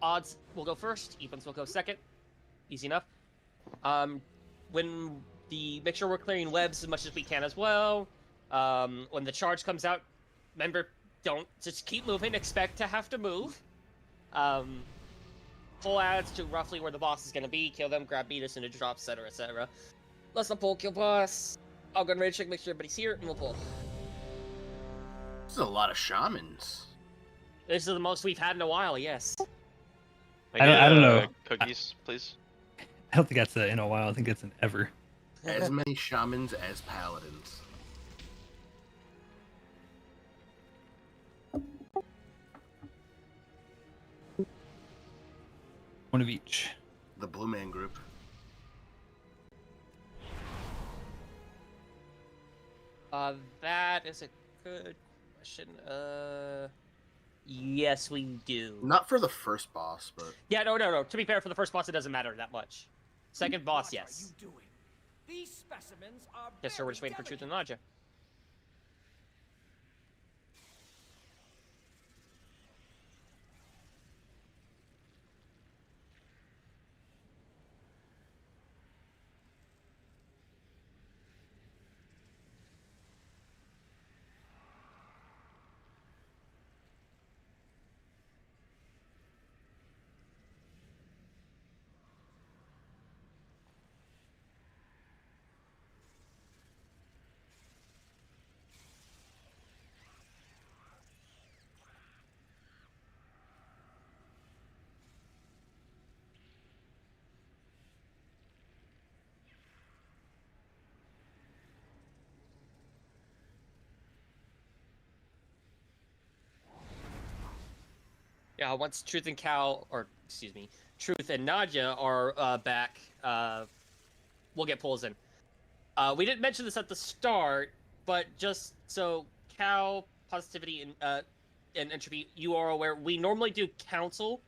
odds will go first, evens will go second. Easy enough. When make sure we're clearing webs as much as we can as well. When the charge comes out, remember, don't just keep moving. Expect to have to move. Full adds to roughly where the boss is going to be. Kill them, grab beat into drops, etc., etc. Let's not pull, kill boss. I'll go and rage check, make sure everybody's here, and we'll pull. This is a lot of shamans. This is the most we've had in a while, yes. I don't know. Cookies, please. I don't think that's in a while. I think it's an ever. As many shamans as paladins. One of each. The Blue Man Group. That is a good question. Yes, we do. Not for the first boss, but... Yeah, no. To be fair, for the first boss, it doesn't matter that much. Second boss, yes. These specimens are Yes, sir, we're just waiting for Truth and Naja. Yeah, once Truth and Truth and Nadia are back, we'll get pulls in. We didn't mention this at the start, but just so Cal, Positivity, and Entropy, you are aware, we normally do council,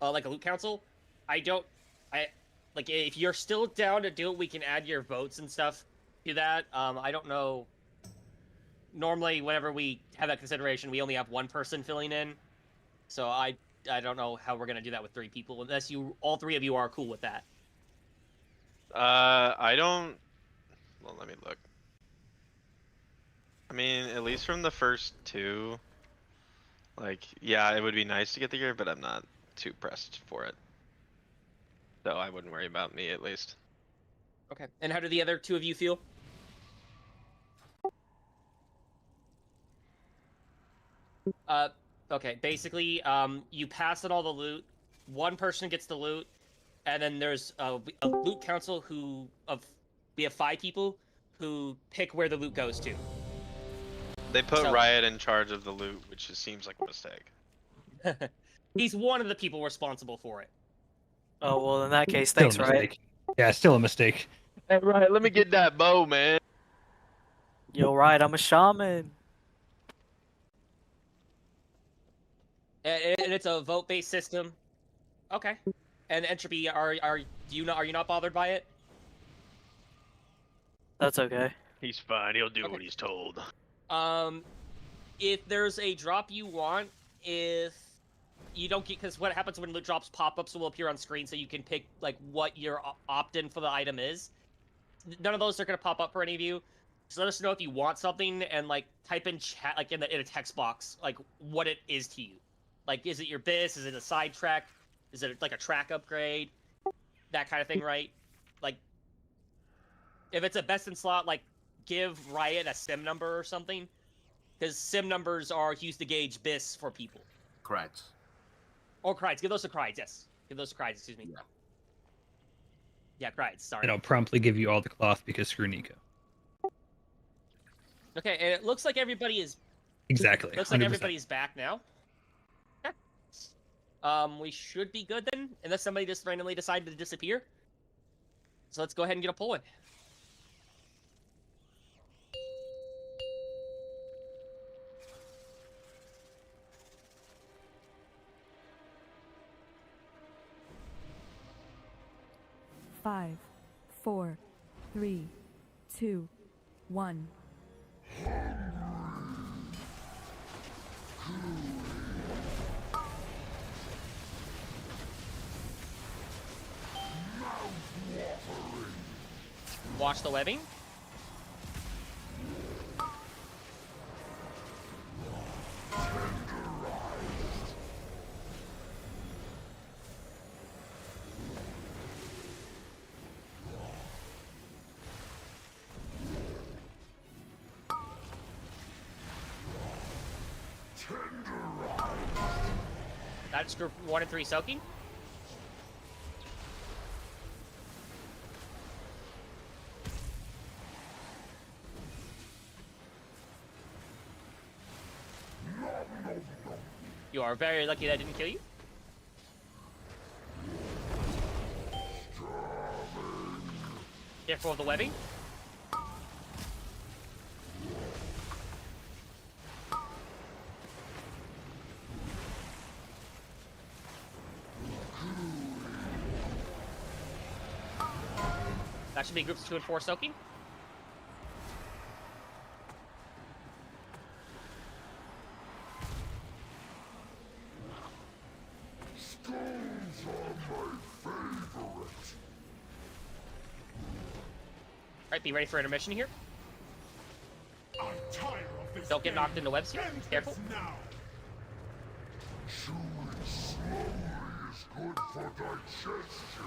like a loot council. If you're still down to do it, we can add your votes and stuff to that. I don't know. Normally, whenever we have that consideration, we only have one person filling in. So I don't know how we're gonna do that with 3 people, unless all 3 of you are cool with that. I don't. Well, let me look. I mean, at least from the first 2, like, yeah, it would be nice to get the gear, but I'm not too pressed for it. So I wouldn't worry about me, at least. Okay. And how do the other 2 of you feel? Okay, basically, you pass on all the loot, 1 person gets the loot, and then there's a loot council we have 5 people who pick where the loot goes to. They put Riot in charge of the loot, which just seems like a mistake. He's one of the people responsible for it. Oh, well, in that case, Still thanks, a Riot. mistake. Yeah, still a mistake. Hey, Riot, let me get that bow, man. Yo, Riot, I'm a shaman. And it's a vote-based system. Okay. And Entropy, are you not bothered by it? That's okay. He's fine. He'll do what he's told. If there's a drop you want, if you don't get, because what happens when loot drops pop-ups will appear on screen, so you can pick like what your opt-in for the item is. None of those are gonna pop up for any of you. So let us know if you want something, and like type in chat, like in a text box, like what it is to you. Like, is it your bis? Is it a side track? Is it like a track upgrade? That kind of thing, right? Like, if it's a best in slot, like, give Riot a sim number or something. Because sim numbers are used to gauge bis for people. Correct. Or crides. Give those to crides, yes. Give those to crides, excuse me. Yeah. Yeah, crides, sorry. And I'll promptly give you all the cloth because screw Nico. Okay, and it looks like everybody is... Exactly. Looks like 100%. everybody's back now. We should be good then, unless somebody just randomly decided to disappear. So let's go ahead and get a pull in. Five, 4, 3, 2, 1. Watch the webbing. That's group 1 and 3 soaking. You are very lucky that didn't kill you. Careful of the webbing. That should be groups 2 and 4 soaking. Alright, be ready for intermission here. Don't get knocked into webs here. Careful. Chewing slowly is good for digestion.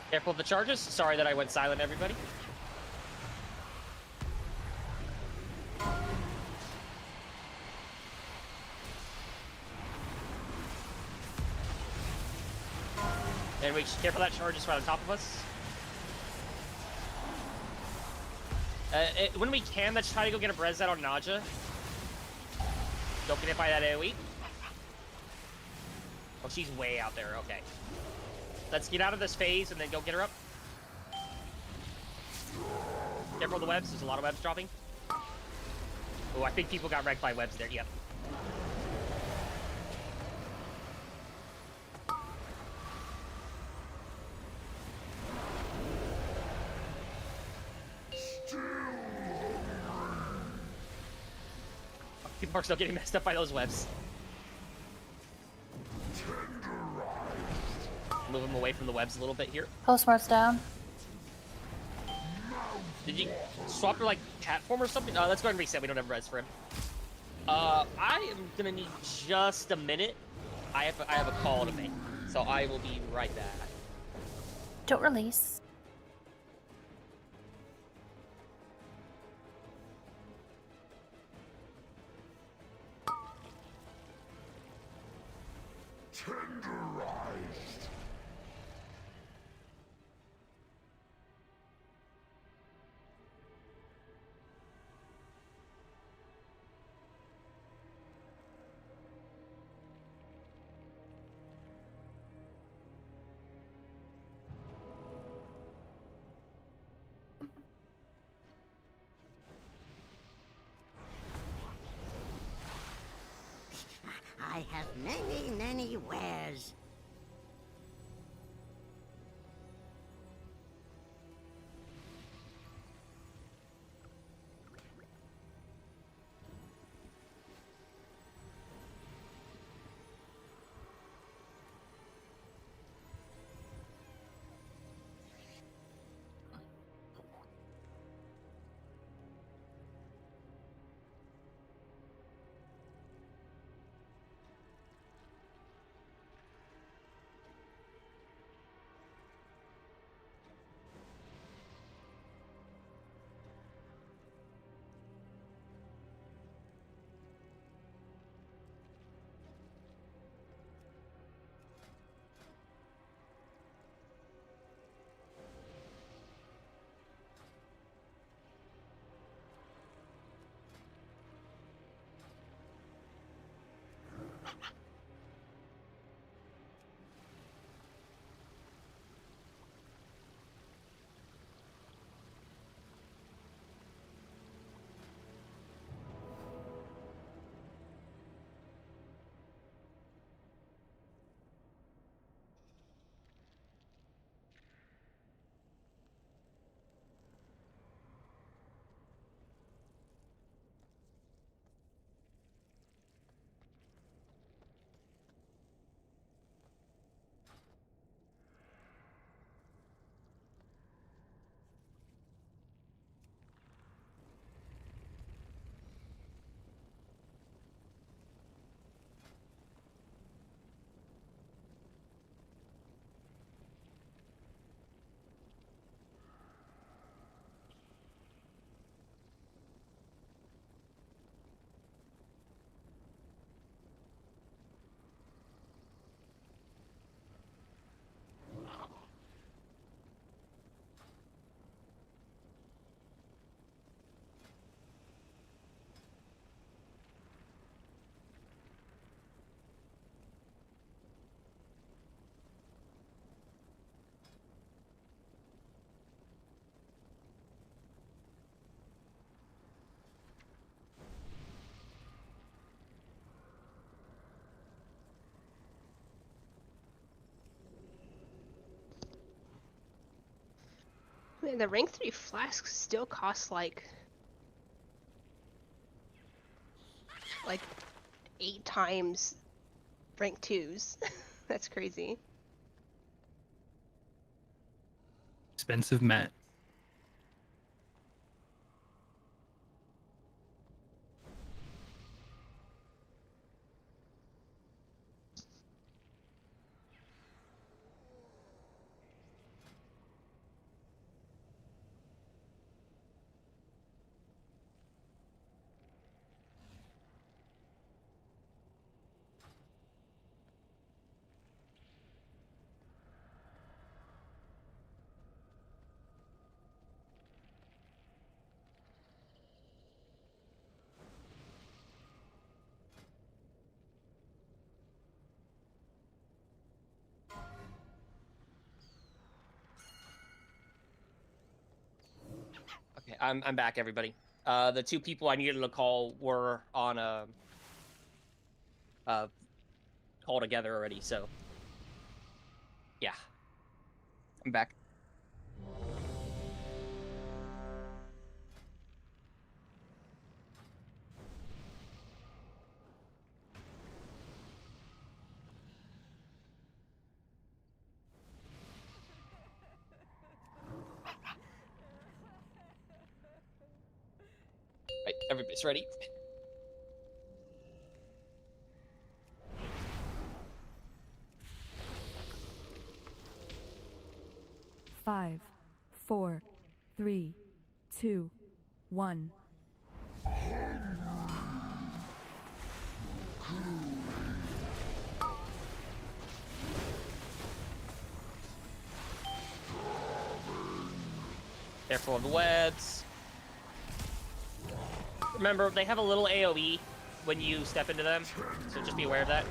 Careful of the charges. Sorry that I went silent, everybody. And we should careful that charge is right on top of us. When we can, let's try to go get a Brezat on Naja. Don't get hit by that AoE. Oh, she's way out there. Okay. Let's get out of this phase and then go get her up. Careful of the webs. There's a lot of webs dropping. Oh, I think people got wrecked by webs there. Yep. People are still getting messed up by those webs. Move him away from the webs a little bit here. Postmark's down. Did you swap your like cat form or something? Let's go ahead and reset. We don't have res for him. I am gonna need just a minute. I have a call to make, so I will be right back. Don't release. Tenderized. I have many, many wares. Man, the rank 3 flasks still cost like 8 times rank 2s. That's crazy. Expensive mat. Okay, I'm back, everybody. The two people I needed to call were on a call together already, so yeah, I'm back. Right, everybody's ready. Five, four, three, two, one. Careful of the webs. Remember, they have a little AoE when you step into them, so just be aware of that.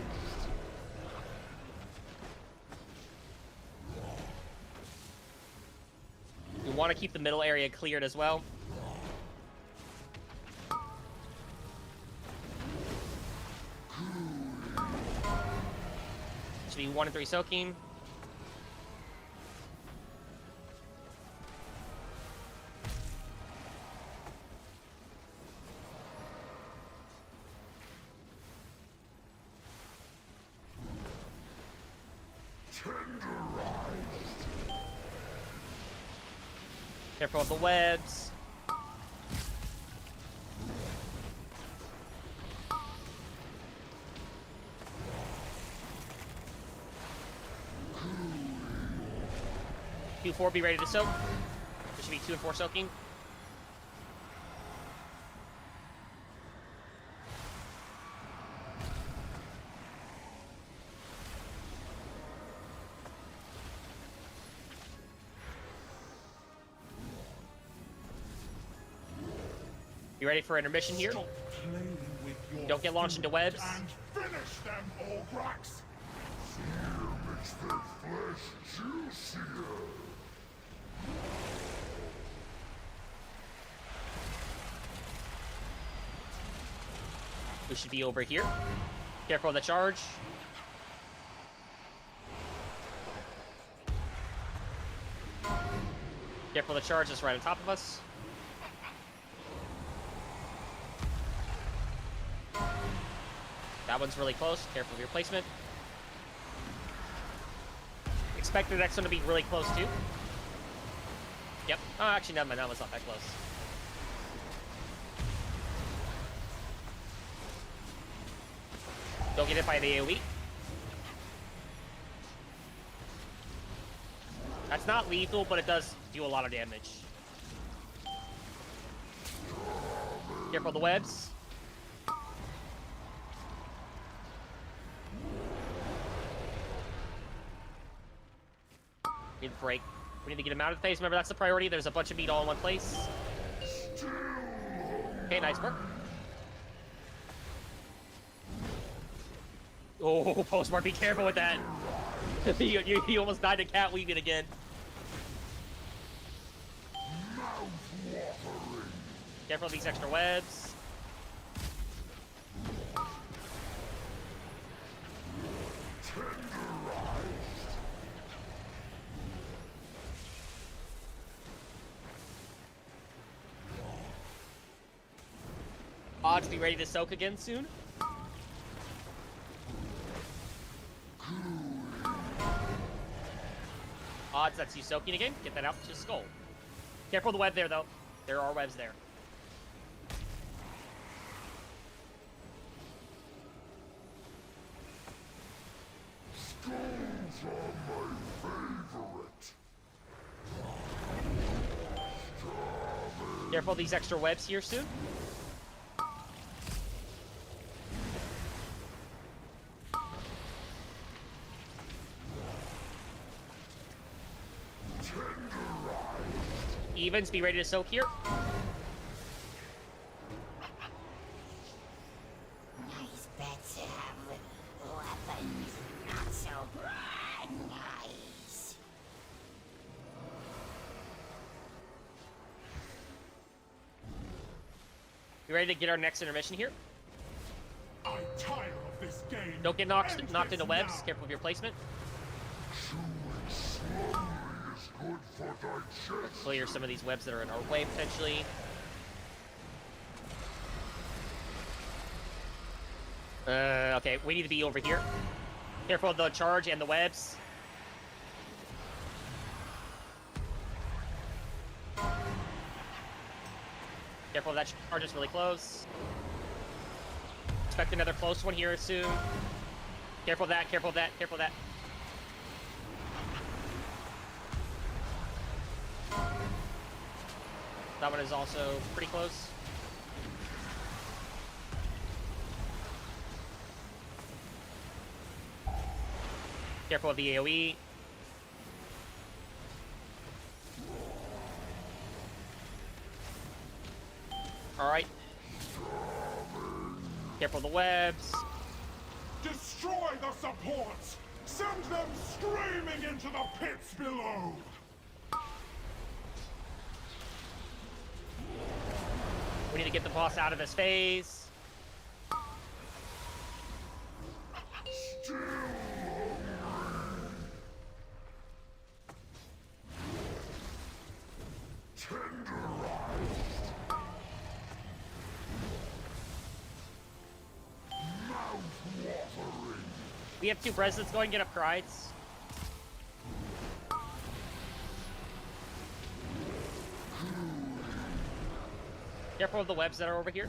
You want to keep the middle area cleared as well. Should be 1 and 3 soaking. Careful of the webs. Q4, be ready to soak. There should be 2 and 4 soaking. You ready for intermission here? Don't get launched into webs. And finish them, Orgrax! Fear makes their flesh juicier. We should be over here. Careful of the charge. Careful of the charge that's right on top of us. That one's really close. Careful of your placement. Expect the next one to be really close too. Yep. Oh, actually, never mind. That one's not that close. Don't get hit by the AoE. That's not lethal, but it does do a lot of damage. Careful of the webs. Need a break. We need to get him out of the phase. Remember, that's the priority. There's a bunch of meat all in one place. Okay, nice work. Oh, Postmark, be careful with that. you almost died to cat weaving again. Careful of these extra webs. Odds, be ready to soak again soon. Odds, that's you soaking again. Get that out to skull. Careful of the web there, though. There are webs there. Skulls are my favorite. Careful of these extra webs here soon. Evens, be ready to soak here. Nice bets have weapons, not so bright. Nice. Be ready to get our next intermission here. I'm tired of this game. Don't get knocked into webs. Careful of your placement. Chewing slowly is good for digestion. Clear some of these webs that are in our way potentially. Okay, we need to be over here. Careful of the charge and the webs. Careful of that charge is really close. Expect another close one here soon. Careful of that, careful of that, careful of that. That one is also pretty close. Careful of the AoE. Alright. Careful of the webs. Destroy the supports! Send them screaming into the pits below! We need to get the boss out of his phase. Still tenderized. Mouth-watering. We have two presidents going, get up Crides. Careful of the webs that are over here.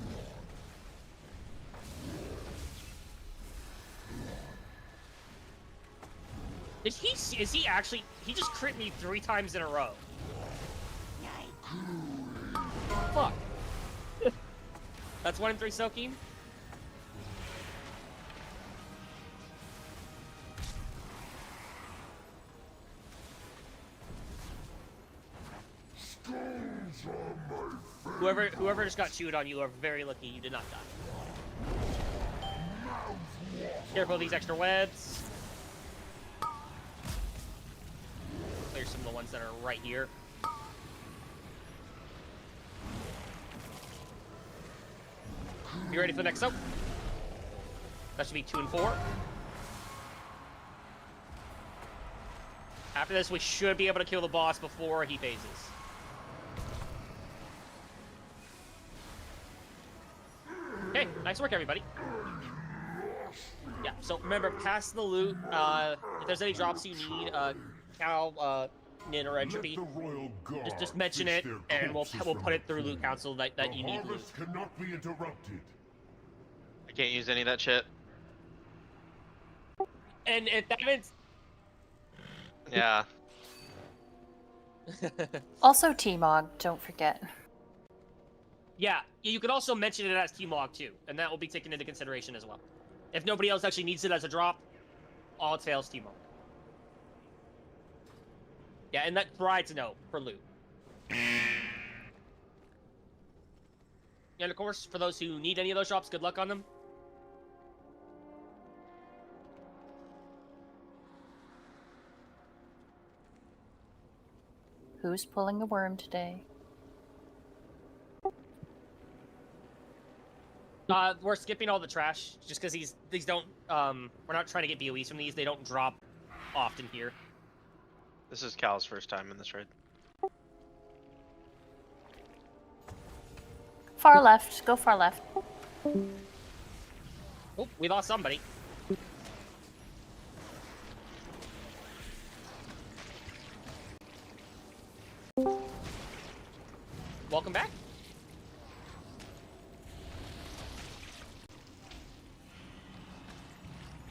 Is he actually, he just crit me 3 times in a row. Fuck. That's 1 in 3 soaking. Skulls are my favorite. Whoever just got chewed on, you are very lucky you did not die. Careful of these extra webs. Clear some of the ones that are right here. You ready for the next soak? That should be 2 and 4. After this, we should be able to kill the boss before he phases. Okay, nice work, everybody. Yeah, so remember, pass the loot. If there's any drops you need, Cal, Nin, or Entropy, just mention it, and we'll put it through Loot Council that you need loot. Harvest cannot be interrupted. I can't use any of that shit. And if that means... Yeah. Also T-Mog, don't forget. Yeah, you could also mention it as T-Mog too, and that will be taken into consideration as well. If nobody else actually needs it as a drop, all it fails T-Mog. Yeah, and that Bride's no for loot. And of course, for those who need any of those drops, good luck on them. Who's pulling a worm today? We're skipping all the trash, just because these don't, we're not trying to get BOEs from these, they don't drop often here. This is Cal's first time in this raid. Far left. Go far left. Oh, we lost somebody. Welcome back.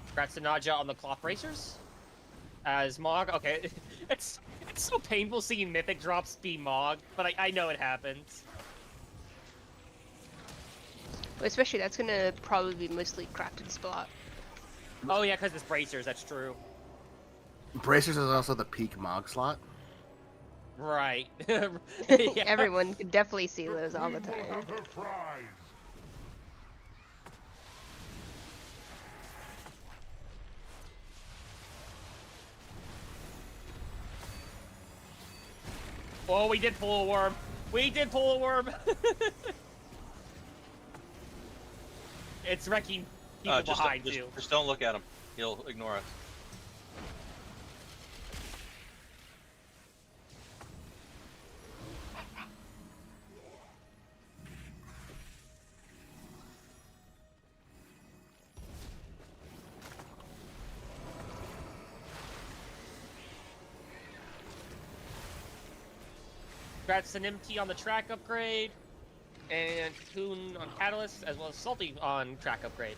Congrats to Nadja on the cloth racers. As Mog, okay, it's so painful seeing Mythic drops be Mog, but I know it happens. Especially that's gonna probably be mostly crafted spot. Oh yeah, because it's bracers. That's true. Bracers is also the peak Mog slot. Right. Yeah. Everyone could definitely see those all the Queen will time. have her prize. Oh, we did pull a worm. We did pull a worm. It's wrecking people behind you. Just don't look at him. He'll ignore us. Congrats to MT on the track upgrade, and Cocoon on Catalyst, as well as Salty on track upgrade.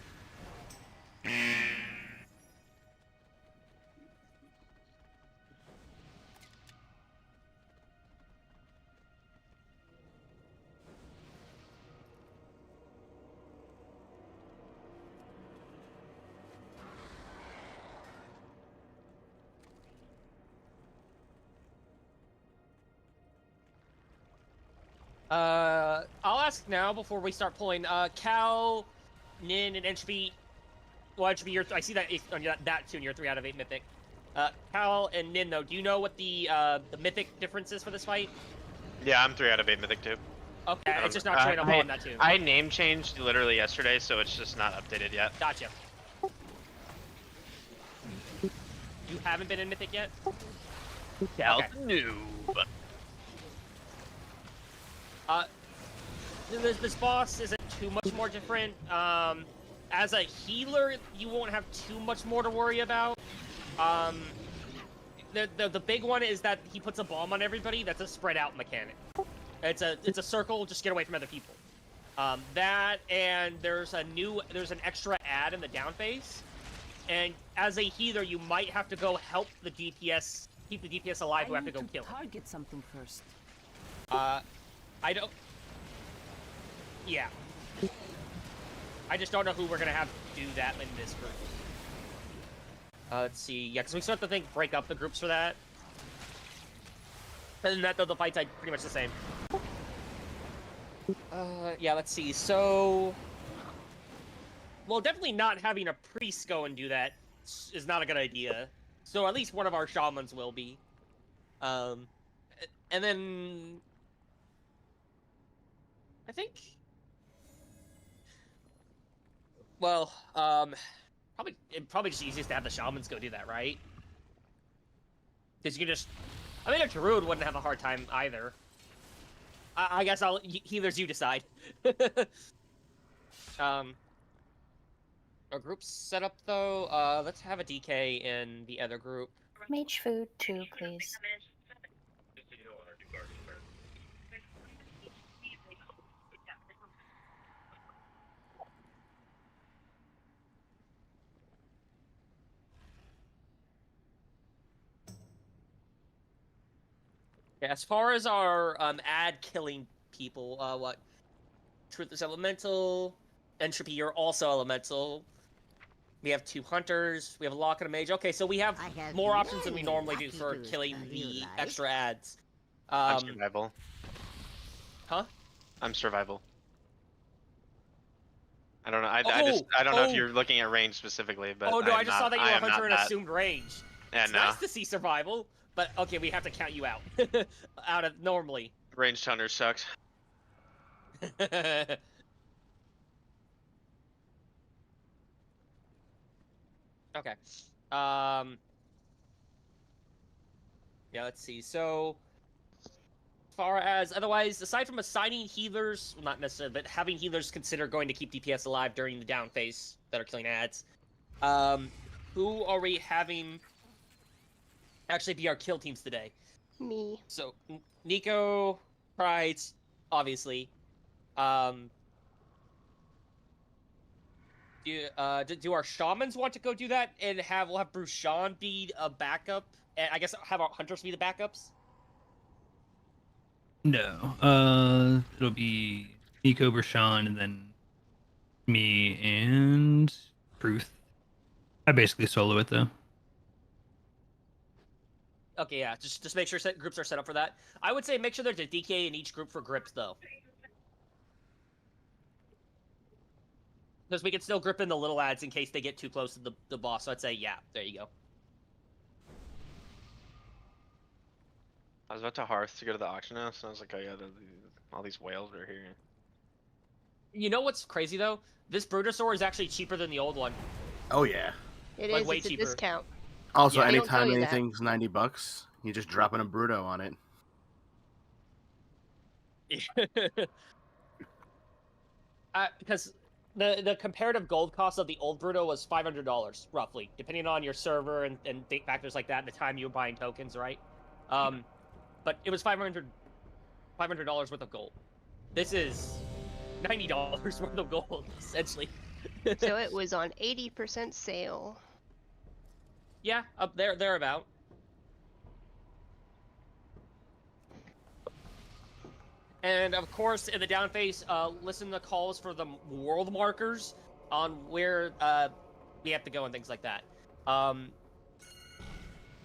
I'll ask now before we start pulling. Cal, Nin, and Entropy. Well, Entropy, I see that on that tune. You're 3 out of 8 Mythic. Cal and Nin, though, do you know what the Mythic difference is for this fight? Yeah, I'm 3 out of 8 Mythic too. Okay, it's just not showing up on that tune. I name changed literally yesterday, so it's just not updated yet. Gotcha. You haven't been in Mythic yet? Cal Okay. noob. This boss isn't too much more different. As a healer, you won't have too much more to worry about. The big one is that he puts a bomb on everybody. That's a spread out mechanic. It's a circle. Just get away from other people. That and there's an extra ad in the down phase. And as a healer, you might have to go help the DPS, keep the DPS alive. Who have to go kill him. Target something first. I don't. Yeah. I just don't know who we're gonna have do that in this group. Let's see. Yeah, because we start to break up the groups for that. Other than that, though, the fights are pretty much the same. Yeah, let's see. So, well, definitely not having a priest go and do that is not a good idea. So at least one of our shamans will be. And then I think, well, probably just easiest to have the shamans go do that, right? Because you can just, I mean, a druid wouldn't have a hard time either. I guess healers, you decide. Our group's set up though. Let's have a DK in the other group. Mage food too, please. Yeah, as far as our ad killing people, what? Truth is elemental. Entropy, you're also elemental. We have 2 hunters. We have a lock and a mage. Okay, so we have more options than we normally do for killing the extra ads. I'm survival. Huh? I'm survival. I don't know. I don't know if you're looking at range specifically, but oh no, I just saw that you were a hunter and that. assumed range. Yeah, It's no. nice to see survival, but okay, we have to count you out. Out of normally. Ranged hunter sucks. Okay. Yeah, let's see. So far as otherwise, aside from assigning healers, well, not necessarily, but having healers consider going to keep DPS alive during the down phase that are killing ads, who are we having actually be our kill teams today? Me. So, Nico, Pride, obviously. Do our shamans want to go do that, and we'll have Brushan be a backup, and I guess have our hunters be the backups? No. It'll be Nico, Brashan, and then me and Truth. I basically solo it though. Okay, yeah, just make sure groups are set up for that. I would say make sure there's a DK in each group for grips, though. Because we can still grip in the little ads in case they get too close to the boss, so I'd say, yeah, there you go. I was about to hearth to go to the auction house, and I was like, all these whales are here. You know what's crazy, though? This Brutosaur is actually cheaper than the old one. Oh yeah. It Like, is. way It's a cheaper. discount. Also, Yeah, they don't tell anytime you that. anything's $90, you just drop in a Bruto on it. Because the comparative gold cost of the old Bruto was $500, roughly, depending on your server and factors like that, and the time you were buying tokens, right? But it was $500 worth of gold. This is $90 worth of gold, essentially. So it was on 80% sale. Yeah, up thereabout. And of course, in the down phase, listen to calls for the world markers on where we have to go and things like that.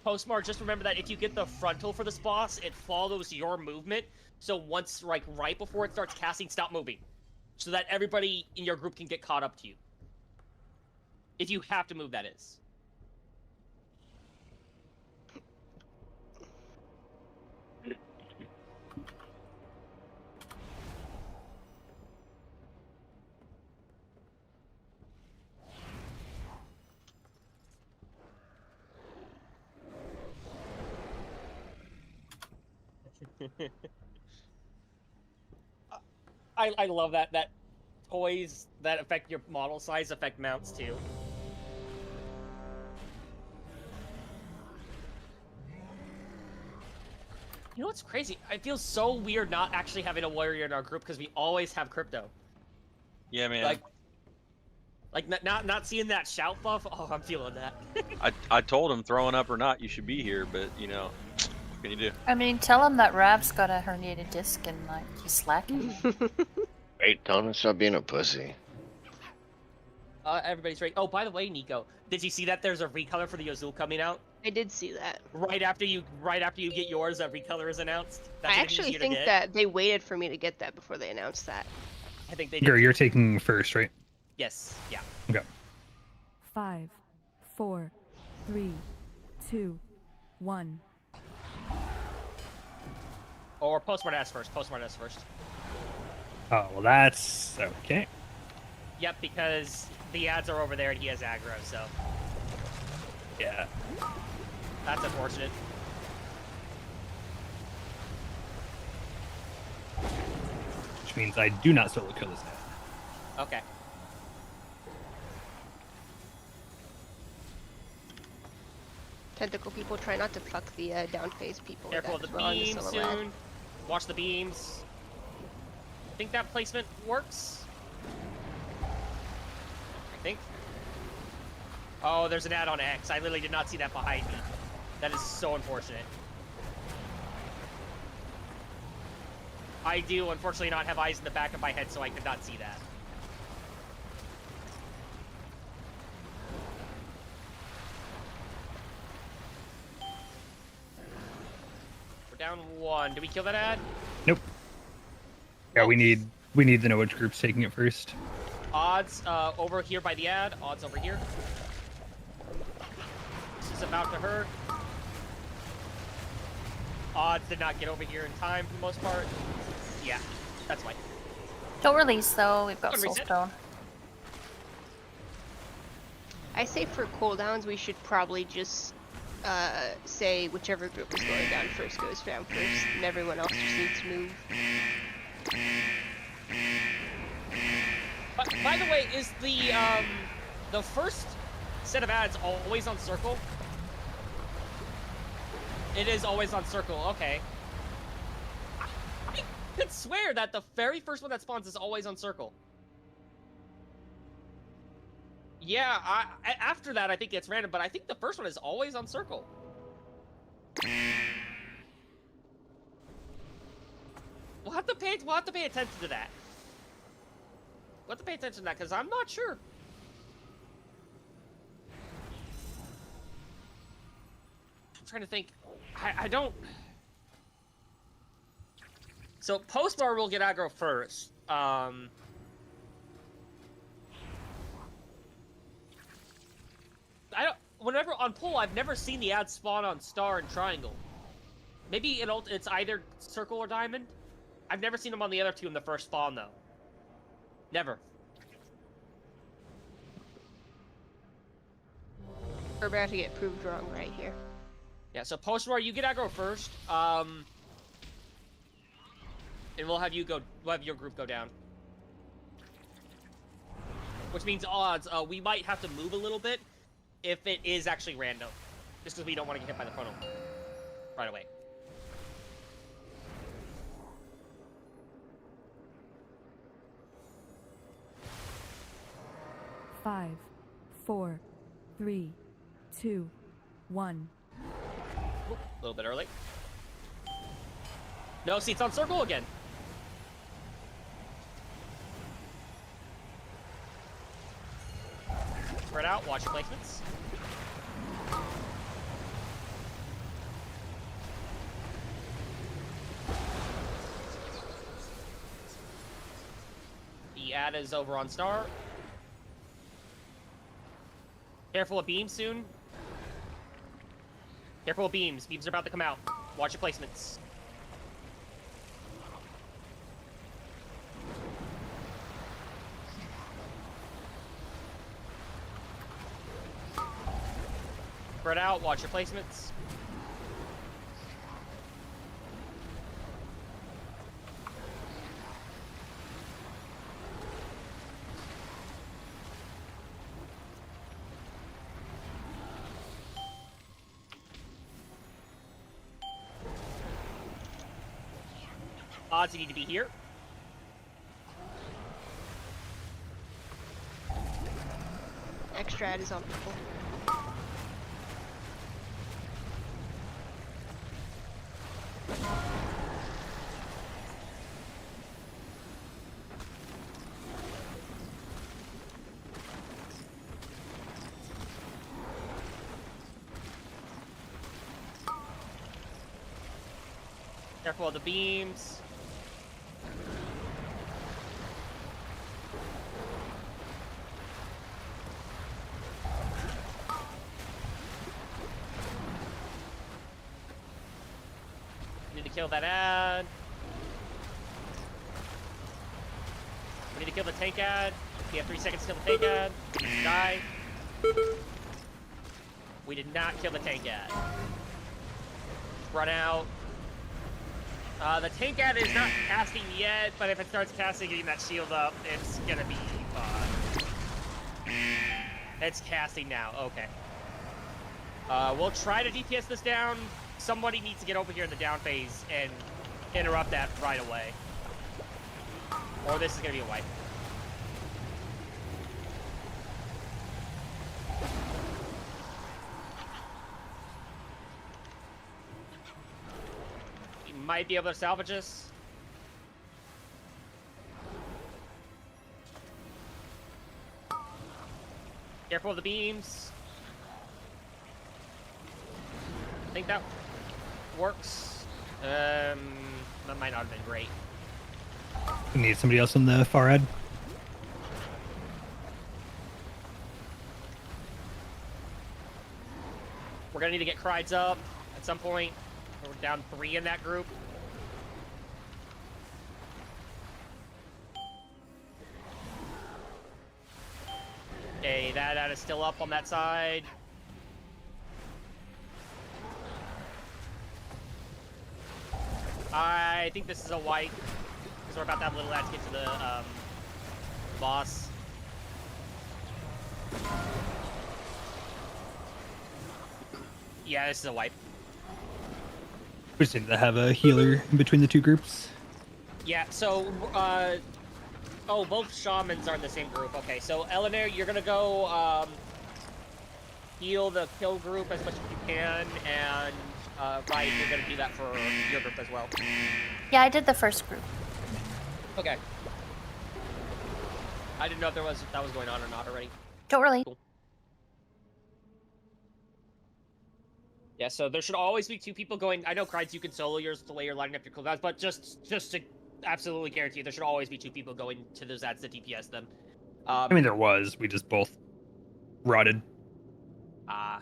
Postmark, just remember that if you get the frontal for this boss, it follows your movement. So once, like, right before it starts casting, stop moving. So that everybody in your group can get caught up to you. If you have to move, that is. I love that toys that affect your model size affect mounts too. You know what's crazy? I feel so weird not actually having a warrior in our group because we always have crypto. Yeah, man. Like not seeing that shout buff. Oh, I'm feeling that. I told him, throwing up or not, you should be here, but you know, what can you do? I mean, tell him that Rav's got a herniated disc and like he's slacking. Wait, tell him to stop being a pussy. Everybody's right. Oh, by the way, Nico, did you see that there's a recolor for the Azul coming out? I did see that. Right after you get yours, a recolor is announced. That's I even actually easier to think get. that they waited for me to get that before they announced that. I think they did. Girl, you're taking first, right? Yes. Yeah. Okay. 5, 4, 3, 2, 1. Or Postmart S first. Postmart S first. Oh, well, that's okay. Yep, because the ads are over there and he has aggro, so Yeah. that's unfortunate. Which means I do not solo kill this ad. Okay. Tentacle people try not to fuck the down phase people. Careful of the beams soon. Watch the beams. Think that placement works? I think. Oh, there's an ad on X. I literally did not see that behind me. That is so unfortunate. I do, unfortunately, not have eyes in the back of my head, so I could not see that. We're down 1. Did we kill that ad? Nope. Yeah, we need to know which group's taking it first. Odds over here by the ad. Odds over here. This is about to hurt. Odds did not get over here in time for the most part. Yeah, that's fine. Don't release though, we've got Don't reset. Soulstone. I say for cooldowns we should probably just say whichever group is going down first goes down first, and everyone else just needs to move. By the way, is the first set of ads always on circle? It is always on circle. Okay. I could swear that the very first one that spawns is always on circle. Yeah, after that I think it's random, but I think the first one is always on circle. We'll have to pay attention to that. We'll have to pay attention to that because I'm not sure. I'm trying to think. I don't. So post bar will get aggro first. Whenever on pull, I've never seen the ad spawn on star and triangle. Maybe it's either circle or diamond. I've never seen them on the other two in the first spawn though. Never. We're about to get proved wrong right here. Yeah, so post war, you get aggro first. And we'll have your group go down. Which means odds, we might have to move a little bit if it is actually random. Just because we don't want to get hit by the funnel right away. Five, 4, 3, 2, 1. A little bit early. No, see, it's on circle again. Spread out, watch your placements. The ad is over on star. Careful of beams soon. Careful of beams. Beams are about to come out. Watch your placements. Spread out. Watch your placements. Odds you need to be here. Extra ad is on people. Careful of the beams. Need to kill that ad. We need to kill the tank ad. We have 3 seconds to kill the tank ad. We need to die. We did not kill the tank ad. Run out. The tank ad is not casting yet, but if it starts casting, getting that shield up, it's gonna be fun. It's casting now, okay. We'll try to DPS this down. Somebody needs to get over here in the down phase and interrupt that right away. Or this is gonna be a wipe. Might be able to salvage us. Careful of the beams. I think that works. That might not have been great. We need somebody else on the far end. We're gonna need to get Crides up at some point. We're down 3 in that group. Okay, that is still up on that side. I think this is a white, because we're about to have little lads get to the boss. Yeah, this is a wipe. We just need to have a healer in between the two groups. Yeah, so, oh, both shamans are in the same group. Okay, so Eleanor, you're gonna go, heal the kill group as much as you can, and, Riot, you're gonna do that for your group as well. Yeah, I did the first group. Okay. I didn't know if that was going on or not already. Totally. Cool. Yeah, so there should always be 2 people going. I know, Crides, you can solo yours the way you're lining up your cooldowns, but just to absolutely guarantee you, there should always be 2 people going to those ads to DPS them. I mean, there was. We just both rotted. Ah.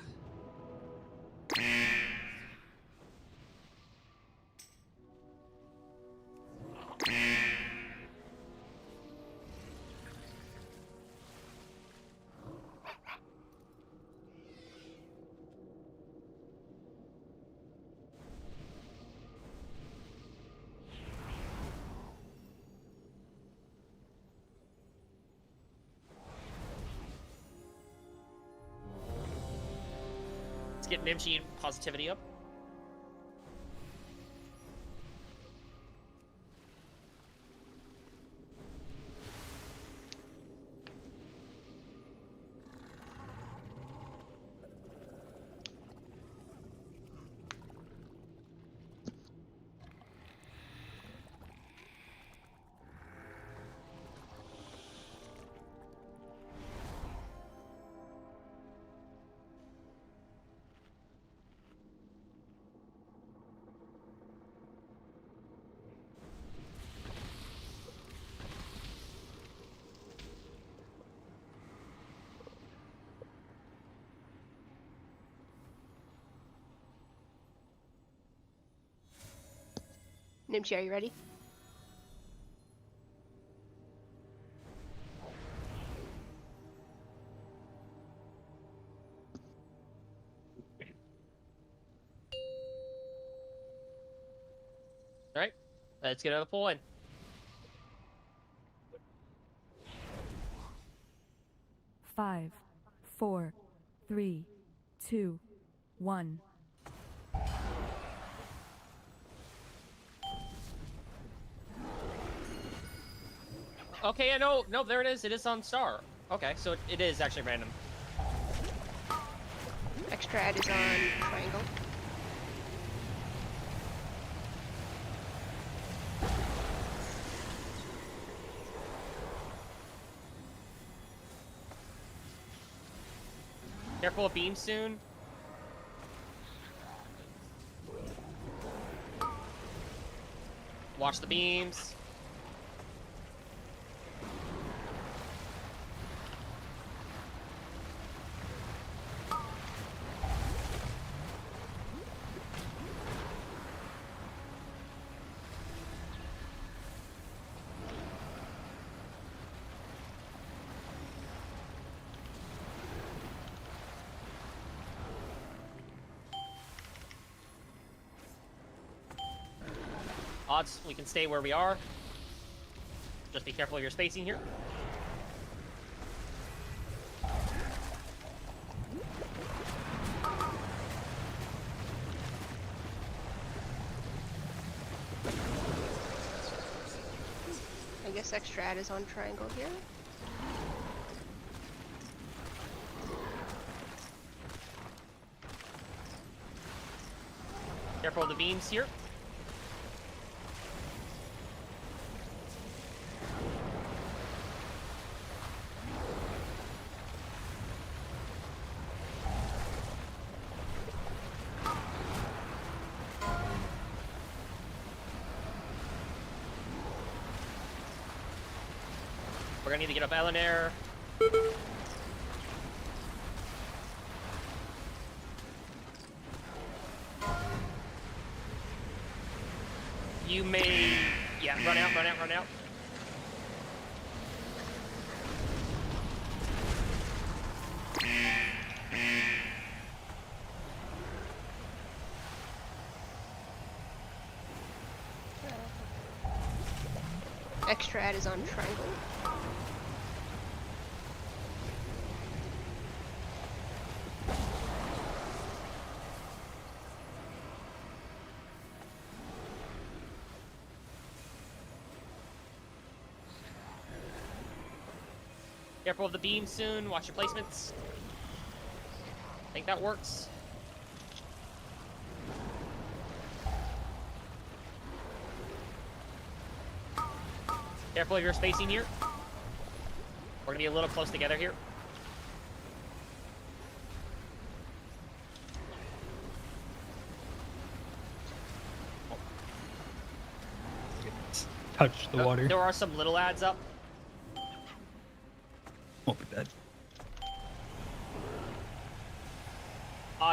Let's get Nimshi and positivity up. Nimshi, are you ready? Alright, let's get another pull in. Five, 4, 3, 2, 1. Okay, yeah, no, there it is. It is on star. Okay, so it is actually random. Extra ad is on triangle. Careful of beams soon. Watch the beams. Odds, we can stay where we are. Just be careful of your spacing here. I guess extra ad is on triangle here. Careful of the beams here. We're gonna need to get up Eleanor. You may, yeah, run out, run out, run out. Extra ad is on triangle. Careful of the beam soon. Watch your placements. I think that works. Careful of your spacing here. We're gonna be a little close together here. Touch the water. There are some little ads up. Won't be bad.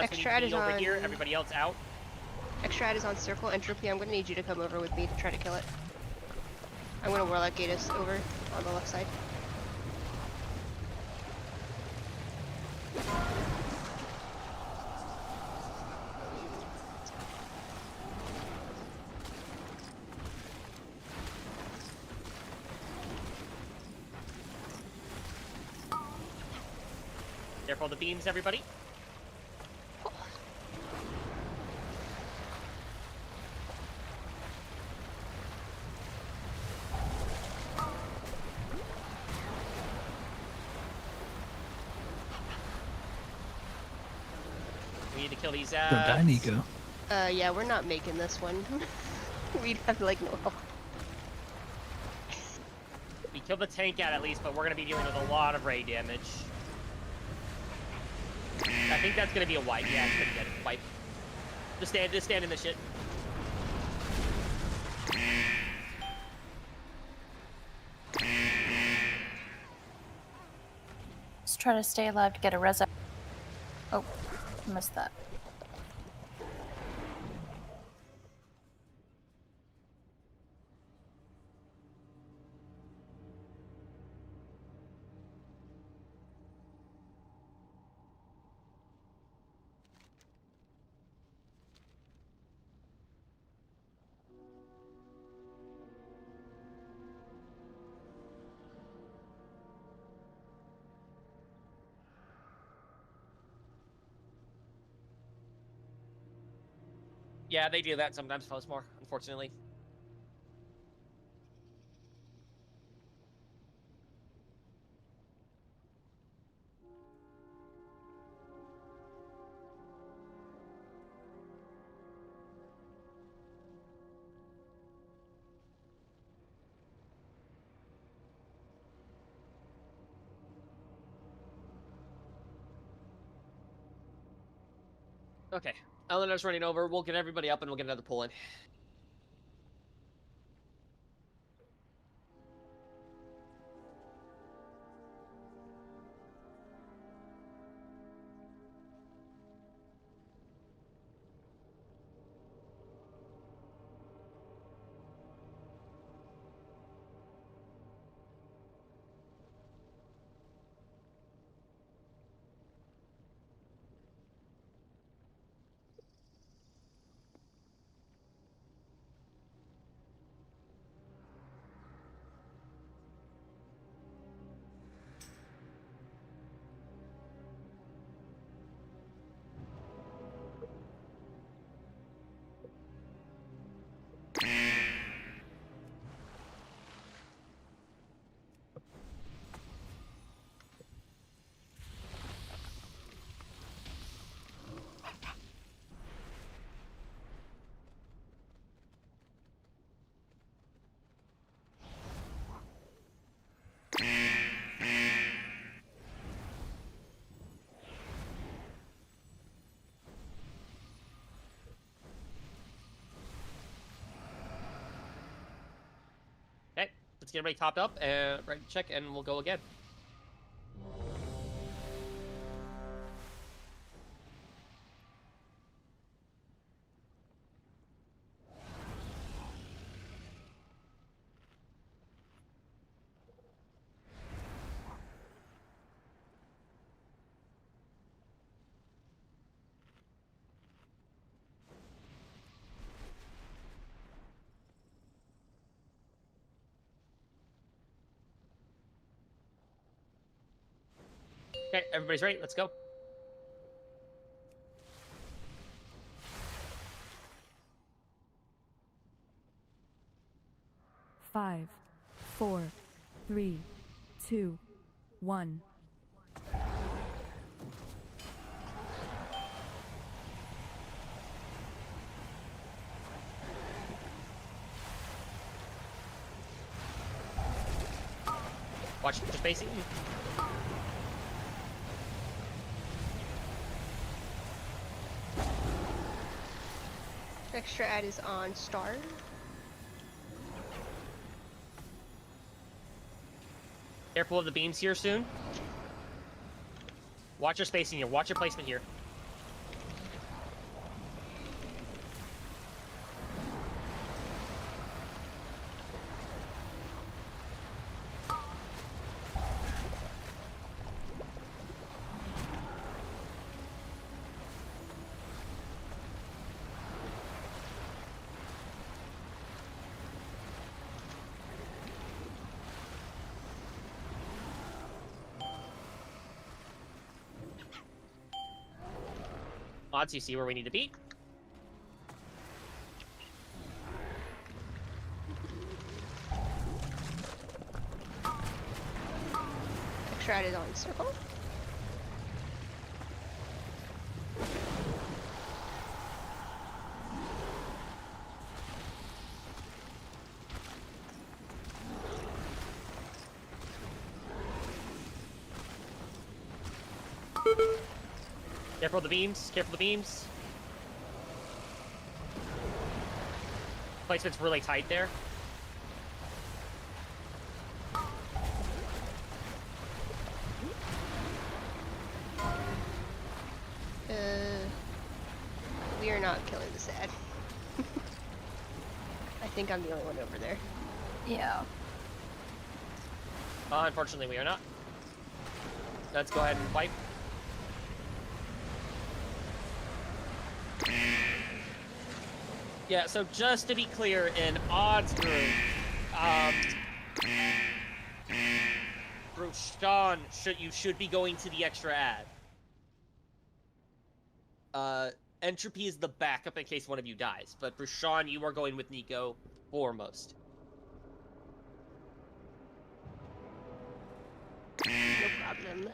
Extra ad is over on here. Everybody else out. Extra ad is on circle. Entropy, I'm gonna need you to come over with me to try to kill it. I'm gonna Warlock Gate us over on the left side. Careful of the beams, everybody. We need to kill these ads. Don't die, Nico. Yeah, we're not making this one. We'd have like no help. We killed the tank at least, but we're gonna be dealing with a lot of ray damage. I think that's gonna be a wipe. Yeah, it's gonna get a wipe. Just stand in the shit. Just try to stay alive to get a res. Oh, missed that. Yeah, they do that sometimes, Fosmore, unfortunately. Okay, Eleanor's running over. We'll get everybody up and we'll get another pull in. Okay, let's get everybody topped up and right check, and we'll go again. Okay, everybody's ready. Let's go. Five, 4, 3, 2, 1. Watch your spacing. Extra ad is on star. Careful of the beams here soon. Watch your spacing here. Watch your placement here. Odds, you see where we need to be. Extra ad is on circle. Careful of the beams. Careful of the beams. Placement's really tight there. We are not killing this ad. I think I'm the only one over there. Yeah. Unfortunately, we are not. Let's go ahead and fight. Yeah, so just to be clear, in odds group, Brushan, you should be going to the extra ad. Entropy is the backup in case one of you dies, but Brushan, you are going with Nico foremost. No problem.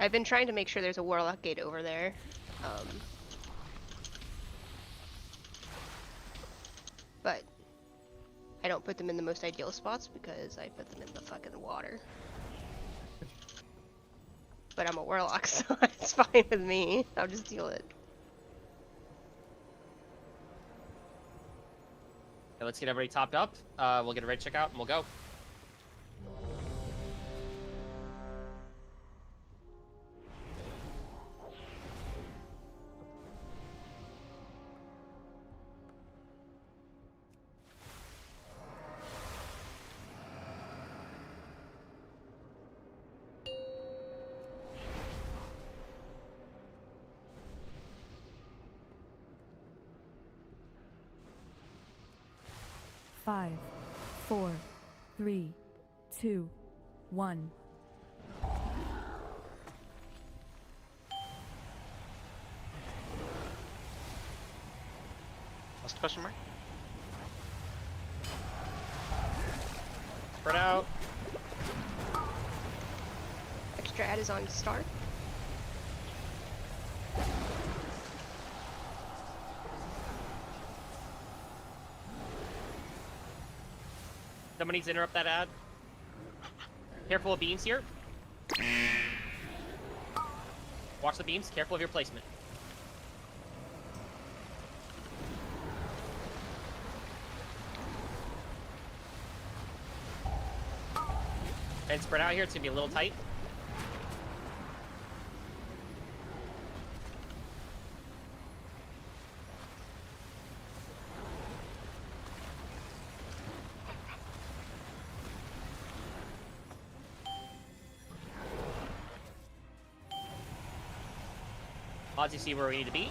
I've been trying to make sure there's a Warlock gate over there. But I don't put them in the most ideal spots because I put them in the fucking water. But I'm a Warlock, so it's fine with me. I'll just deal it. Okay, let's get everybody topped up. We'll get a raid check out and we'll go. Five, 4, 3, 2, 1. Last question mark? Spread out. Extra ad is on star. Somebody needs to interrupt that ad. Careful of beams here. Watch the beams. Careful of your placement. And spread out here. It's gonna be a little tight. Odds, you see where we need to be.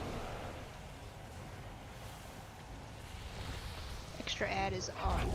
Extra ad is on.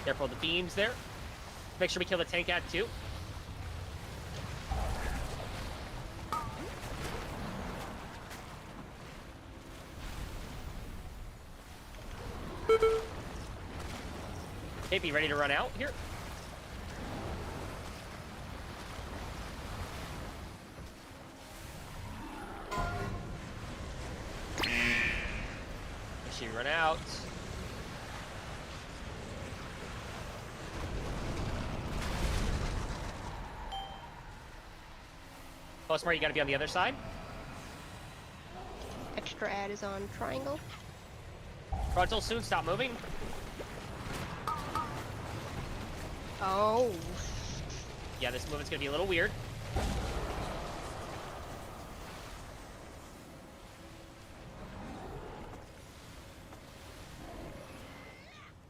Careful of the beams there. Make sure we kill the tank ad too. Okay, be ready to run out here. Make sure you run out. Postmar, you gotta be on the other side. Extra ad is on triangle. Frontal soon, stop moving. Oh. Yeah, this movement's gonna be a little weird.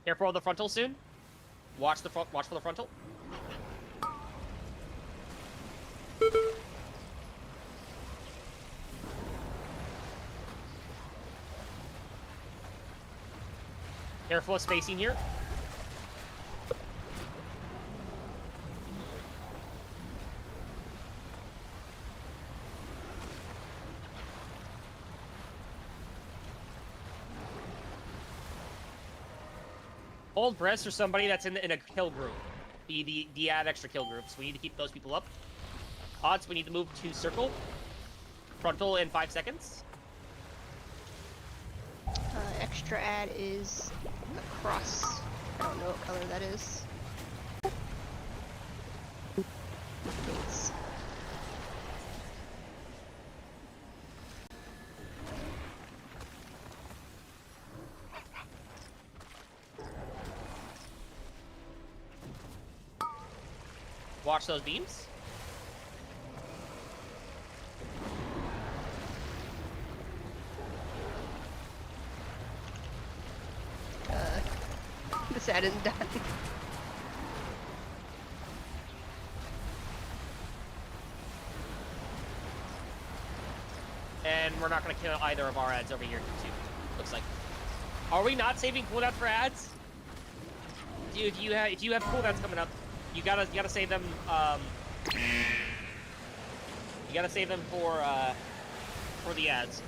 Careful of the frontal soon. Watch for the frontal. Careful of spacing here. Hold breath for somebody that's in a kill group. The add extra kill groups. We need to keep those people up. Odds, we need to move to circle. Frontal in 5 seconds. Extra ad is across. I don't know what color that is. It's... Watch those beams. This ad isn't done. And we're not gonna kill either of our ads over here too. Looks like. Are we not saving cooldowns for ads? If you have cooldowns coming up, you gotta save them. You gotta save them for the ads.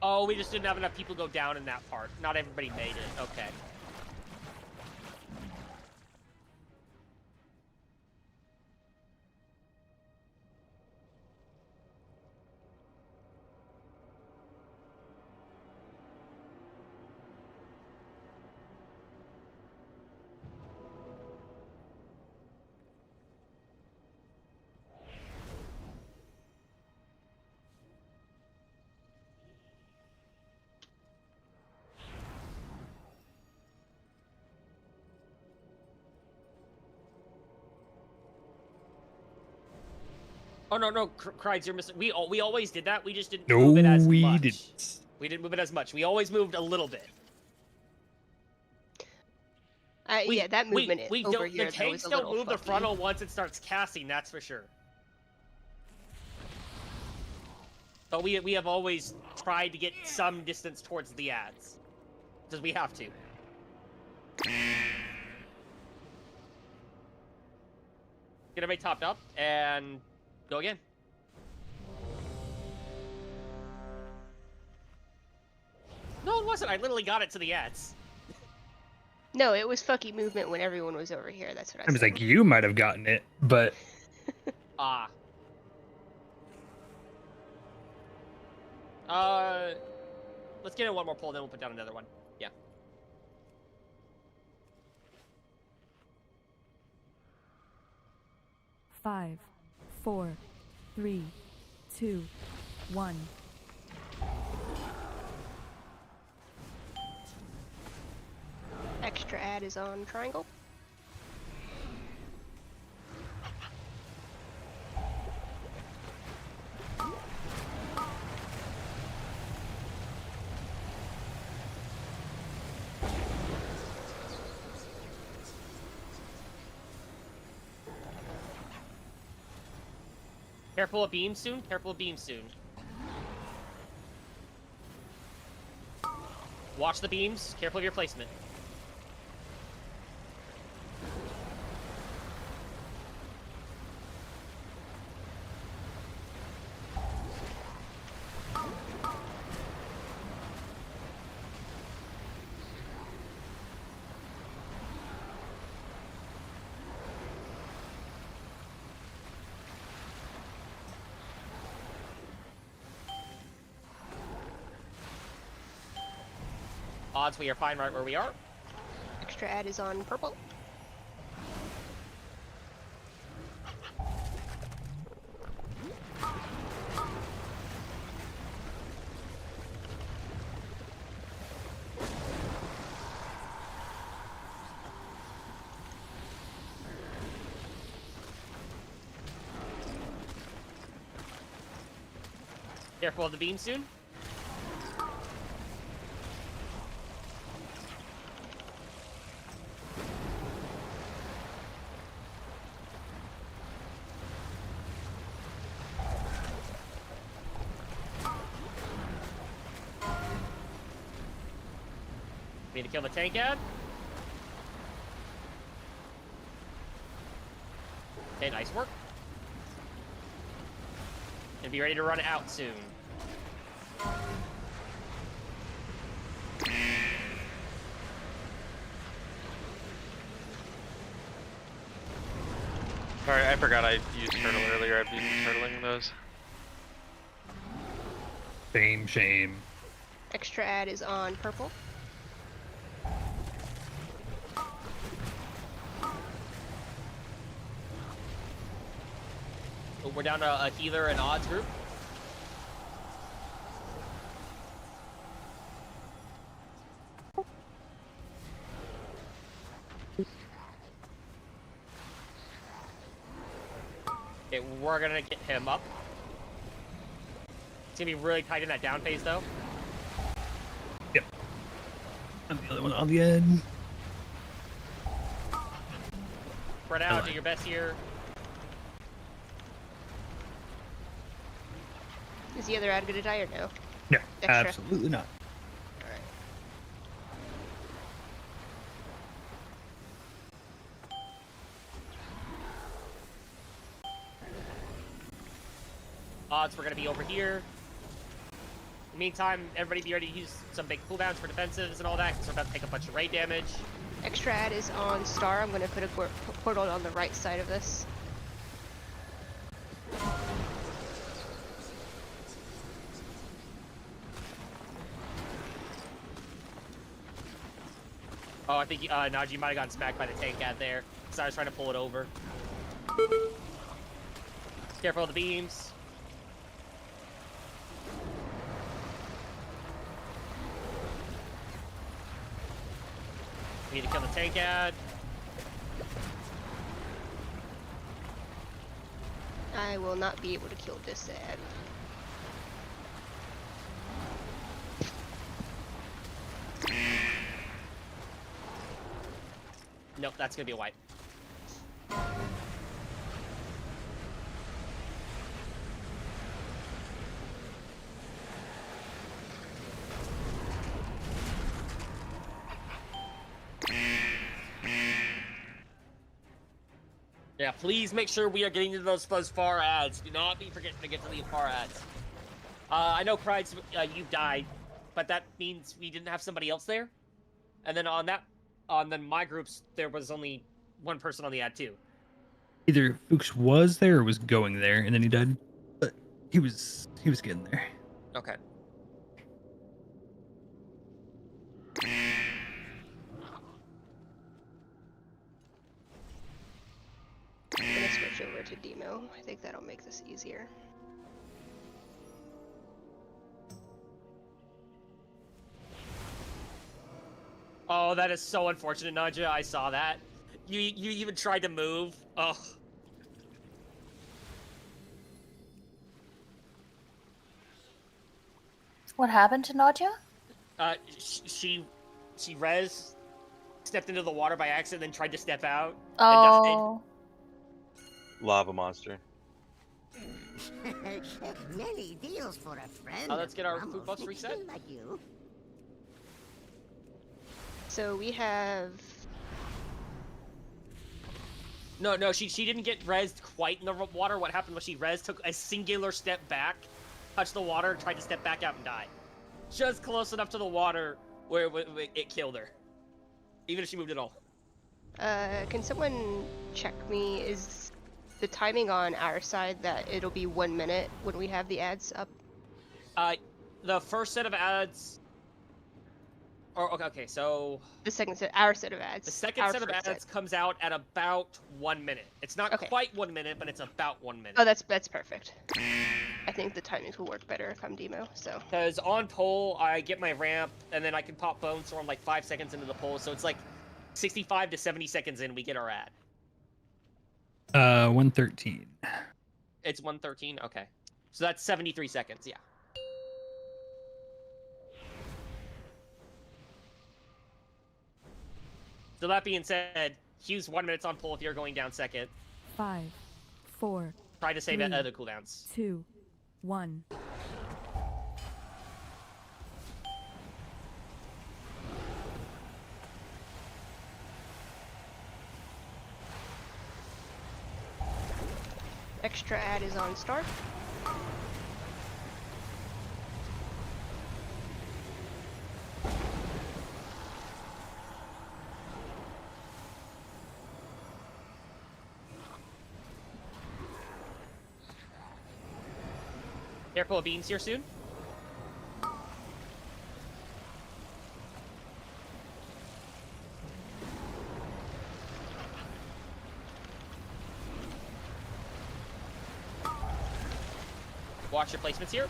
Oh, we just didn't have enough people go down in that part. Not everybody made it. Okay. Oh no, Crides, you're missing. We always did that. We just didn't move it as much. Didn't. We didn't move it as much. We always moved a little bit. Yeah, that movement we over don't, here. the tanks don't move the frontal once it starts casting. That's for sure. But we have always tried to get some distance towards the ads, because we have to. Get everybody topped up and go again. No, it wasn't. I literally got it to the ads. No, it was fucky movement when everyone was over here. That's what I I was said. like, you might have gotten it, but Ah. Let's get in one more pull, then we'll put down another one. Yeah. Five, 4, 3, 2, 1. Extra ad is on triangle. Careful of beam soon. Careful of beam soon. Watch the beams. Careful of your placement. Odds we are fine right where we are. Extra ad is on purple. Careful of the beam soon. Need to kill the tank ad. Okay, nice work. And be ready to run it out soon. Sorry, I forgot I used turtle earlier. I've been turtling those. Shame. Extra ad is on purple. We're down to a healer and odds group. Okay, we're gonna get him up. It's gonna be really tight in that down phase though. Yep. I'm the other one on the end. Spread out, do your best here. Is the other ad gonna die or no? No, Extra. absolutely not. Alright. Odds we're gonna be over here. In the meantime, everybody be ready to use some big cooldowns for defensives and all that, because we're about to take a bunch of raid damage. Extra ad is on star. I'm gonna put a portal on the right side of this. Oh, I think Najee might have gotten smacked by the tank ad there, because I was trying to pull it over. Careful of the beams. We need to kill the tank ad. I will not be able to kill this ad. Nope, that's gonna be a wipe. Yeah, please make sure we are getting to those far ads. Do not be forgetting to get to the far ads. I know Pride's, you died, but that means we didn't have somebody else there. And then then my groups, there was only one person on the ad too. Either Fuchs was there or was going there, and then he died. But he was getting there. Okay. I'm gonna switch over to demo. I think that'll make this easier. Oh, that is so unfortunate, Naja. I saw that. You even tried to move. Ugh. What happened to Nadia? She stepped into the water by accident, then tried to step out. Oh. Lava monster. Many deals for a friend. Let's get our food buffs reset. Like you. So we have. No, she didn't get rezzed quite in the water. What happened was she rezzed, took a singular step back, touched the water, tried to step back out and die. Just close enough to the water where it killed her. Even if she moved at all. Can someone check me? Is the timing on our side that it'll be 1 minute when we have the ads up? The first set of ads. Or okay, so The second set, our set of ads. the second our set of first ads comes out at about 1 minute. It's not Okay. quite 1 minute, but it's about 1 minute. Oh, that's perfect. I think the timings will work better if I'm demo. So. Because on pole, I get my ramp, and then I can pop Bone Storm like 5 seconds into the pole, so it's like 65 to 70 seconds in, we get our ad. 113. It's 113? Okay. So that's 73 seconds, yeah. So that being said, Hughes 1 minute's on pole if you're going down second. 5, 4, Try to save 3, other cooldowns. 2, 1. Extra ad is on start. Careful of beams here soon. Watch your placements here.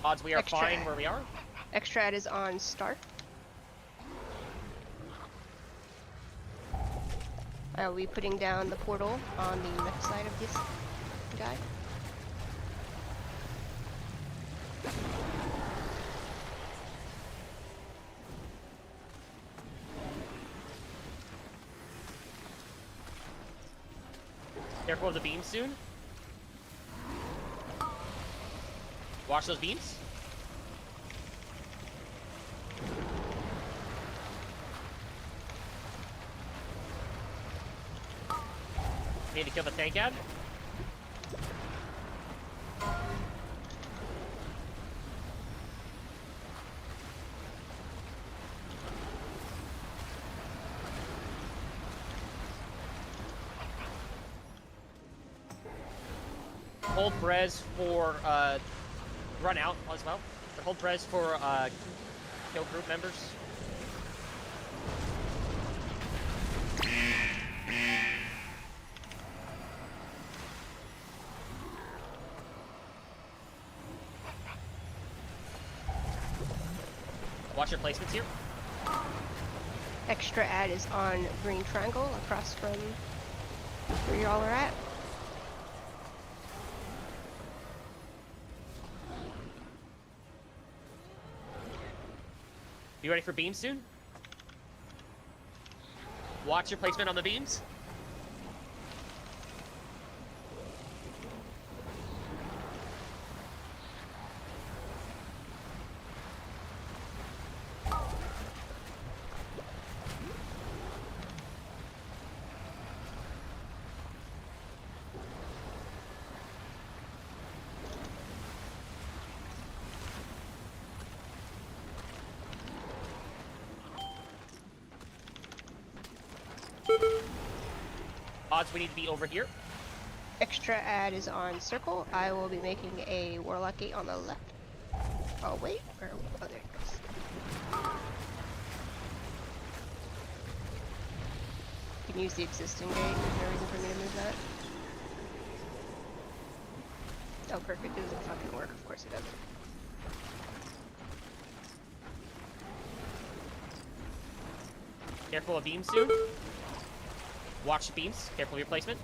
Odds we are Extra fine ad. where we are. Extra ad is on start. I will be putting down the portal on the left side of this guy. Careful of the beams soon. Watch those beams. Need to kill the tank ad. Hold Brez for run out as well. But hold Brez for kill group members. Watch your placements here. Extra ad is on green triangle across from where y'all are at. You ready for beams soon? Watch your placement on the beams. Odds we need to be over here. Extra ad is on circle. I will be making a warlock gate on the left. Oh wait, where? Oh, there it goes. You can use the existing gate. There's no reason for me to move that. Oh, perfect. It doesn't fucking work. Of course it doesn't. Careful of beams soon. Watch the beams. Careful of your placement.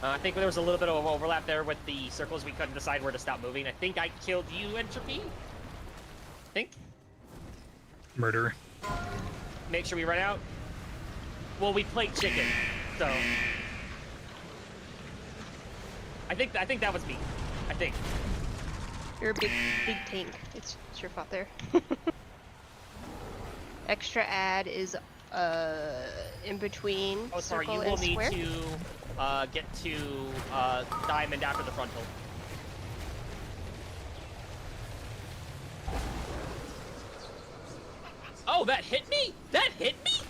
I think there was a little bit of overlap there with the circles. We couldn't decide where to stop moving. I think I killed you, Entropy. I think. Murderer. Make sure we run out. Well, we played chicken, so I think that was me. I think. You're a big tank. It's your fault there. Extra ad is in between Oh, sorry. circle You will and need square. to get to diamond after the frontal. Oh, that hit me? That hit me?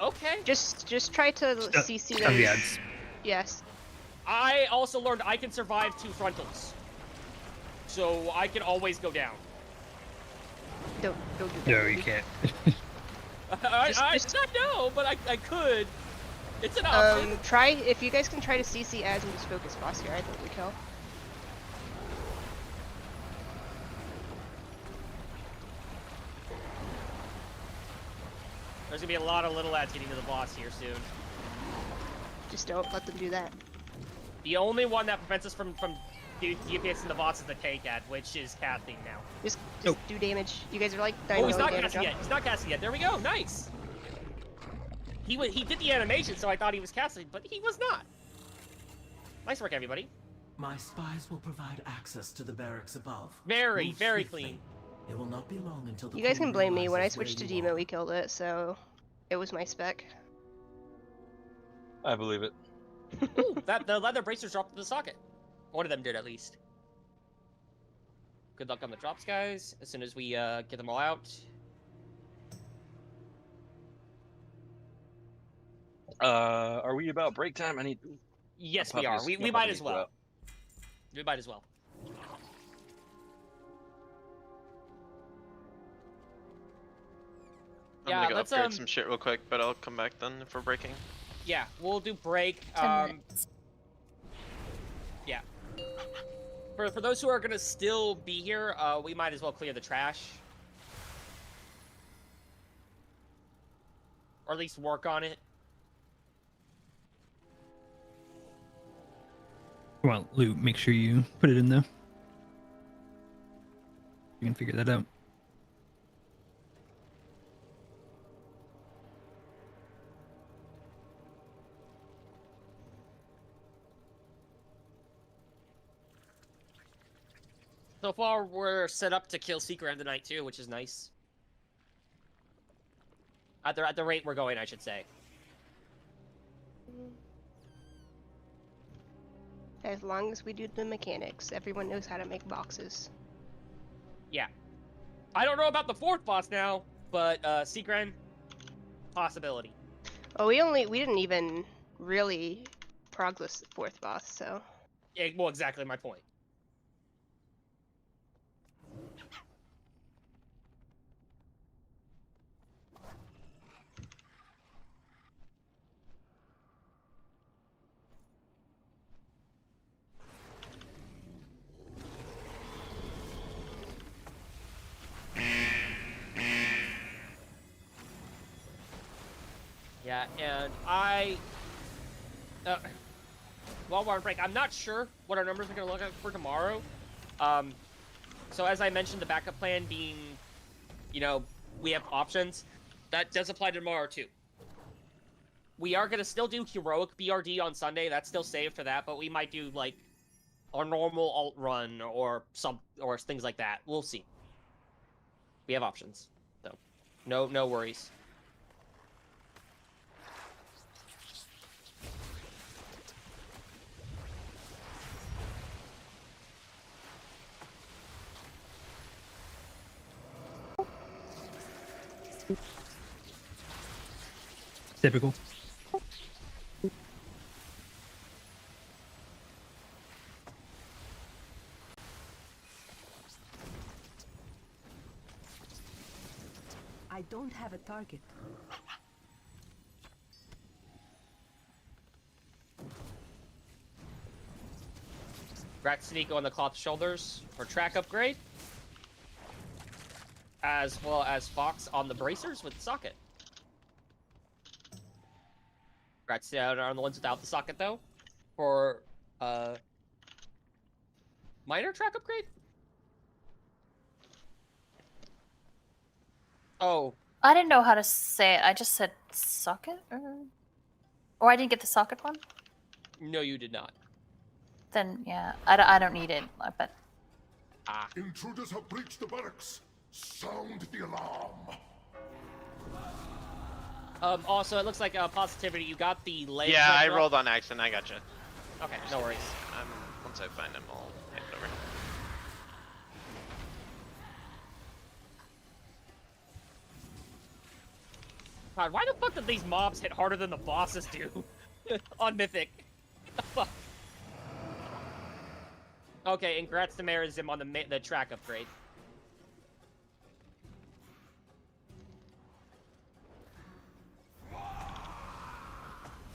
Okay. Just try to CC On the those. ads. Yes. I also learned I can survive 2 frontals. So I can always go down. Don't do that. No, you can't. I know, but I could. It's an option. Try if you guys can try to CC ads and just focus boss here. I think we kill. There's gonna be a lot of little ads getting to the boss here soon. Just don't let them do that. The only one that prevents us from DPS in the boss is the tank ad, which is casting now. Just do damage. You guys are like Oh, he's not damage casting off. yet. He's not casting yet. There we go. Nice. He did the animation, so I thought he was casting, but he was not. Nice work, everybody. My spies will provide access to the barracks above. Very, Move very swiftly. clean. It will not be long until the You guys queen can blame me. When I realizes switched to where you Demo, are. we killed it, so it was my spec. I believe it. Ooh, the leather bracers dropped to the socket. One of them did, at least. Good luck on the drops, guys. As soon as we get them all out. Are we about break time? I need. Yes, My we are. puppy's- We my might puppy as needs to well. go. We might as well. I'm Yeah, gonna go let's, upgrade some shit real quick, but I'll come back then if we're breaking. Yeah, we'll do break. 10 minutes. Yeah. For those who are gonna still be here, we might as well clear the trash. Or at least work on it. Well, loot, make sure you put it in there. You can figure that out. So far, we're set up to kill Secret of the Night too, which is nice. At the rate we're going, I should say. As long as we do the mechanics, everyone knows how to make boxes. Yeah. I don't know about the 4th boss now, but Secret, possibility. Oh, we didn't even really progress the 4th boss, so. Yeah, well, exactly my point. Yeah, and while we're on break, I'm not sure what our numbers are going to look like for tomorrow. So as I mentioned, the backup plan being, you know, we have options. That does apply to tomorrow too. We are going to still do heroic BRD on Sunday. That's still saved for that, but we might do like a normal alt run or things like that. We'll see. We have options, so no worries. Typical. I don't have a target. Rack Sneeko on the cloth shoulders for track upgrade. As well as Fox on the bracers with socket. Congrats on the ones without the socket though. For minor track upgrade? Oh. I didn't know how to say it. I just said socket, or I didn't get the socket one. No, you did not. Then yeah, I don't need it. I bet. Ah. Intruders have breached the barracks. Sound the alarm. Also, it looks like Positivity, you got the leg. Yeah, I cover up. rolled on accident. I gotcha. Okay, no worries. Once I find him, I'll hand it over. God, why the fuck did these mobs hit harder than the bosses do on Mythic? What the fuck? Okay, and congrats to Marizim on the track upgrade.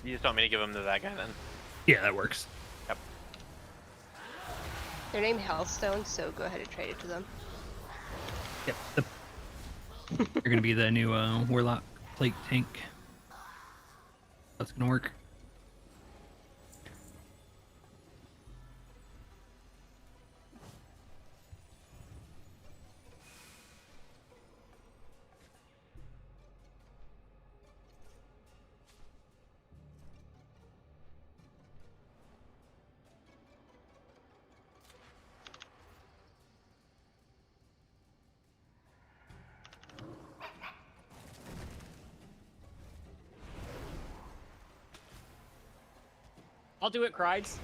You just want me to give him to that guy then? Yeah, that works. Yep. They're named Healthstone, so go ahead and trade it to them. Yep. You're gonna be the new Warlock plate tank. That's gonna work. I'll do it, Crides.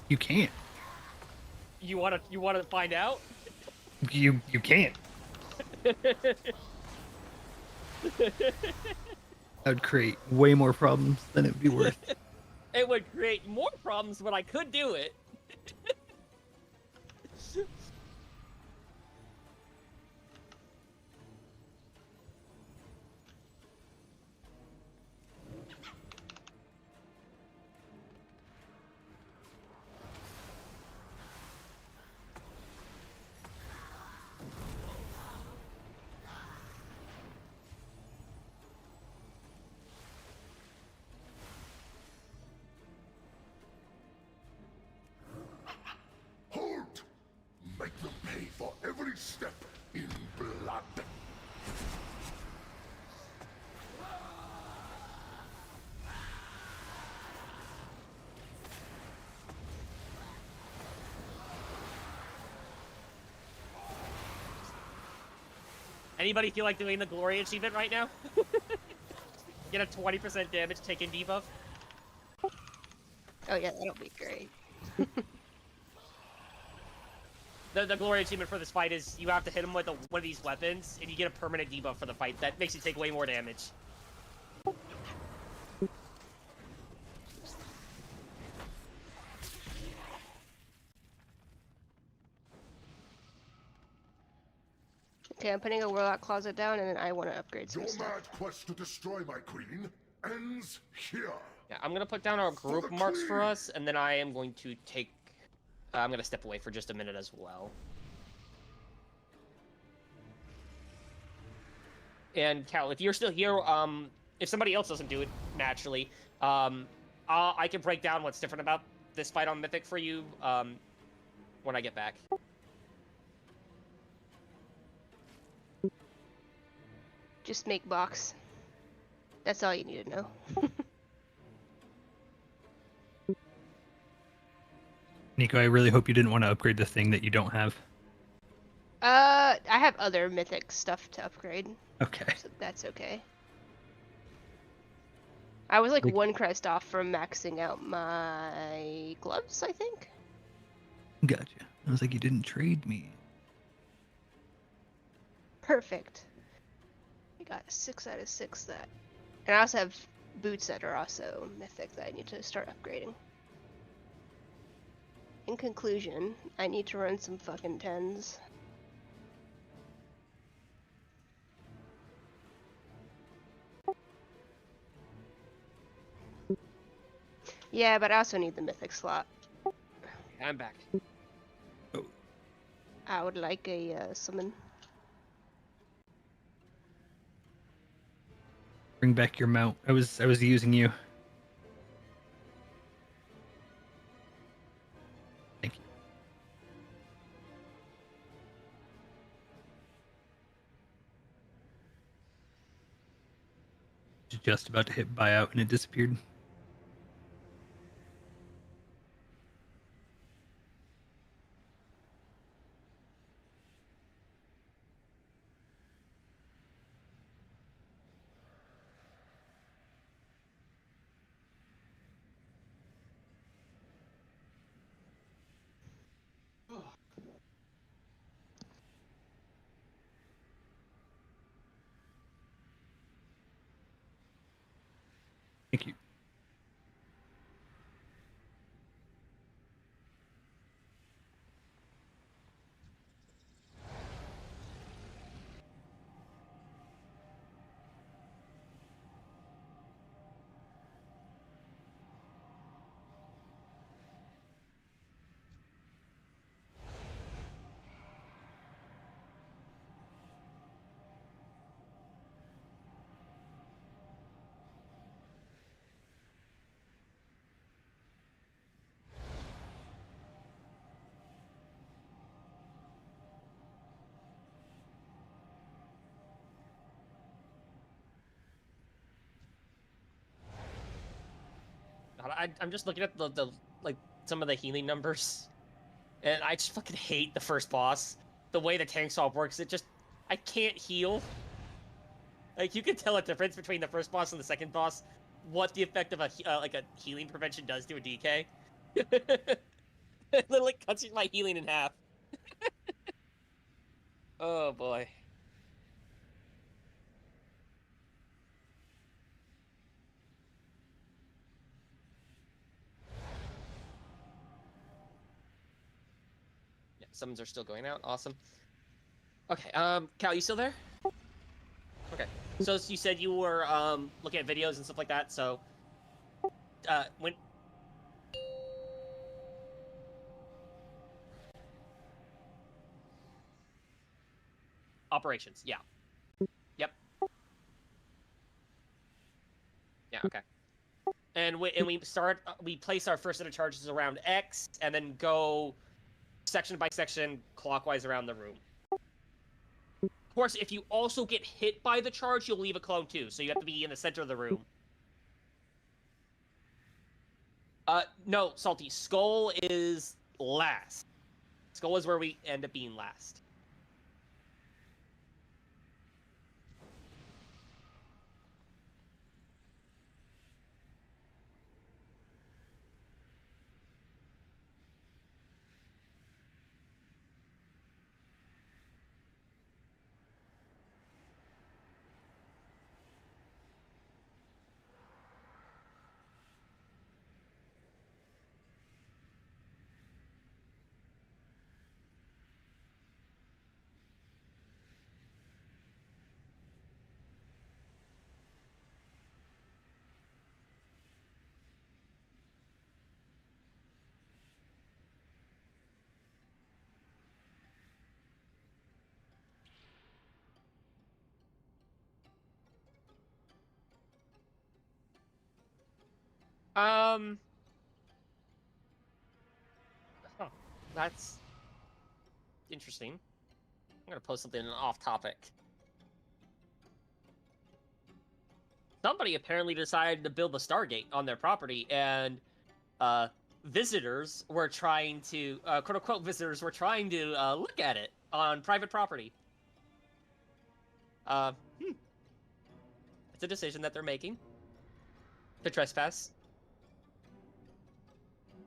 You can't. You wanna find out? You can't. That would create way more problems than it would be worth. It would create more problems, but I could do it. Hold! Make them pay for every step in blood. Anybody feel like doing the glory achievement right now? Get a 20% damage taken debuff. Oh yeah, that'll be great. The glory achievement for this fight is you have to hit him with one of these weapons, and you get a permanent debuff for the fight. That makes you take way more damage. Okay, I'm putting a Warlock Closet down, and then I want to upgrade some Your stuff. mad quest to destroy my queen ends here. Yeah, I'm gonna put down our group marks for us, and then I am going to take... I'm gonna step away for just a minute as well. And Cal, if you're still here, if somebody else doesn't do it naturally, I can break down what's different about this fight on Mythic for you when I get back. Just make box. That's all you need to know. Nico, I really hope you didn't want to upgrade the thing that you don't have. I have other Mythic stuff to upgrade. Okay. So that's okay. I was like one crest off from maxing out my gloves, I think. Gotcha. I was like, you didn't trade me. Perfect. I got 6 out of 6 that. And I also have boots that are also Mythic that I need to start upgrading. In conclusion, I need to run some fucking 10s. Yeah, but I also need the Mythic slot. I'm back. I would like a summon. Bring back your mount. I was using you. Thank you. Just about to hit buyout and it disappeared. Thank you. God, I'm just looking at the like some of the healing numbers, and I just fucking hate the first boss. The way the tank swap works, I can't heal. Like, you can tell a difference between the first boss and the second boss, what the effect of a healing prevention does to a DK. It literally cuts my healing in half. Oh boy. Yeah, summons are still going out. Awesome. Okay, Cal, you still there? Okay. So you said you were looking at videos and stuff like that, so when operations, yeah. Yep. Yeah, okay. And we place our first set of charges around X and then go section by section clockwise around the room. Of course, if you also get hit by the charge, you'll leave a clone too, so you have to be in the center of the room. No, Salty. Skull is last. Skull is where we end up being last. Huh. That's interesting. I'm gonna post something off topic. Somebody apparently decided to build the Stargate on their property, and visitors were trying to, quote-unquote visitors were trying to look at it on private property. It's a decision that they're making to trespass.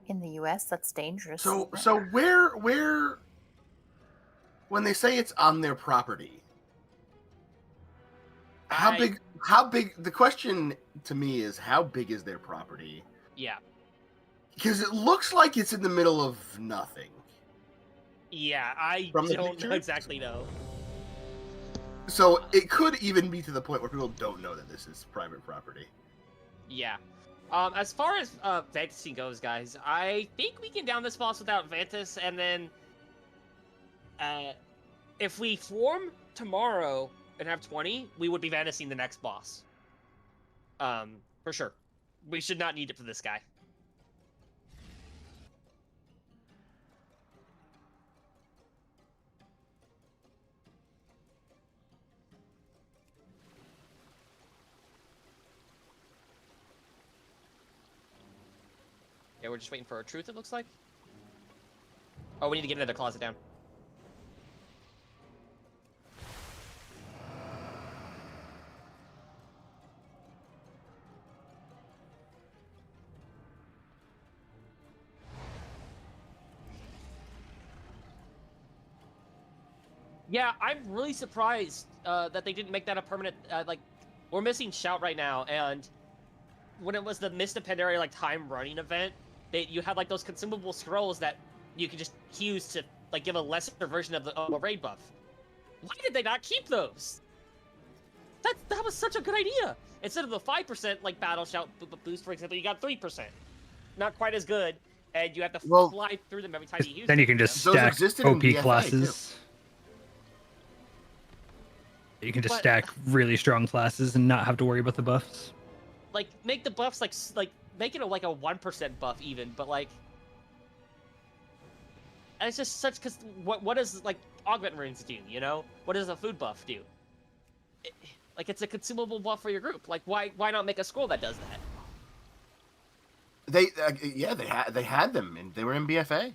In the U.S., that's dangerous. So where when they say it's on their property, how big? The question to me is, how big is their property? Yeah. Because it looks like it's in the middle of nothing. Yeah, I don't exactly know. So it could even be to the point where people don't know that this is private property. Yeah. As far as Fantasy goes, guys, I think we can down this boss without Vantis, and then if we form tomorrow and have 20, we would be Vantising the next boss. For sure. We should not need it for this guy. Yeah, we're just waiting for our truth, it looks like. Oh, we need to get another closet down. Yeah, I'm really surprised that they didn't make that a permanent, like, we're missing Shout right now, and when it was the Mist of Pandaria, like, time running event, you had, like, those consumable scrolls that you could just use to, like, give a lesser version of the raid buff. Why did they not keep those? That was such a good idea! Instead of the 5%, like, Battle Shout boost, for example, you got 3%. Not quite as good, and you have to fly through them every time you use them. Then you can just stack OP classes. You can just stack really strong classes and not have to worry about the buffs. Like, make the buffs, like make it like a 1% buff even, but, like... And it's just such, because what does, like, augment runes do, you know? What does a food buff do? Like, it's a consumable buff for your group. Like, why not make a scroll that does that? They had them, and they were in BFA.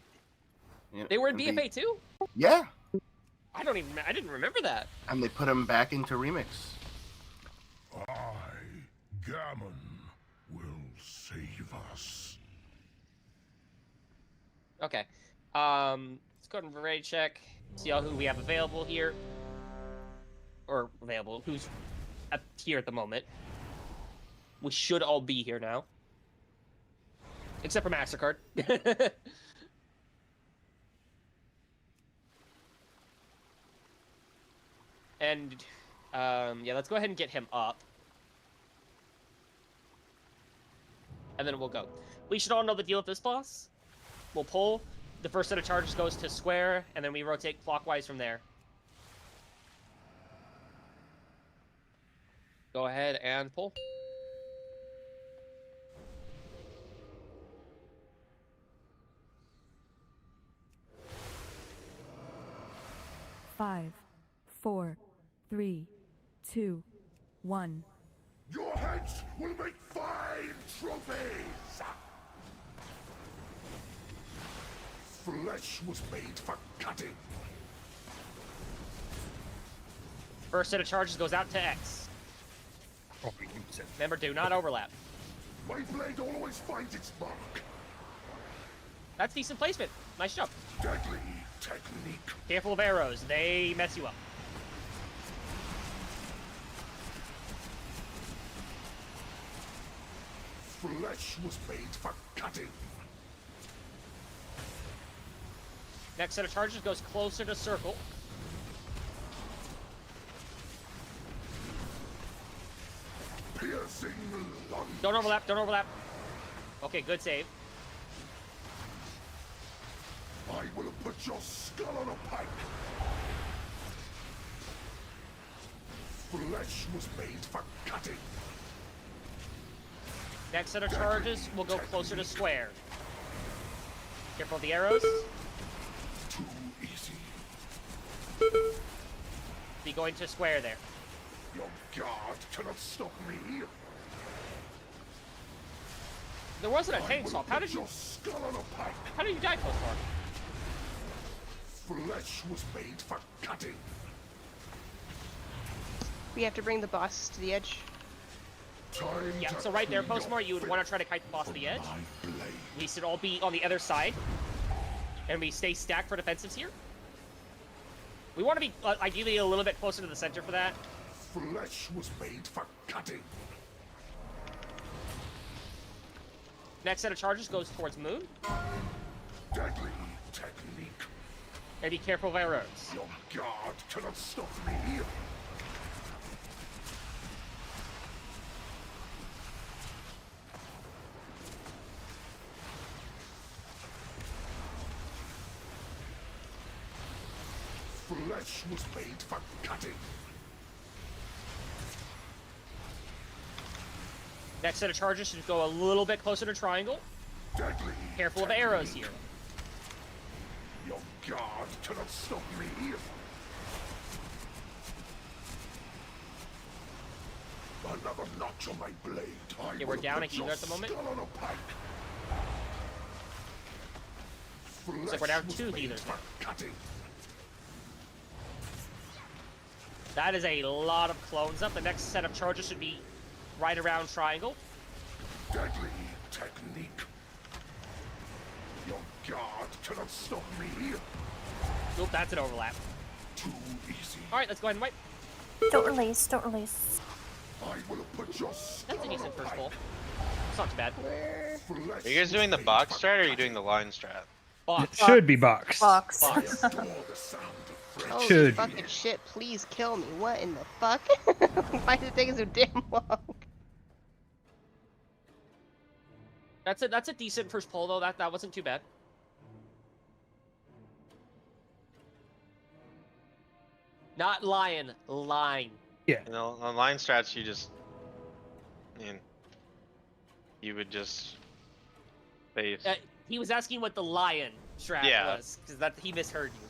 They were in BFA too? Yeah. I didn't remember that. And they put them back into Remix. Gammon will save us. Okay. Let's go ahead and raid check. See who we have available here. Or available. Who's here at the moment. We should all be here now. Except for MasterCard. And, yeah, let's go ahead and get him up. And then we'll go. We should all know the deal with this boss. We'll pull. The first set of charges goes to square, and then we rotate clockwise from there. Go ahead and pull. Five, 4, 3, 2, 1. Your heads will make fine trophies! Flesh was made for cutting. First set of charges goes out to X. Remember, do not overlap. My blade always finds its mark. That's decent placement. Nice job. Deadly technique. Careful of arrows. They mess you up. Flesh was made for cutting. Next set of charges goes closer to circle. Piercing lunge. Don't overlap, don't overlap. Okay, good save. I will have put your skull on a pike. Flesh was made for cutting. Next set of charges will go closer to square. Careful of the arrows. Too easy. Be going to square there. Your guard cannot stop me. There wasn't a tank swap. How did you? Your skull on a pike. How did you die so far? Flesh was made for cutting. We have to bring the boss to the edge. Yeah, so right there, Postmore, you would want to try to kite the boss to the edge. We should all be on the other side. And we stay stacked for defensives here. We want to be, ideally, a little bit closer to the center for that. Flesh was made for cutting. Next set of charges goes towards Moon. Deadly technique. And be careful of arrows. Your guard cannot stop me. Flesh was made for cutting. Next set of charges should go a little bit closer to triangle. Deadly. Careful of arrows here. Your guard cannot stop me. Another notch on my blade. Okay, we're down a healer at the moment. Looks like we're down 2 healers now. That is a lot of clones up. The next set of charges should be right around triangle. Deadly technique. Your guard cannot stop me. Nope, that's an overlap. Too easy. Alright, let's go ahead and wipe. Don't release, don't release. I will put your That's a decent first pull. It's not too bad. Are you guys doing the box strat or are you doing the line strat? It should be box. Box. Holy Should be. fucking shit, please kill me. What in the fuck? Why is it taking so damn long? That's a decent first pull though. That wasn't too bad. Not lion, line. Yeah. You know, on line strats, you just, I mean, you would just face. He was asking what the lion strat was, because that he misheard you.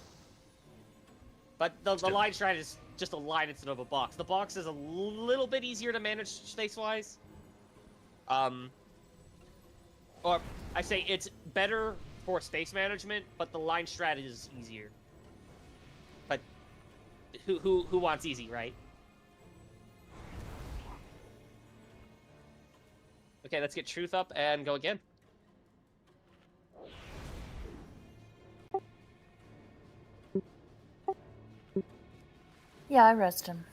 But the line strat is just a line instead of a box. The box is a little bit easier to manage space-wise. Or I say it's better for space management, but the line strat is easier. But who wants easy, right? Okay, let's get truth up and go again. Yeah, I rest him.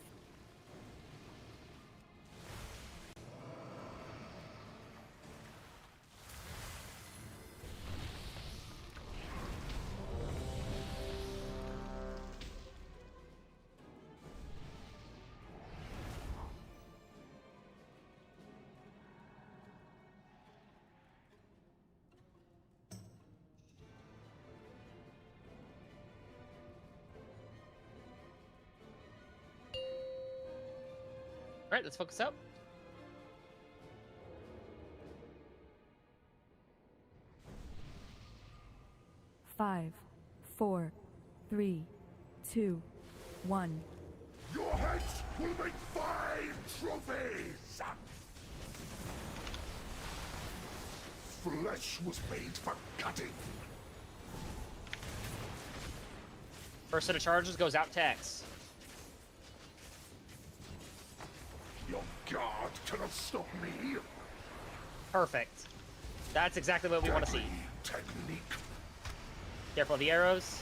Alright, let's focus up. Five, 4, 3, 2, 1. Your heads will make fine trophies. Flesh was made for cutting. First set of charges goes out to X. Your guard cannot stop me. Perfect. That's exactly what we want to see. Technique. Careful of the arrows.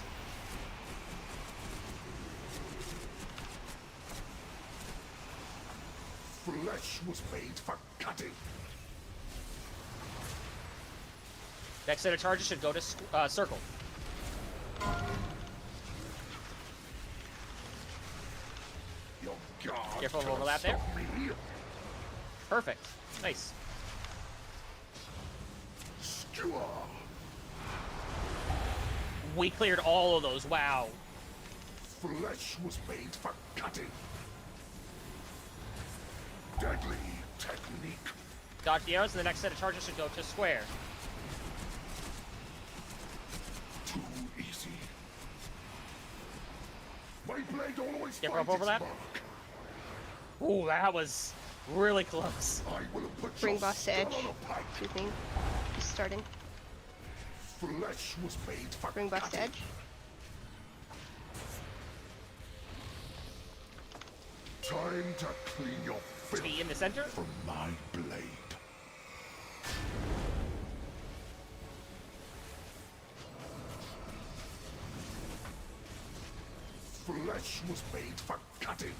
Flesh was made for cutting. Next set of charges should go to circle. Your guard Careful of cannot overlap there. stop me. Perfect. Nice. Skewer. We cleared all of those. Wow. Flesh was made for cutting. Deadly technique. Dodge the arrows, and the next set of charges should go to square. Too easy. My blade always Get finds rope overlap. its mark. Ooh, that was really close. I will put Bring your boss to edge. skull on a pike. Excuse me. He's starting. Flesh was made for Bring boss to cutting. edge. Time to clean your filth Be in the center. from my blade. Flesh was made for cutting.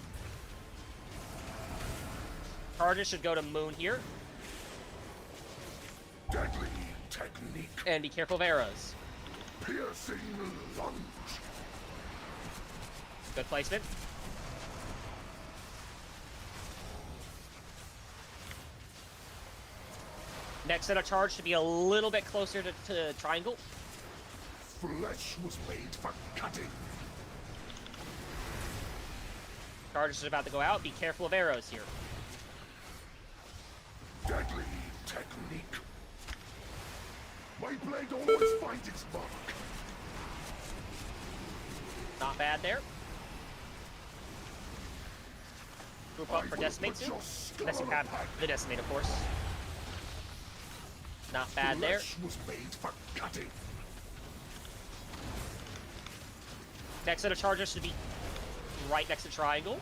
Charges should go to Moon here. Deadly technique. And be careful of arrows. Piercing lunge. Good placement. Next set of charge should be a little bit closer to triangle. Flesh was made for cutting. Charge is about to go out. Be careful of arrows here. Deadly My blade always finds its mark. Not bad there. Group up for Decimate soon. Unless you have the Decimate, of course. Not bad there. Flesh was made for cutting. Next set of charges should be right next to triangle.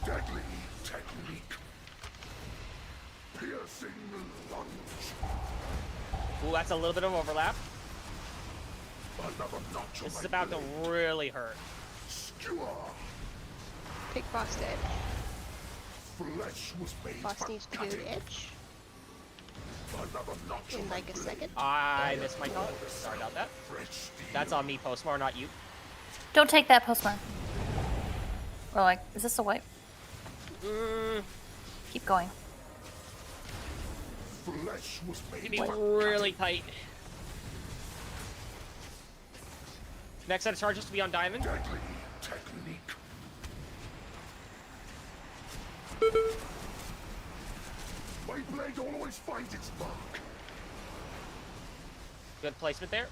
Deadly technique. Piercing lunge. Ooh, that's a little bit of overlap. Another notch on This is my about to blade. really hurt. Skewer. Pick boss dead. Flesh was made Boss for needs to go cutting. to edge Another notch in on my like a blade. second. I missed my taunt. Sorry about that. Fresh steel. That's on me, Postmar, not you. Don't take that postmark. Or like, is this a wipe? Keep going. Flesh was made Be for really tight. Next set of charges to be on diamond. deadly technique. My blade always finds its mark. Good placement there.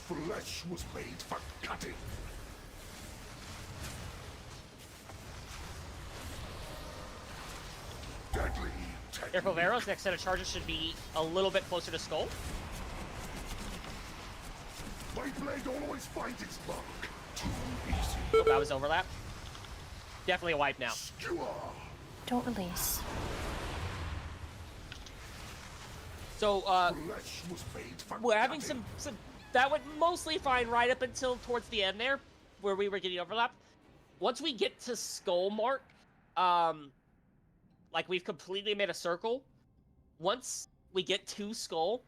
Flesh was made for cutting. Deadly technique. Careful of arrows. Next set of charges should be a little bit closer to skull. My blade always finds its mark. Too easy. Oh, that was overlap. Definitely a wipe now. Skewer. Don't release. So, Flesh was made for we're having cutting. some that went mostly fine right up until towards the end there, where we were getting overlapped. Once we get to skull mark, like we've completely made a circle. Once we get to skull,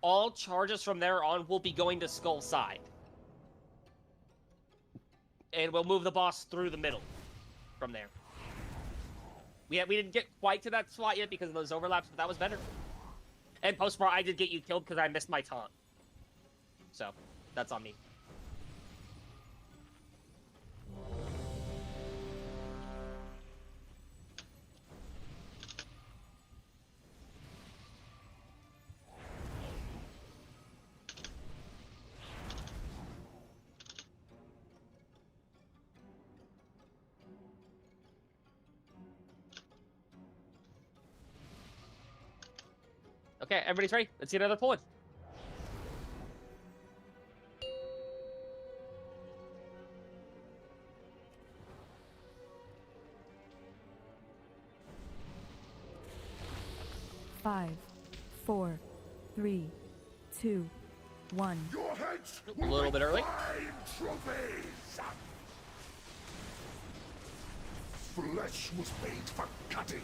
all charges from there on will be going to skull side. And we'll move the boss through the middle from there. We didn't get quite to that spot yet because of those overlaps, but that was better. And Postmar, I did get you killed because I missed my taunt. So, that's on me. Okay, everybody's ready? Let's get another pull-in. Five, 4, 3, 2, 1. Your heads A little bit early. fine trophies. Flesh was made for cutting.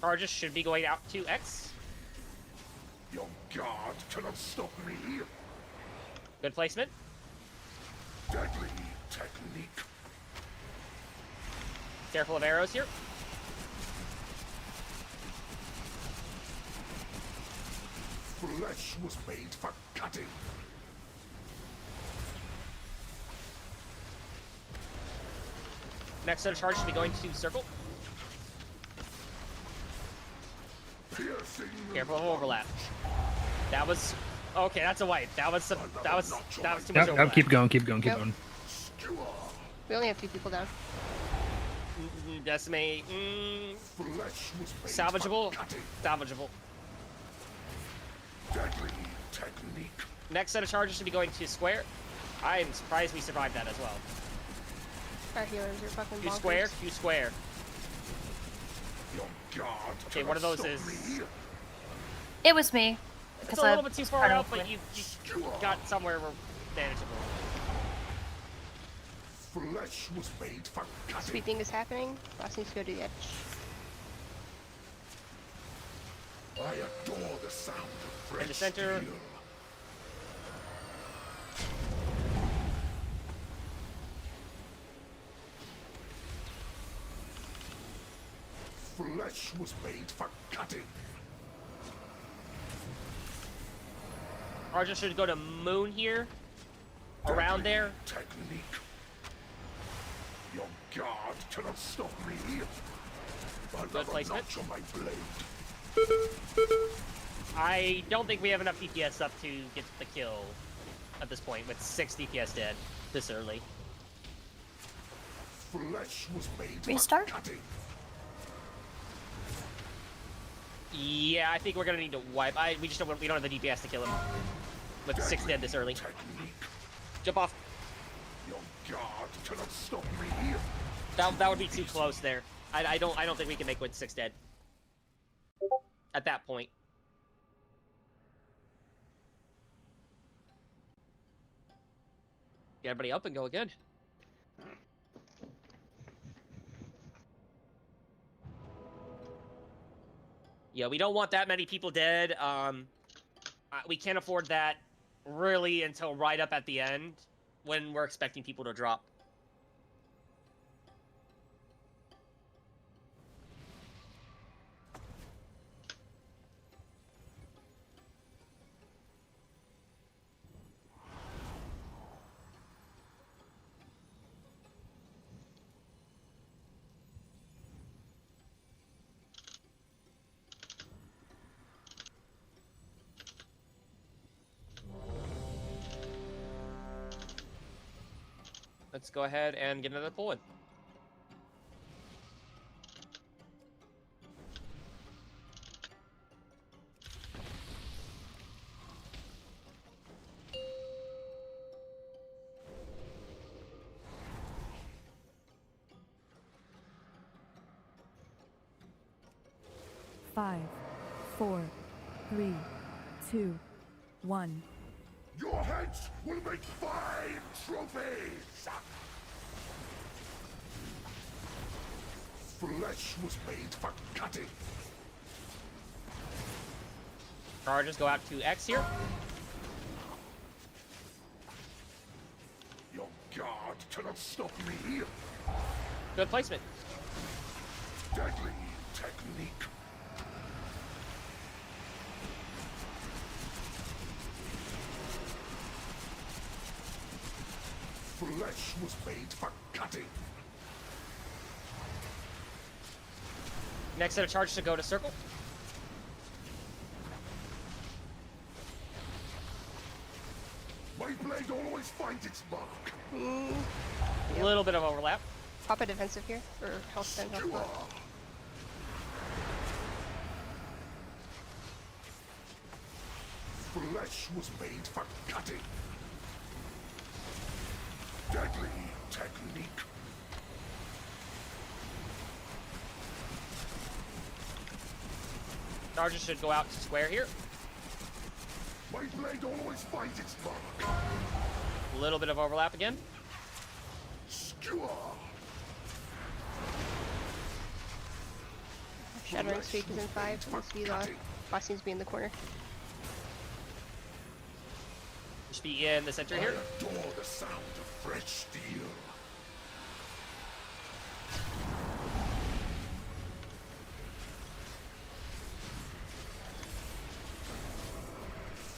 Charges should be going out to X. Your guard cannot stop me. Good placement. Deadly technique. Careful of arrows here. Flesh was made for cutting. Next set of charges should be going to circle. Piercing. Careful of overlap. That was okay. That's a wipe. That was too much Yep, overlap. yep, keep going, keep going, keep Yep. going. Skewer. We only have 2 people down. Decimate. Flesh was made Salvageable. for cutting. Salvageable. Deadly technique. Next set of charges should be going to square. I am surprised we survived that as well. Our healers are fucking Q bonkers. square. Q square. Your guard Okay, one of cannot those stop is- me. It was me. It's Because a little bit too far I don't out, but know. you got somewhere manageable. Flesh was made for cutting. Sweeping is happening. Boss needs to go to the edge. I adore the sound of fresh In the center. steel. Flesh was made for cutting. Charges should go to moon here. around there. Technique. Your guard cannot stop me. Good placement. Notch on my blade. I don't think we have enough DPS up to get the kill at this point with 6 DPS dead this early. Flesh was made Restart? for cutting. Yeah, I think we're gonna need to wipe. We don't have the DPS to kill him with 6 dead this early. Technique. Jump off. Your guard cannot stop me. That would be too close there. I don't think we can make with 6 dead at that point. Get everybody up and go again. Yeah, we don't want that many people dead. We can't afford that really until right up at the end when we're expecting people to drop. Let's go ahead and get another pull in. Five, 4, 3, 2, 1. Your heads will make fine trophies! Flesh was made for cutting. Charges go out to X here. Your guard cannot stop me. Good placement. Deadly technique. Flesh was made for cutting. Next set of charges to go to circle. My blade always finds its mark. A little bit of overlap. Pop a defensive here, or health spend health block. Flesh was made for cutting. Deadly technique. Charges should go out to square here. My blade always finds its mark. A little bit of overlap again. Skewer. Shattering Sweep is in 5. Let's see the boss needs to be in the corner. Just be in the center here. I adore the sound of fresh steel.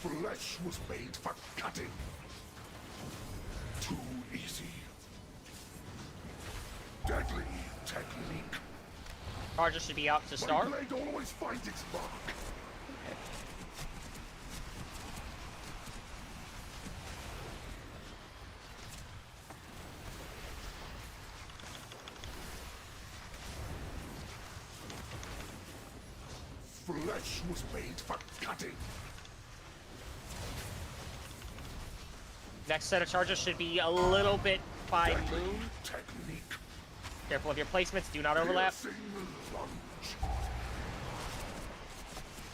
Flesh was made for cutting. Too easy. Deadly technique. Charges should be out to start. My blade always finds its mark. Flesh was made for cutting. Next set of charges should be a little bit by Deadly moon. technique. Careful of your placements, do not overlap. Piercing lunge.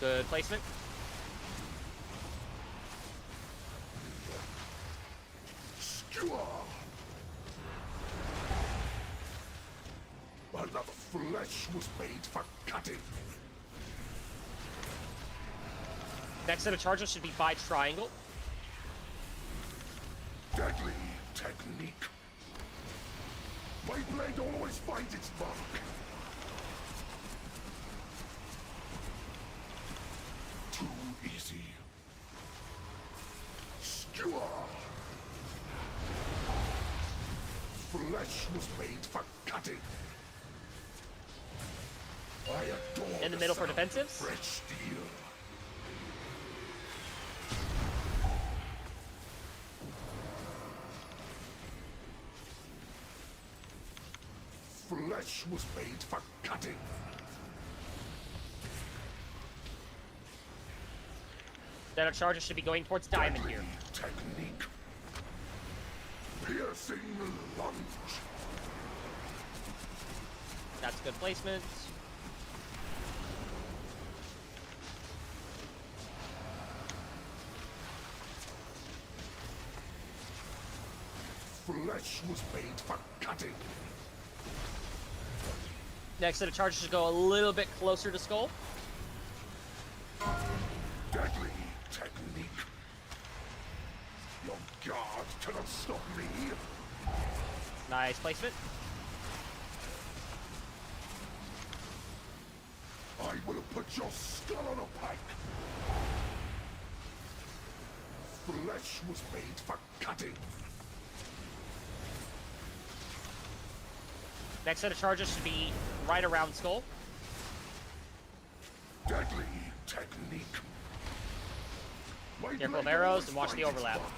Good placement. Skewer. Another flesh was made for cutting. Next set of charges should be by triangle. Deadly technique. My blade always finds its mark. Too easy. Skewer. Flesh was made for cutting. I adore In the middle for sound of defensives. fresh steel. Flesh was made for cutting. Then our charges should be going towards diamond here. Technique. Piercing lunge. That's good placement. Flesh was made for cutting. Next set of charges should go a little bit closer to skull. Deadly technique. Your guard cannot stop me. Nice placement. I will put your skull on a pike. Flesh was made for cutting. Next set of charges should be right around skull. Deadly technique. My Careful of blade arrows always and watch the finds its overlap. mark.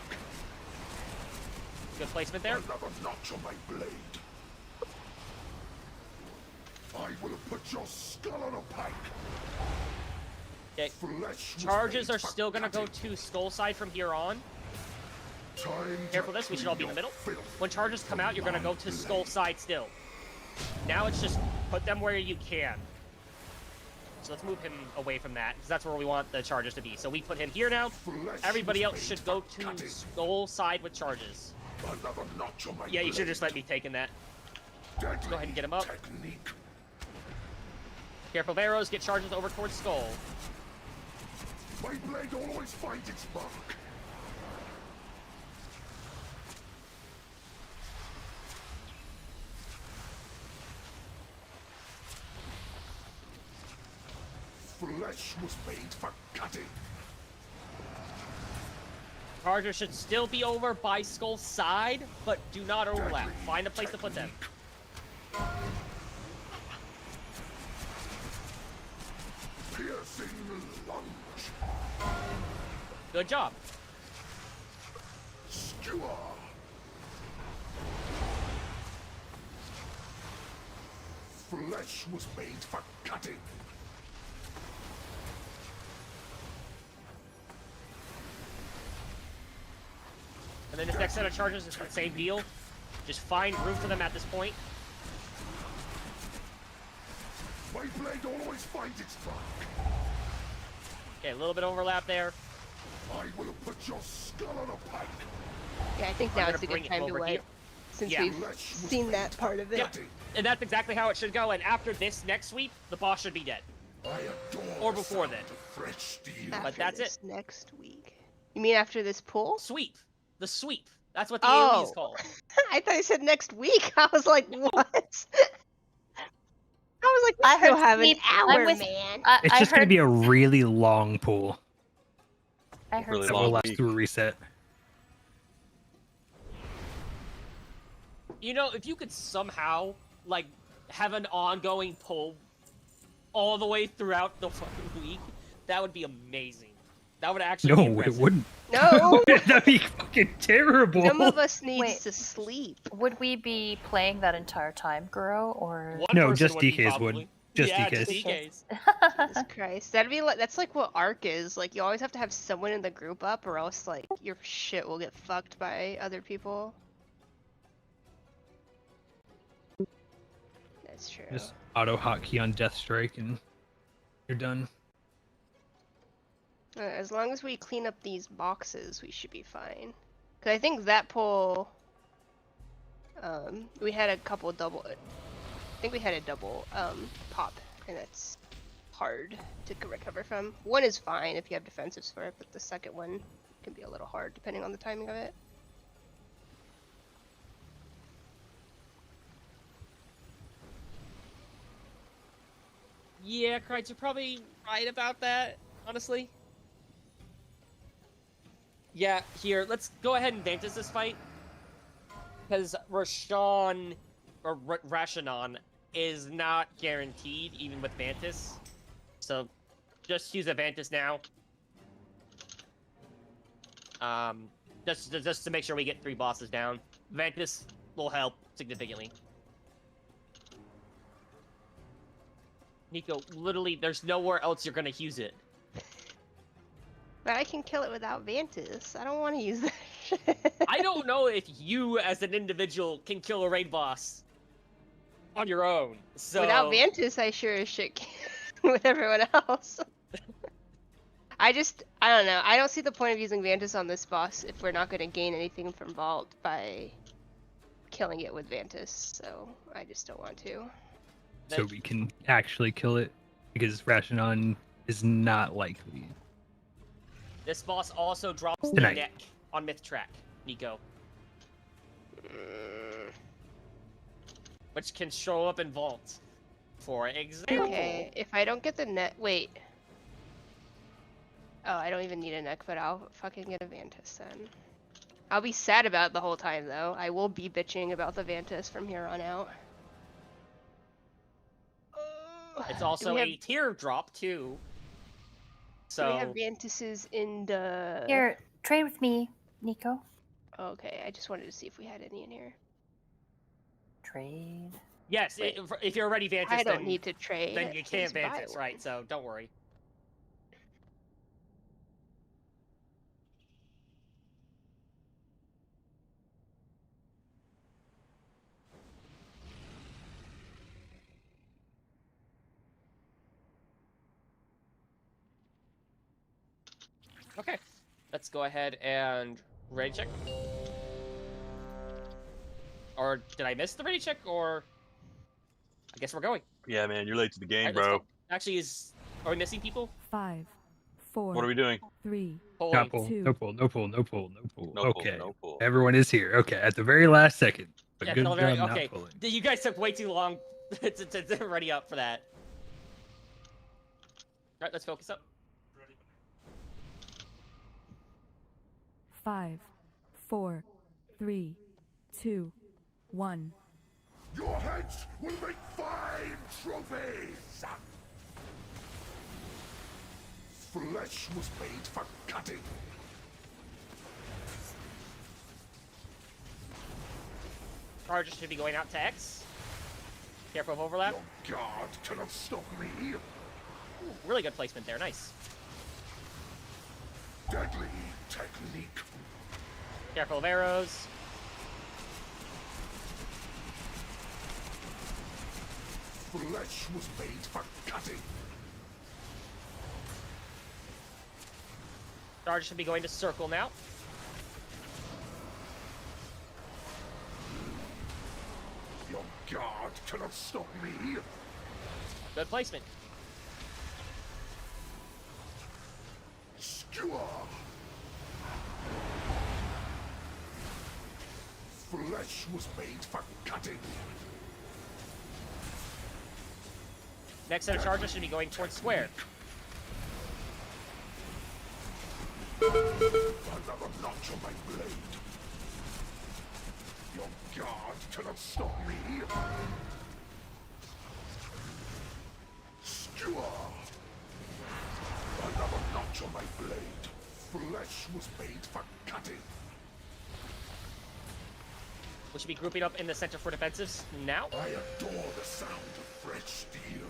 Good placement there. Another notch on my blade. I will put your skull on a pike. Okay. Flesh was Charges made are for still gonna go cutting. to skull side from here on. Time Careful to of this, we should all be in the clean middle. your filth When charges come out, you're gonna go to skull side still. Now it's just put them where you can. So let's move him away from that, because that's where we want the charges to be. So we put him here now. Flesh Everybody was else made should for go to cutting. skull side with charges. Another notch on my Yeah, you should blade. just let me take in that. Deadly Go ahead and get him up. Technique. Careful of arrows, get charges over towards skull. My blade always finds its mark. Flesh was made for cutting. Charges should still be over by skull side, but do not overlap. Find a place to put them. Piercing lunge. Good job. Skewer. Flesh was made for cutting. And then this next set of charges is the same deal. Just find room for them at this point. My blade always finds its mark. Okay, a little bit of overlap there. I will put your skull on a pike. Yeah, I think I'm now gonna is a bring good him time to over wait. here. Since Yeah. we've seen that part of it. Yep. And that's exactly how it should go. And after this next sweep, the boss should be dead. I adore Or before the then. sound of fresh steel. After But that's this it. Next week. You mean after this pull? Sweep. The sweep. That's what the AoE is Oh. called. I thought you said next week. I was like, what? I was like, we I still heard have an sweep. I'm hour, with- man. It's I just going to heard, be a really long pool I heard Really that long will last week. through a reset. You know, if you could somehow, like, have an ongoing pull all the way throughout the fucking week, that would be amazing. That would actually be No, it impressive. wouldn't. No, That'd be fucking terrible. some of us needs Wait. to sleep. would we be playing that entire time, Guro, or? One No, person just would be DKs would. probably. Just yeah, DKs. Just DKs. Jesus Christ, that'd be like that's like what ARC is. Like you always have to have someone in the group up, or else like your shit will get fucked by other people. That's true. Just auto hotkey on Death Strike and you're done. As long as we clean up these boxes, we should be fine. Cause I think that pull, we had a couple double. I think we had a double pop, and that's hard to recover from. One is fine if you have defensives for it, but the second one can be a little hard depending on the timing of it. Yeah, Kreitz, you're probably right about that, honestly. Yeah, here, let's go ahead and Vantage this fight. because Rashawn or Rashanon is not guaranteed even with Vantis. So just use a Vantis now. Just to make sure we get 3 bosses down. Vantis will help significantly. Nico, literally, there's nowhere else you're gonna use it. But I can kill it without Vantis. I don't want to use that shit. I don't know if you, as an individual, can kill a raid boss on your own. So Without Vantis, I sure as shit can with everyone else. I don't know. I don't see the point of using Vantis on this boss if we're not going to gain anything from Vault by killing it with Vantis. So I just don't want to. So we can actually kill it because Rashanon is not likely. This boss also drops the Tonight. neck on Myth Track, Nico. Which can show up in Vault. For example. Okay, if I don't get the neck, wait. Oh, I don't even need a neck, but I'll fucking get a Vantis then. I'll be sad about it the whole time though. I will be bitching about the Vantis from here on out. It's also a tier drop too. So Do we have Vantises in the... Here, trade with me, Nico. Okay, I just wanted to see if we had any in here. Trade. yes, if you're already Vantis, I don't then, need to trade. then you can't Just buy Vantis, one. right? So don't worry. Okay, let's go ahead and ready check. Or did I miss the ready check? Or I guess we're going. Yeah, man, you're late to the game, Alright, let's bro. go. Actually, are we missing people? 5, 4, What are we doing? 3, Polling. No pull, Two. no pull, no pull, no pull, no pull. No pull, Okay. no pull. Everyone is here. Okay, at the very last second. But Yeah, good no, job very, not okay. pulling. You guys took way too long to ready up for that. Alright, let's focus up. 5, 4, 3, 2, 1. Your heads will make fine trophies! Flesh was made for cutting. Charge should be going out to X. Careful of overlap. Your guard cannot stop me. Really good placement there, nice. Deadly technique. Careful of arrows. Flesh was made for cutting. Charge should be going to circle now. Your guard cannot stop me. Good placement. Skewer. Flesh was made for cutting. Next set of charges should be going towards square. Another notch on my blade. Your guard cannot stop me. Skewer. Another notch on my blade. Flesh was made for cutting. We should be grouping up in the center for defensives now. I adore the sound of fresh steel.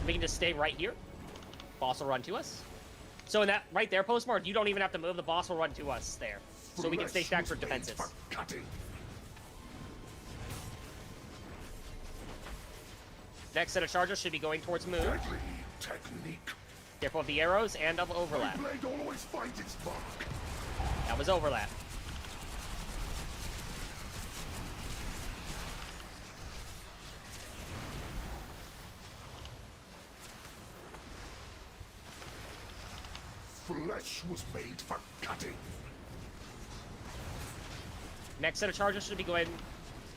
We can just stay right here. Boss will run to us. So in that right there, Postmark, you don't even have to move. The boss will run to us there. So we can stay stacked for defensives. Cutting. Next set of charges should be going towards move. Deadly technique. Careful of the arrows and of overlap. My blade always finds its mark. That was overlap. Flesh was made for cutting. Next set of charges should be going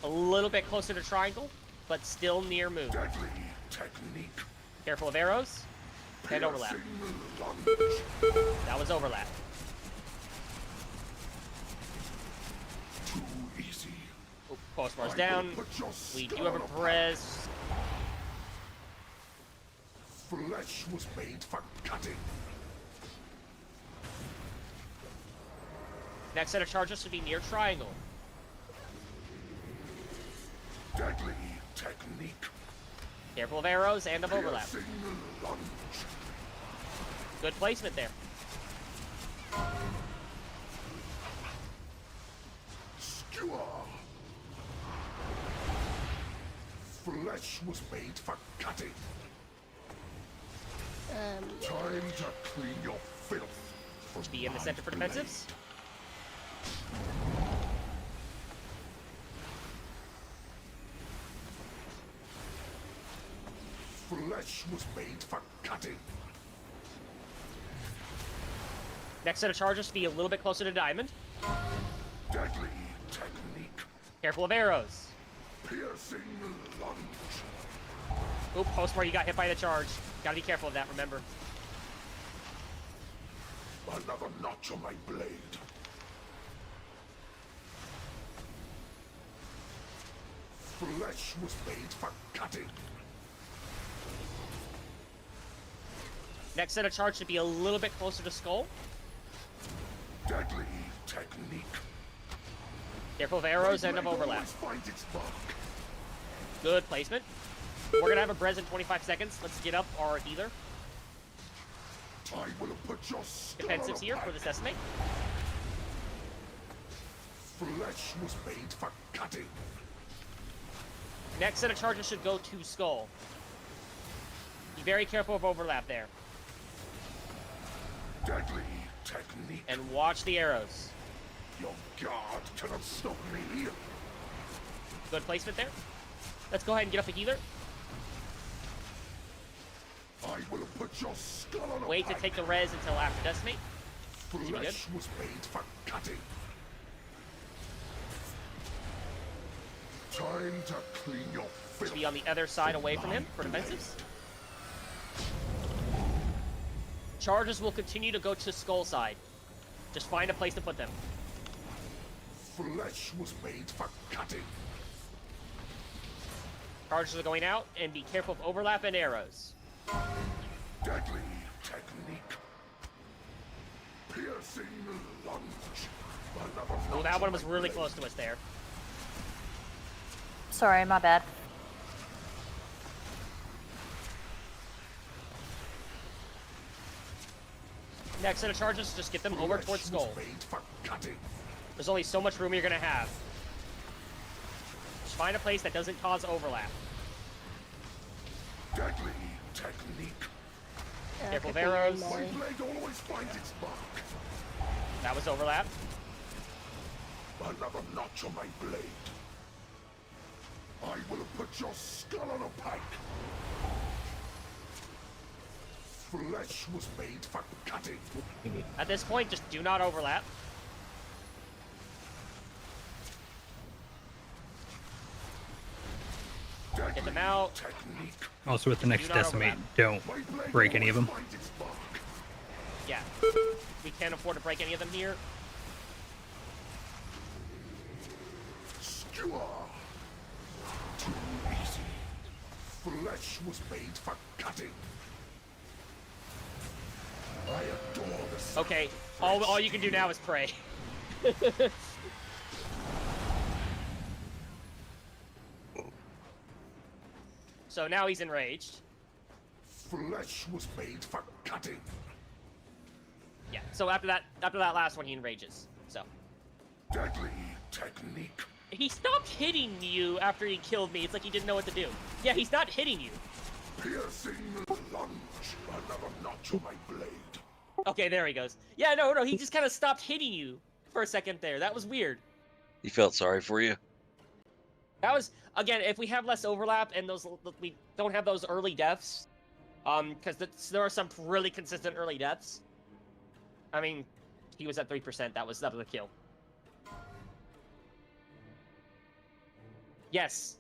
a little bit closer to triangle, but still near move. Deadly technique. Careful of arrows and overlap. Piercing lunge. That was overlap. Postmar's down. We do have a Perez. Flesh was made for cutting. Next set of charges should be near triangle. Deadly technique. Careful of arrows and of overlap. Piercing lunge. Good placement there. Skewer. Flesh was made for cutting. Time to clean your filth. Should be in the center for defensives. Flesh was made for cutting. Next set of charges should be a little bit closer to diamond. Deadly technique. Careful of arrows. Piercing lunge. Oop, Postmar, you got hit by the charge. Gotta be careful of that, remember. Another notch on my blade. Flesh was made for cutting. Next set of charge should be a little bit closer to skull. Deadly technique. Careful of arrows and of overlap. Good placement. We're gonna have a Brez in 25 seconds. Let's get up our healer. I will put your skull Defensives on here a for this estimate. Flesh was made for cutting. Next set of charges should go to skull. Be very careful of overlap there. Deadly technique. And watch the arrows. Your guard cannot stop me. Good placement there. Let's go ahead and get up a healer. I will put your skull on a Wait to pike. take the res until after decimate. Flesh was made for cutting. Time to clean your filth. Should be on the other side away from him for defensives. Charges will continue to go to skull side. Just find a place to put them. Flesh was made for cutting. Charges are going out, and be careful of overlap and arrows. Deadly technique. Piercing lunge. Another Oh, that one was really close to us there. Sorry, my bad. Next set of charges, just get them over towards skull. made for cutting. There's only so much room you're gonna have. Just find a place that doesn't cause overlap. Deadly technique. Careful of arrows. My blade always finds its mark. That was overlap. Another notch on my blade. I will put your skull on a pike. Flesh was made for cutting. At this point, just do not overlap. Get them out. Technique. Also, with the next Do not decimate, overlap. don't My blade break any of them. always finds its mark. Yeah. We can't afford to break any of them here. Skewer. Too easy. Flesh was made for cutting. I adore the sight Okay, of all flesh. you can do now is pray. So now he's enraged. Flesh was made for cutting. Yeah. So after that last one, he enrages. So Deadly technique. he stopped hitting you after he killed me. It's like he didn't know what to do. Yeah, he's not hitting you. Piercing lunge. Another notch on my blade. Okay, there he goes. Yeah, no, he just kind of stopped hitting you for a second there. That was weird. He felt sorry for you. That was, again, if we have less overlap and those we don't have those early deaths, because there are some really consistent early deaths. I mean, he was at 3%. That was a kill. Yes.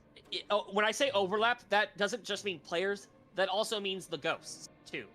When I say overlap, that doesn't just mean players. That also means the ghosts, too.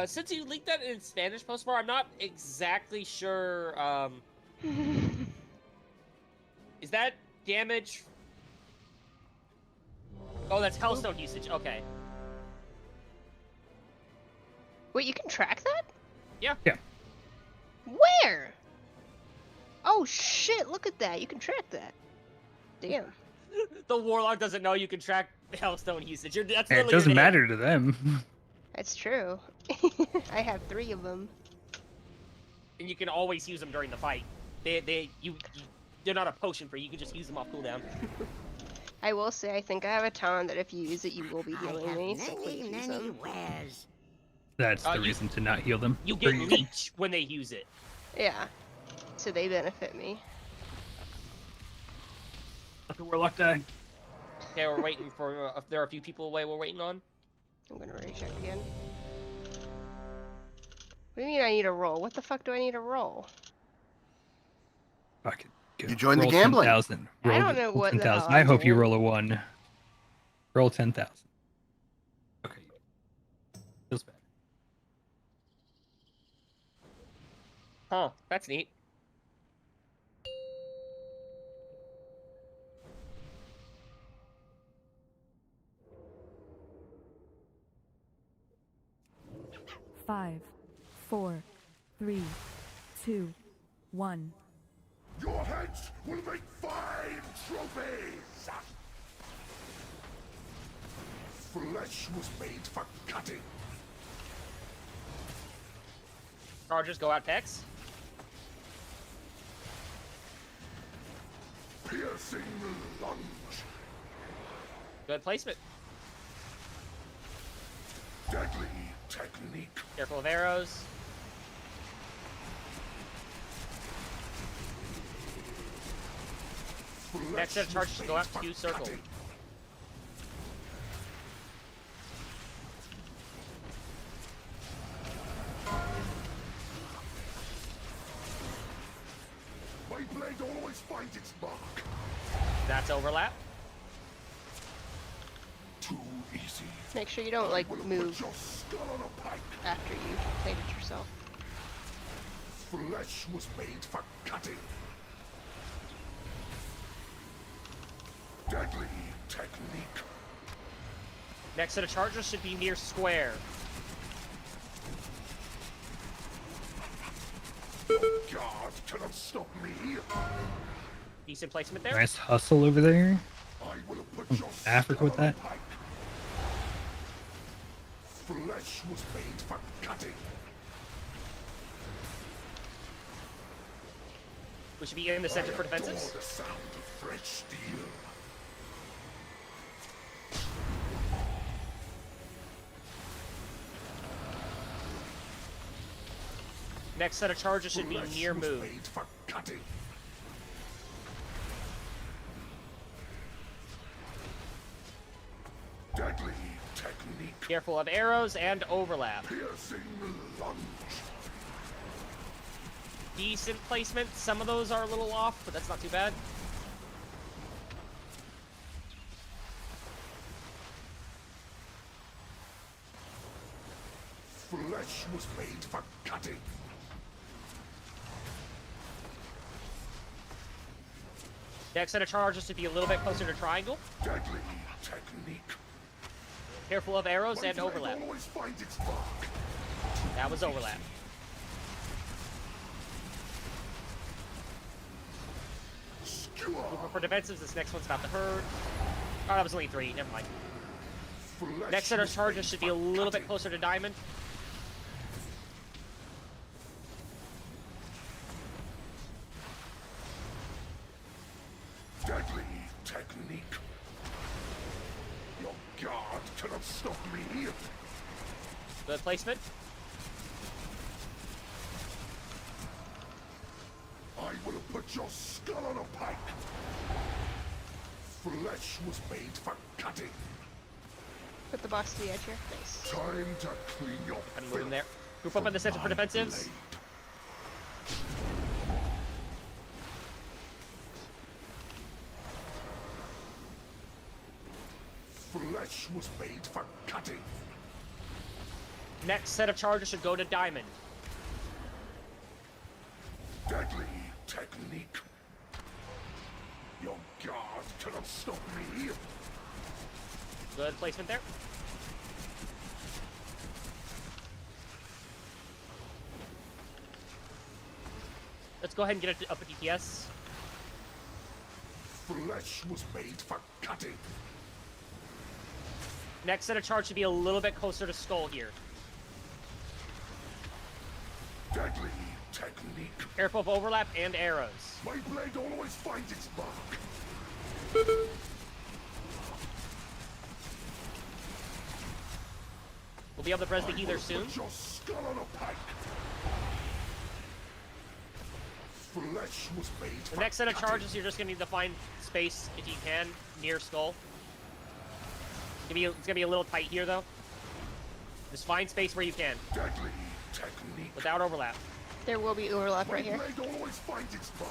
Since you leaked that in Spanish postbar, I'm not exactly sure. Is that damage? Oh, that's Hellstone usage. Okay. Wait, you can track that? Yeah. Yeah. Where? Oh shit! Look at that. You can track that. Damn. The Warlock doesn't know you can track Hellstone usage. That's It literally doesn't your name. matter to them. That's true. I have 3 of them. And you can always use them during the fight. They're not a potion for you. You can just use them off cooldown. I will say, I think I have a talent that if you use it, you will be I healing have me. So many, please use many them. wares. That's the reason to not heal them. You Or get can- leech when they use it. Yeah. So they benefit me. Let the Warlock die. Okay, we're waiting for. If there are a few people away, we're waiting on. I'm gonna recheck again. What do you mean I need a roll? What the fuck do I need a roll? Fuck it. You joined the Roll gambling. 10,000. I Roll don't know what the 10,000. hell I I'm hope you doing. roll a 1. Roll 10,000. Okay. Feels bad. Huh? That's neat. Five, 4, 3, 2, 1. Your heads will make fine trophies! Flesh was made for cutting. Chargers go out Pex. Piercing lunge. Good placement. Deadly technique. Careful of arrows. Next set of charges go out Q circle. My blade always finds its mark. That's overlap. Too easy. Make sure you don't, like, move Your skull on a pike. after you played it yourself. Flesh was made for cutting. Deadly technique. Next set of charges should be near square. God cannot stop me. Decent placement there. Nice hustle over there. I will put your Africa with skull on that. a pike. Flesh was made for cutting. We should be in the center for defenses. The sound of fresh steel. Next set of charges should be Flesh near was move. made for cutting. Deadly technique. Careful of arrows and overlap. Piercing lunge. Decent placement. Some of those are a little off, but that's not too bad. Flesh was made for cutting. Next set of charges should be a little bit closer to triangle. Deadly technique. Careful of arrows My and blade overlap. always finds its mark. That was overlap. Skewer. For defensives, this next one's about to hurt. Oh, that was only 3. Never mind. Flesh Next set of was charges made should be a for little bit cutting. closer to diamond. Deadly technique. Your guard cannot stop me. Good placement. I will put your skull on a pike. Flesh was made for cutting. Put the box to the edge here. Nice. Time to clean your I'm moving filth there. Group up in the center for from my defensives. blade. Flesh was made for cutting. Next set of charges should go to diamond. Deadly technique. Your guard cannot stop me. Good placement there. Let's go ahead and get it up at DPS. Flesh was made for cutting. Next set of charge should be a little bit closer to skull here. Deadly technique. Careful of overlap and arrows. My blade always finds its mark. We'll be able to press the healer soon. Put your skull on a pike. Flesh was made The for next set of cutting. charges, you're just gonna need to find space if you can near skull. It's gonna be a little tight here though. Just find space where you can. Deadly technique. Without overlap. There will be overlap right here. My blade always finds its mark.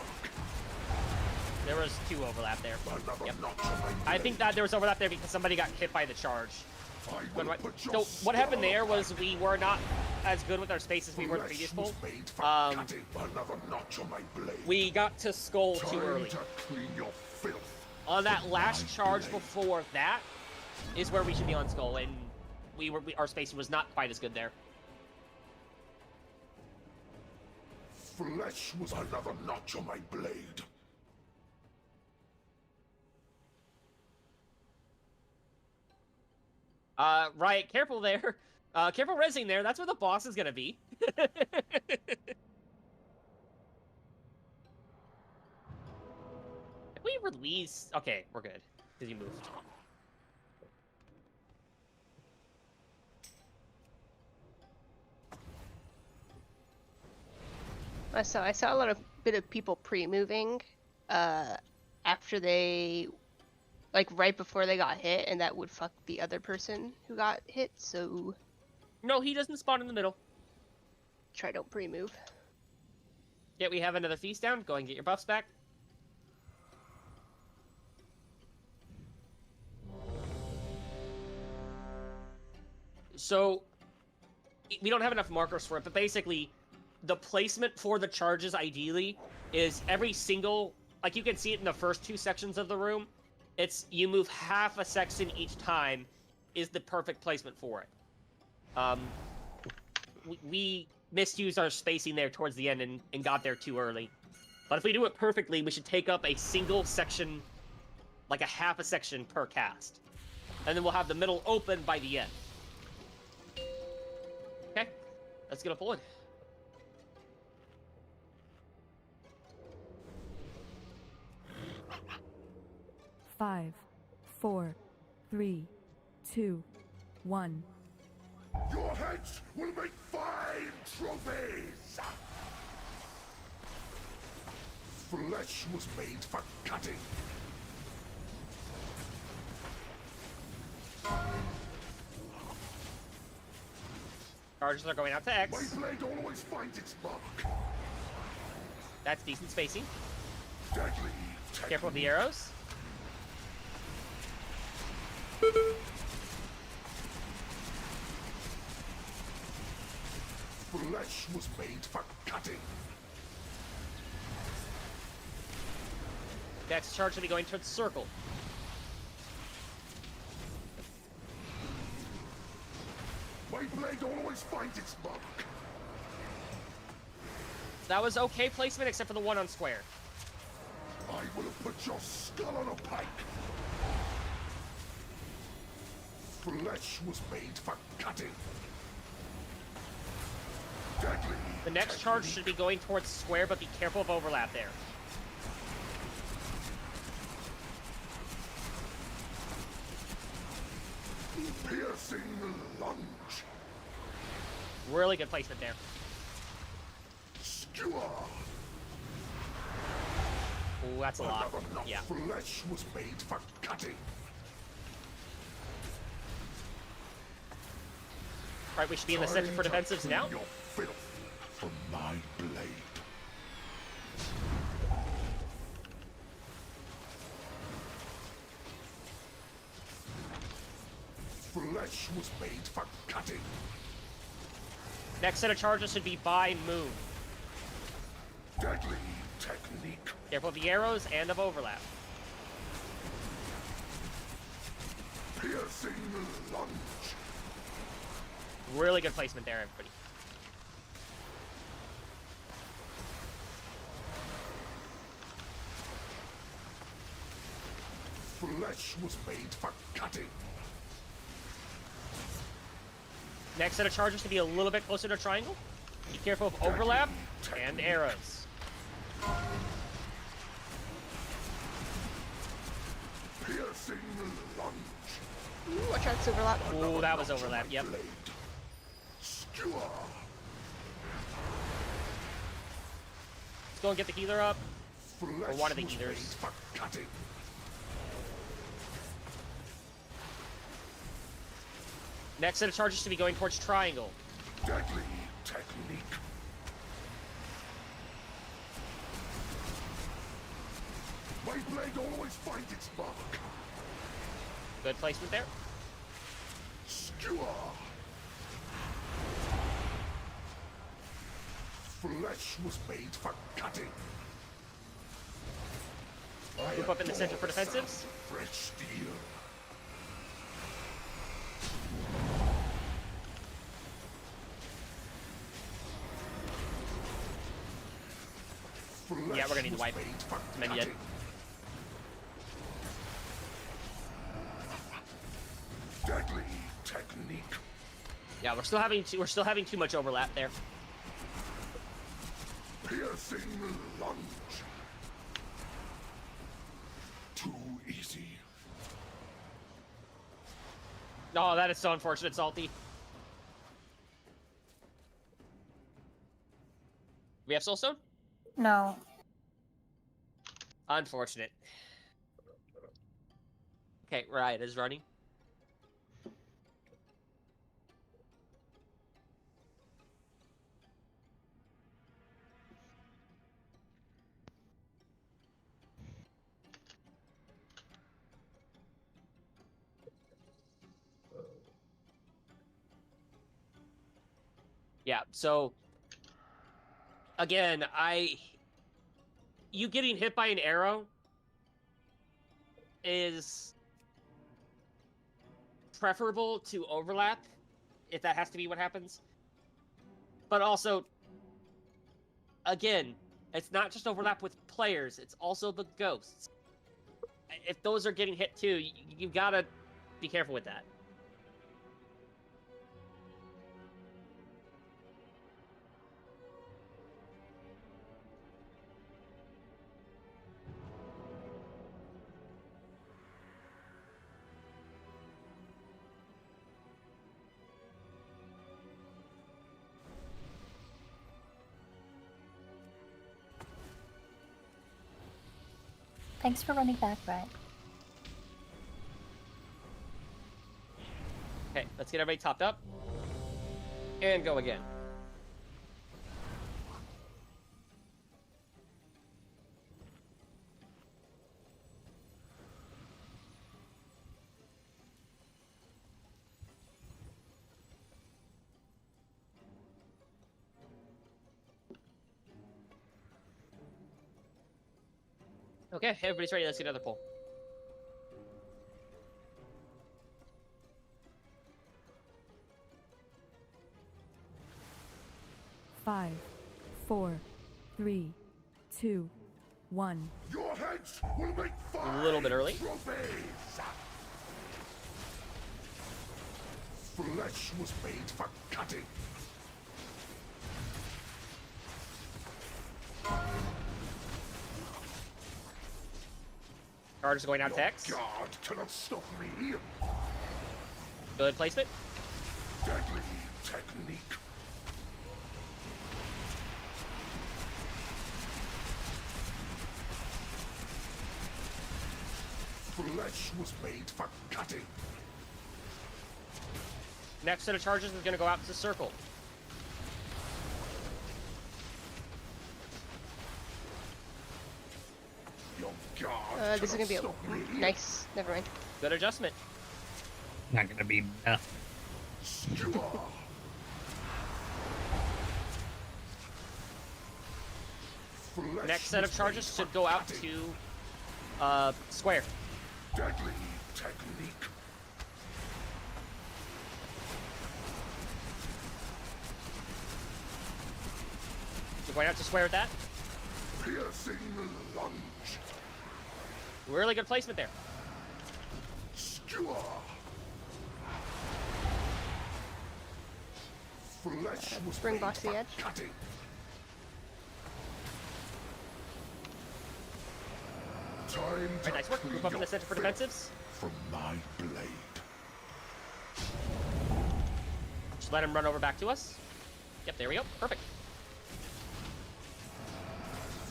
There was 2 overlap there. Another Yep. notch on my I think that there was overlap there because somebody got hit by the charge. I But will what- put your So what happened skull there on was we were not as good with our space as we were in the Flesh previous was pull. made for Um, cutting. Another notch on my blade. We got to skull too Time early. to clean your filth. On that last My charge blade. before that is where we should be on skull, and our spacing was not quite as good there. Flesh was another notch on my blade. Riot, careful there. Careful resing there. That's where the boss is gonna be. If we release... Okay, we're good. Because you moved. I saw a lot of bit of people pre-moving after they, like, right before they got hit, and that would fuck the other person who got hit, so No, he doesn't spawn in the middle. try don't pre-move. Yeah, we have another feast down. Go and get your buffs back. So, we don't have enough markers for it, but basically, the placement for the charges, ideally, is every single... Like, you can see it in the first 2 sections of the room. It's, you move half a section each time is the perfect placement for it. We misused our spacing there towards the end and got there too early. But if we do it perfectly, we should take up a single section, like a half a section per cast. And then we'll have the middle open by the end. Okay, let's get a pull in. Five, 4, 3, 2, 1. Your heads will make fine trophies! Flesh was made for cutting. Charges are going out to My X. blade always finds its mark. That's decent spacing. Deadly Careful with the technique. arrows. Flesh was made for cutting. Next charge will be going towards circle. My blade always finds its mark. That was okay placement except for the one on square. I will have put your skull on a pike. Flesh was made for cutting. Deadly. The next charge should be going towards square, but be careful of overlap there. Piercing lunge. Really good placement there. Skewer. Ooh, that's a lot. Another notch. Yeah. Flesh was made for cutting. Right, we should be in the center for Time to defensives clean now. Your filth from my blade. Flesh was made for cutting. Next set of charges should be by move. Deadly technique. Careful of the arrows and of overlap. Piercing lunge. Really good placement there, everybody. Flesh was made for cutting. Next set of charges to be a little bit closer to triangle. Be careful of overlap and arrows. Piercing lunge. Ooh, watch out, it's overlap. Ooh, that was overlap, yep. Skewer. Let's go and get the healer up. Flesh Or one of the was healers. made for cutting. Next set of charges to be going towards triangle. Deadly technique. My blade always finds its mark. Good placement there. Skewer. Flesh was made for cutting. Group up in the center for defensives. Fresh steel. Yeah, we're gonna need to wipe many dead. Deadly technique. Yeah, we're still having too much overlap there. Piercing lunge. Too easy. Oh, that is so unfortunate, Salty. We have Soulstone? No. Unfortunate. Okay, Riot is running. Yeah, so again, you getting hit by an arrow is preferable to overlap, if that has to be what happens. But also, again, it's not just overlap with players, it's also the ghosts. If those are getting hit too, you gotta be careful with that. Thanks for running back, Brett. Okay, let's get everybody topped up. And go again. Okay, everybody's ready. Let's get another pull. Five, 4, 3, 2, 1. Your heads will make fire. A little bit early. Trophies. Flesh was made for cutting. Charge is going out to X. God cannot stop me. Good placement. Deadly technique. Flesh was made for cutting. Next set of charges is going to go out to circle. Your God This is gonna be cannot stop me. nice. Never mind. Good adjustment. Not gonna be enough. Skewer. Next set of charges should go out to square. Deadly technique. So going out to square with that. Piercing lunge. Really good placement there. Skewer. Flesh was Bring made box the for edge. cutting. Time Alright, to nice work. clean Move up in the your center for filth defensives. From my blade. Just let him run over back to us. Yep, there we go. Perfect.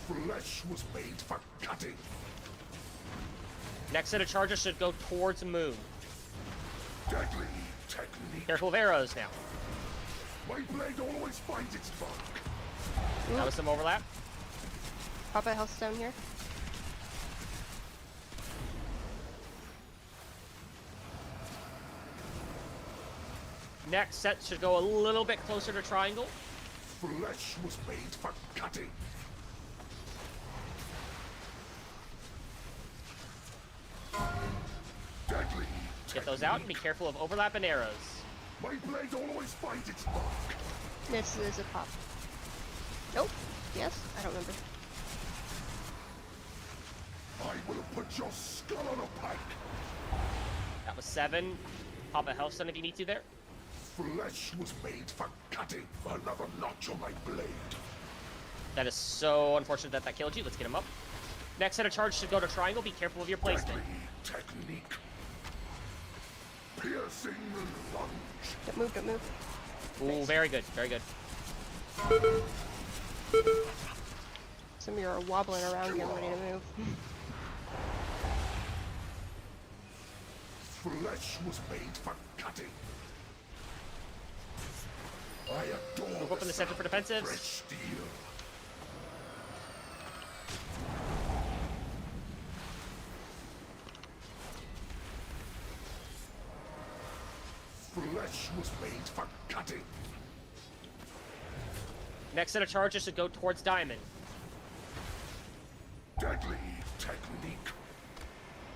Flesh was made for cutting. Next set of charges should go towards Moon. Deadly technique. Careful of arrows now. My blade always finds its mark. That was some overlap. Pop a health stone here. Next set should go a little bit closer to triangle. Flesh was made for cutting. Deadly. Get those out and be careful of overlap and arrows. My blade always finds its mark. This is a pop. Nope. Yes? I don't remember. I will put your skull on a pike. That was 7. Pop a health stone if you need to there. Flesh was made for cutting. Another notch on my blade. That is so unfortunate that that killed you. Let's get him up. Next set of charge should go to triangle. Be careful of your placement. Deadly technique. Piercing lunge. Don't move, don't move. Ooh, very good, very good. Some of you are wobbling around getting ready to move. Flesh was made for cutting. I adore Move up in the center for defensives. fresh steel. Flesh was made for cutting. Next set of charges should go towards diamond. Deadly technique.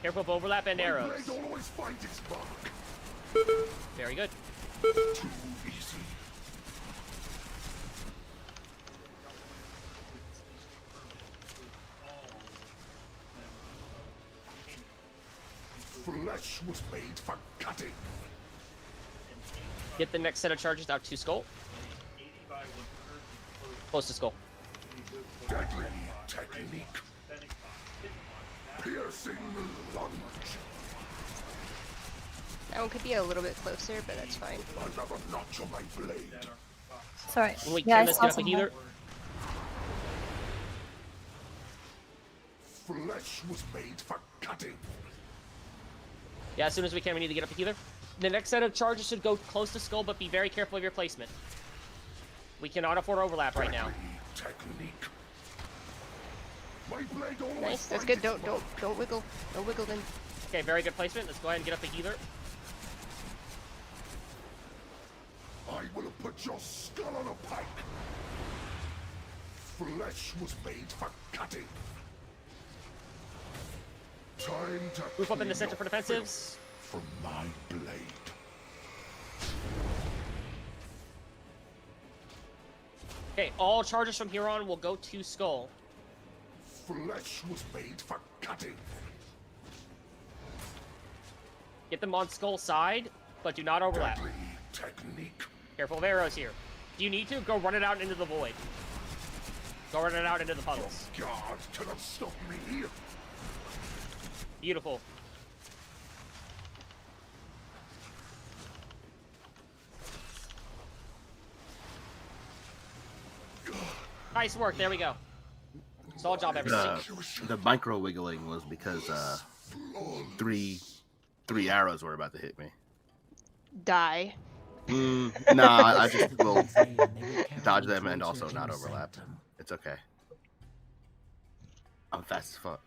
Careful of overlap and My arrows. blade always finds its mark. Very good. Too easy. Flesh was made for cutting. Get the next set of charges out to skull. Close to skull. Deadly technique. Piercing lunge. That one could be a little bit closer, but that's fine. Another notch on my blade. Sorry. When we Yeah, I can, let's saw get up a some healer. Flesh was made for cutting. Yeah, as soon as we can, we need to get up a healer. The next set of charges should go close to skull, but be very careful of your placement. We cannot afford overlap right now. Deadly technique. My blade always Nice, that's finds good. its Don't mark. wiggle. Don't wiggle then. Okay, very good placement. Let's go ahead and get up a healer. I will put your skull on a pike. Flesh was made for cutting. Time to Move up in the clean center your for defensives. filth from my blade. Okay, all charges from here on will go to skull. Flesh was made for cutting. Get them on skull side, but do not overlap. Deadly technique. Careful of arrows here. Do you need to? Go run it out into the void. Go run it out into the puddles. God cannot stop me here. Beautiful. Nice work. There we go. Solid job, everybody. The micro wiggling was because three arrows were about to hit me. Die. Nah, I just will dodge them and also not overlap. It's okay. I'm fast as fuck.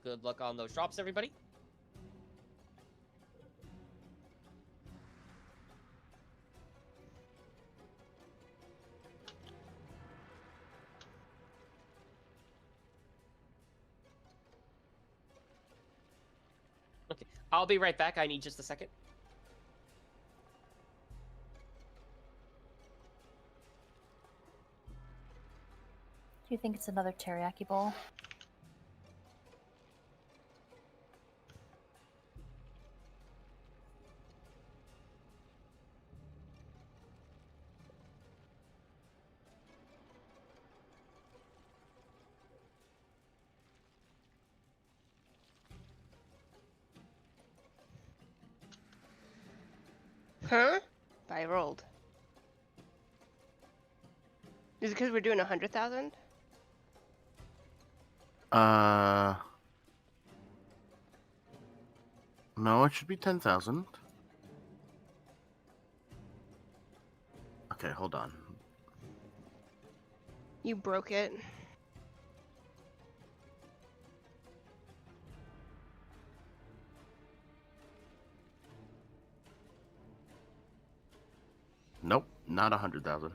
Good luck on those drops, everybody. Okay, I'll be right back. I need just a second. Do you think it's another teriyaki bowl? Huh? I rolled. Is it because we're doing 100,000? No, it should be 10,000. Okay, hold on. You broke it. Nope, not 100,000.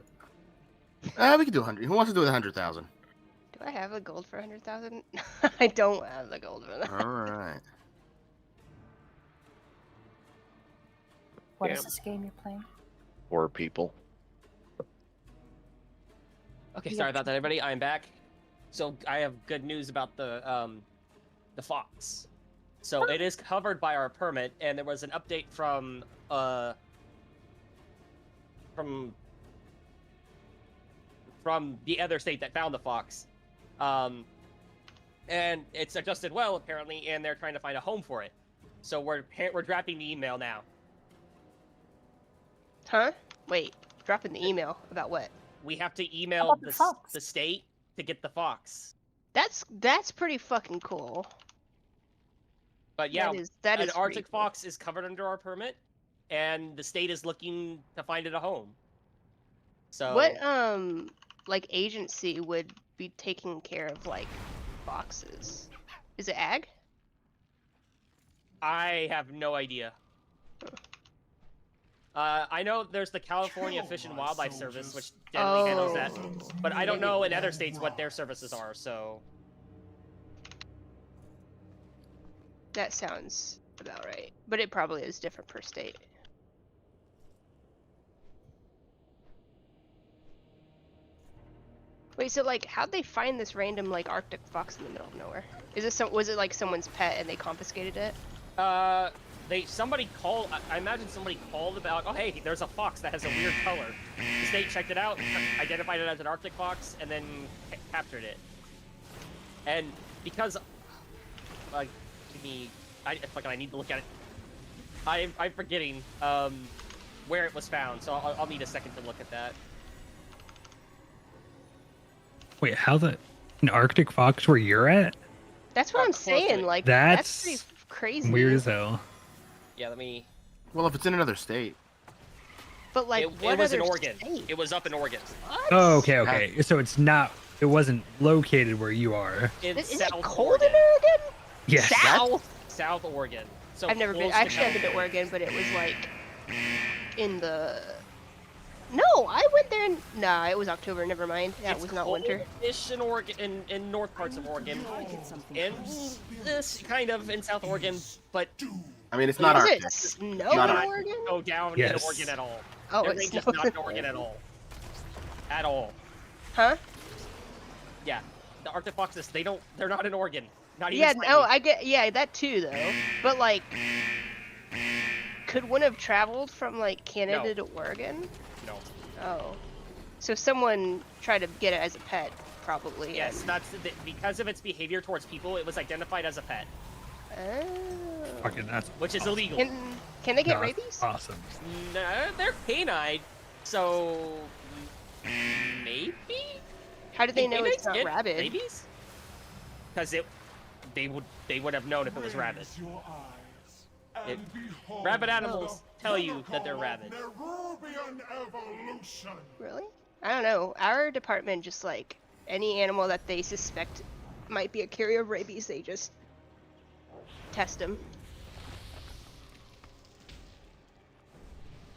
We can do 100. Who wants to do 100,000? Do I have the gold for 100,000? I don't have the gold for that. All right. What is this game you're playing? 4 people. Okay, sorry about that, everybody. I'm back. So I have good news about the fox. So it is covered by our permit, and there was an update from the other state that found the fox, and it's adjusted well apparently, and they're trying to find a home for it. So we're drafting the email now. Huh? Wait, dropping the email about what? We have to email the state to get the fox. That's pretty fucking cool. But yeah, that is an Arctic pretty cool. fox is covered under our permit, and the state is looking to find it a home. So What like agency would be taking care of like foxes? Is it ag? I have no idea. I know there's the California Fish and Wildlife Service, which generally handles that, but I don't know in other states what their services are, so... That sounds about right. But it probably is different per state. Wait, so like, how'd they find this random like Arctic fox in the middle of nowhere? Is this was it like someone's pet and they confiscated it? Somebody called, I imagine somebody called about, oh hey, there's a fox that has a weird color. The state checked it out, identified it as an Arctic fox, and then captured it. And because, I need to look at it. I'm forgetting, where it was found, so I'll need a second to look at that. Wait, an Arctic fox where you're at? That's what I'm saying, like, that's pretty crazy. Weird as hell. Yeah, let me... Well, if it's in another state. But like, it was in Oregon. It was up in Oregon. What? Oh, okay. So it's not. It wasn't located where you are. Is it cold in Oregon? Yes. South Oregon. So I've never been. Actually, I've been to Oregon, but it was like in the. No, I went there. Nah, it was October. Never mind. That was not winter. Ish in Oregon, in north parts of Oregon, and this kind of in South Oregon, but. I mean, it's not Arctic. Is it snow in Oregon? Go down in Oregon at all. Oh, it it's ranges not in Oregon at all. At all. Huh? Yeah, the Arctic foxes. They're not in Oregon. Not even. Yeah. slightly. No, I get. Yeah, that too, though. But like, could one have traveled from like Canada to Oregon? No. Oh. So someone tried to get it as a pet, probably. Yes, because of its behavior towards people, it was identified as a pet. Oh. Fucking that's which is illegal. Can they get rabies? Awesome. No, they're canine, so maybe. How do they know it's Canines not get rabid? Rabies? Because they would have known if it was rabid. Rabid animals tell you that they're rabid. Nerubian evolution. Really? I don't know. Our department just like any animal that they suspect might be a carrier of rabies, they just test them.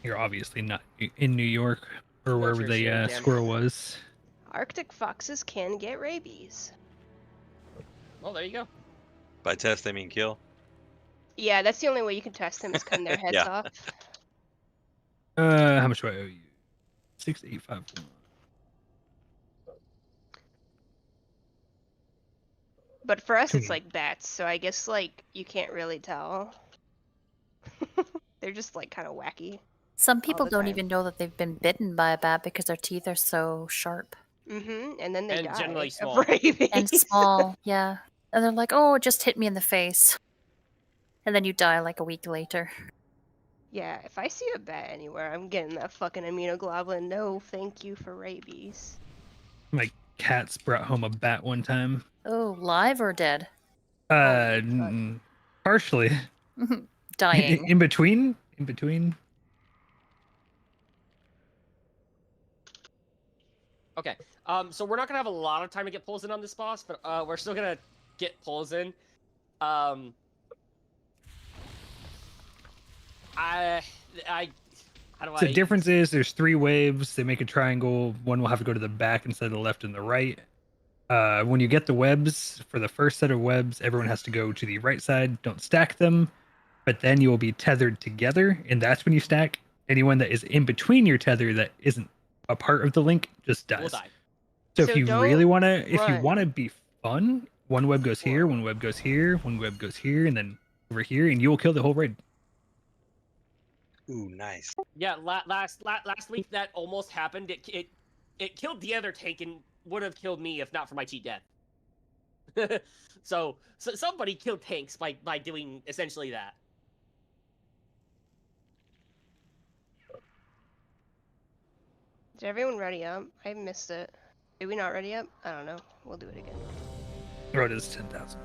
You're obviously not in New York or wherever your the shit, damn. squirrel was. Arctic foxes can get rabies. Well, there you go. By test, I mean kill. Yeah, that's the only way you can test them is cutting their heads Yeah. off. How much do I owe you? 6851. But for us, it's like bats, so I guess like you can't really tell. They're just like kind of wacky. Some people the don't time. even know that they've been bitten by a bat because their teeth are so sharp And then they And die generally of small. rabies. and small. Yeah. And they're like, oh, it just hit me in the face. And then you die like a week later. Yeah, if I see a bat anywhere, I'm getting that fucking immunoglobulin. No, thank you for rabies. My cats brought home a bat one time. Oh, live or dead? Partially. Dying. In between. In between. Okay. So we're not gonna have a lot of time to get pulls in on this boss, but we're still gonna get pulls in. How do So the difference is there's 3 waves. They make a triangle. One will have to go to the back instead of the left and the right. When you get the webs, for the first set of webs, everyone has to go to the right side. Don't stack them. But then you will be tethered together, and that's when you stack. Anyone that is in between your tether that isn't a part of the link just dies. We'll die. So So if you don't really want to, if you run. want to be fun, one web goes here, one web goes here, one web goes here, and then over here, and you will kill the whole raid. Ooh, nice. Yeah, last week that almost happened. It killed the other tank and would have killed me if not for my cheat death. so somebody killed tanks by doing essentially that. Did everyone ready up? I missed it. Did we not ready up? I don't know. We'll do it again. Road is 10,000.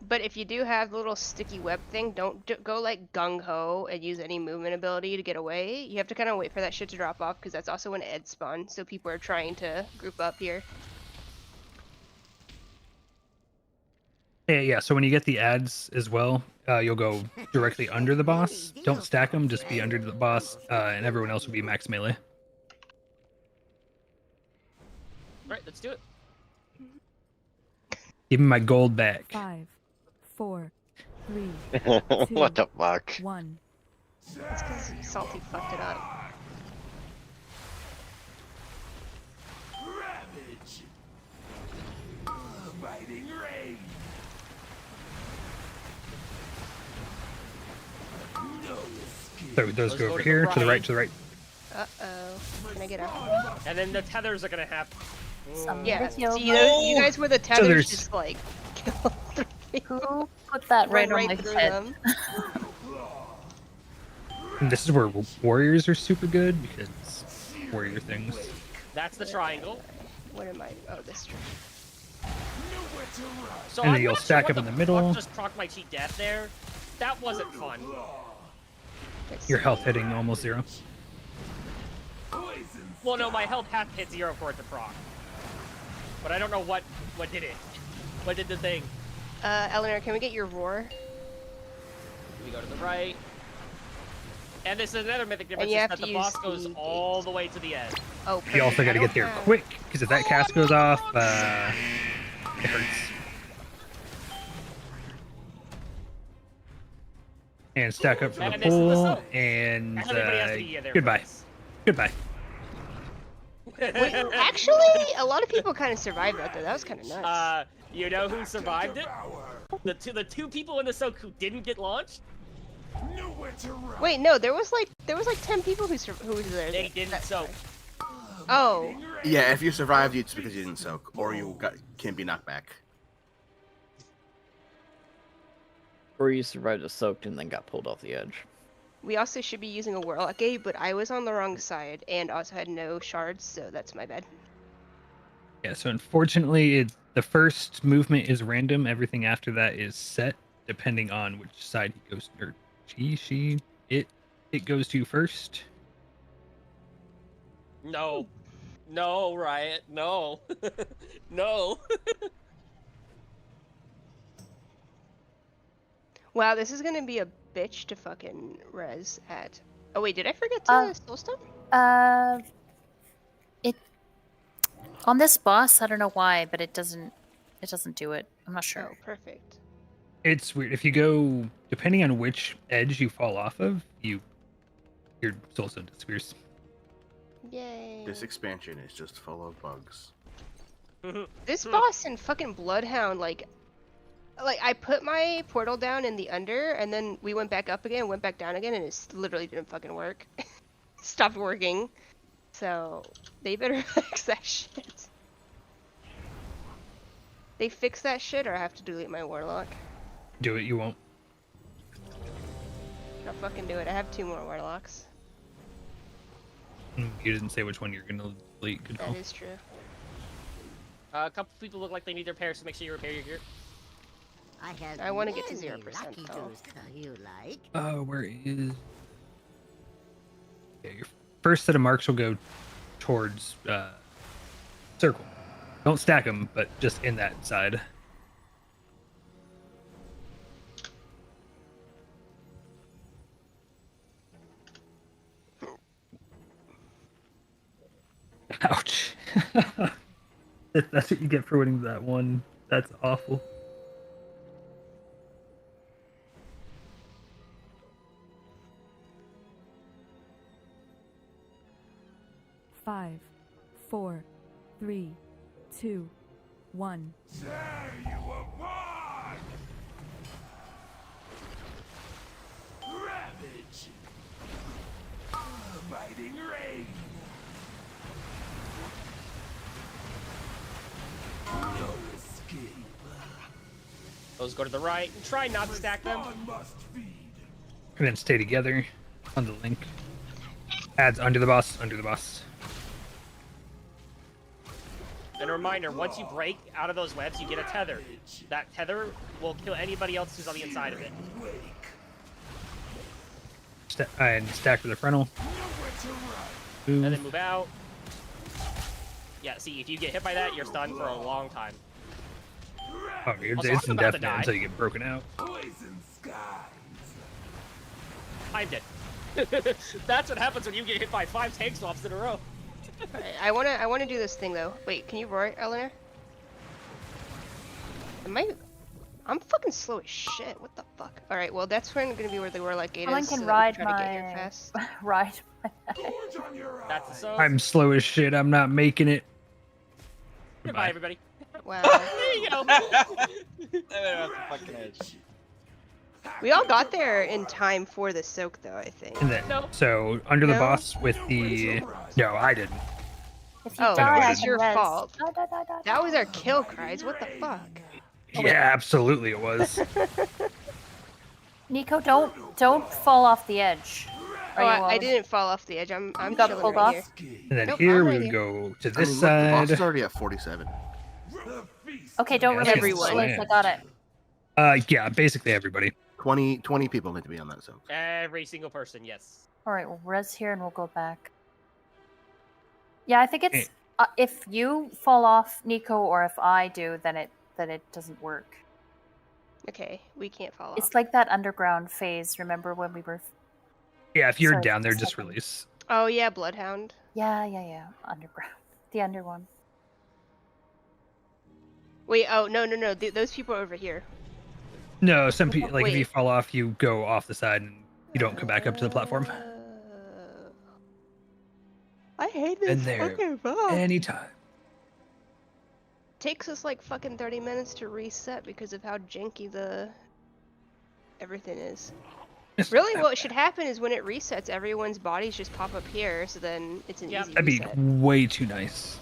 But if you do have the little sticky web thing, don't go like gung-ho and use any movement ability to get away. You have to kind of wait for that shit to drop off because that's also when Ed spawn. So people are trying to group up here. Yeah. So when you get the ads as well, you'll go directly under the boss. Don't stack them. Just be under the boss, and everyone else will be max melee. Right, let's do it. Give me my gold back. 5, 4, 3, 2, What the fuck? 1. That's because Salty fucked it up. Ravage. Biting rain. No escape. So those go over here, to the right, to the right. Uh-oh. Can I get out? And then the tethers are gonna have. Yeah, Video. so you guys were the tethers there's- just like Who put that right on my through head? them. And this is where warriors are super good because warrior things. That's the triangle. What am I? Oh, this tree. So And then I'm you'll not sure stack what up in the the middle. fuck just proc my cheat death there. That wasn't fun. Your health hitting almost 0. Well, no, my health had to hit 0 for it to proc. But I don't know what did it. What did the thing? Eleanor, can we get your roar? We go to the right. And this is another mythic difference you is have that to the boss use goes the all the way to the end. Oh, You also got to get there quick because if that cast goes off, it hurts. And stack up for the And this is the pool, soap. and Everybody has to be there goodbye. first. Goodbye. Wait, actually, a lot of people kind of survived that though. That was kind of nuts. You know who survived it? The two people in the soak who didn't get launched. Wait, no, there was like 10 people who was there. They didn't soak. Oh. Yeah, if you survived, it's because you didn't soak, or you can't be knocked back. Or you survived a soaked and then got pulled off the edge. We also should be using a Warlock gate, but I was on the wrong side and also had no shards, so that's my bad. Yeah, so unfortunately, the first movement is random. Everything after that is set, depending on which side he goes, or it goes to first. No. No, Riot. No. No. Wow, this is gonna be a bitch to fucking res at. Oh wait, did I forget to soulstone? It on this boss, I don't know why, but it doesn't do it. I'm not sure. Oh, perfect. It's weird. If you go, depending on which edge you fall off of, your soulstone disappears. Yay. This expansion is just full of bugs. This boss in fucking Bloodhound, like I put my portal down in the under, and then we went back up again, went back down again, and it literally didn't fucking work. Stopped working. So they better fix that shit. They fix that shit, or I have to delete my warlock. Do it, you won't. I'll fucking do it. I have 2 more warlocks. You didn't say which one you're gonna delete. Good call. That is true. A couple people look like they need their repairs, so make sure you repair your gear. I want to get to 0% though. Where is? Yeah, your first set of marks will go towards circle. Don't stack them, but just in that side. Ouch. That's what you get for winning that one. That's awful. Five, 4, 3, 2, 1. Tear you apart! Ravage! Biting rain! No escape. Those go to the right. And try not to stack them. Must feed. And then stay together on the link. Adds under the boss, under the boss. And a reminder, once you break out of those webs, you get a tether. That tether will kill anybody else who's on the inside of it. And stack to the frontal. And then move out. Yeah, see, if you get hit by that, you're stunned for a long time. Oh, you're Also, it's I'm about to indefinite die. until you get broken out. Poison skies. I'm dead. That's what happens when you get hit by 5 tank swaps in a row. Alright, I wanna do this thing though. Wait, can you roar, Eleanor? I'm fucking slow as shit. What the fuck? Alright, well that's gonna be where the warlock gate Someone is. can so ride that we try to get my here fast. ride my. That's so. I'm slow as shit. I'm not making it. Goodbye, everybody. Wow. There you go. We all got there in time for the soak though, I think. And then, No. so under the No? boss with the. No, I didn't. If you Oh, die, this I is can your res. fault. Die. That was our kill cries. What the fuck? Yeah, absolutely it was. Nico, don't fall off the edge. Oh, I didn't fall off the edge. I'm got chilling pulled right off? here. And then Nope, here I'm we right would here. go to I this mean, look, the boss side. is already at 47. Okay, don't Yeah, remember everyone. Slice, I got it. Yeah, basically everybody. 20 people need to be on that zone. Every single person, yes. All right, we'll res here and we'll go back. Yeah, I think it's if you fall off, Nico, or if I do, then it doesn't work. Okay, we can't fall off. It's like that underground phase. Remember when we were? Yeah, if you're Sorry, down there, second. just release. Oh yeah, Bloodhound. Yeah. Underground, the under one. Wait, oh no, those people are over here. No, some people like if Wait. you fall off, you go off the side and you don't come back up to the platform. I hate this And there, fucking boss. anytime. Takes us like fucking 30 minutes to reset because of how janky the everything is. It's Really, not what that should bad. happen is when it resets, everyone's bodies just pop up here, so then it's an easy That'd be reset. way too nice.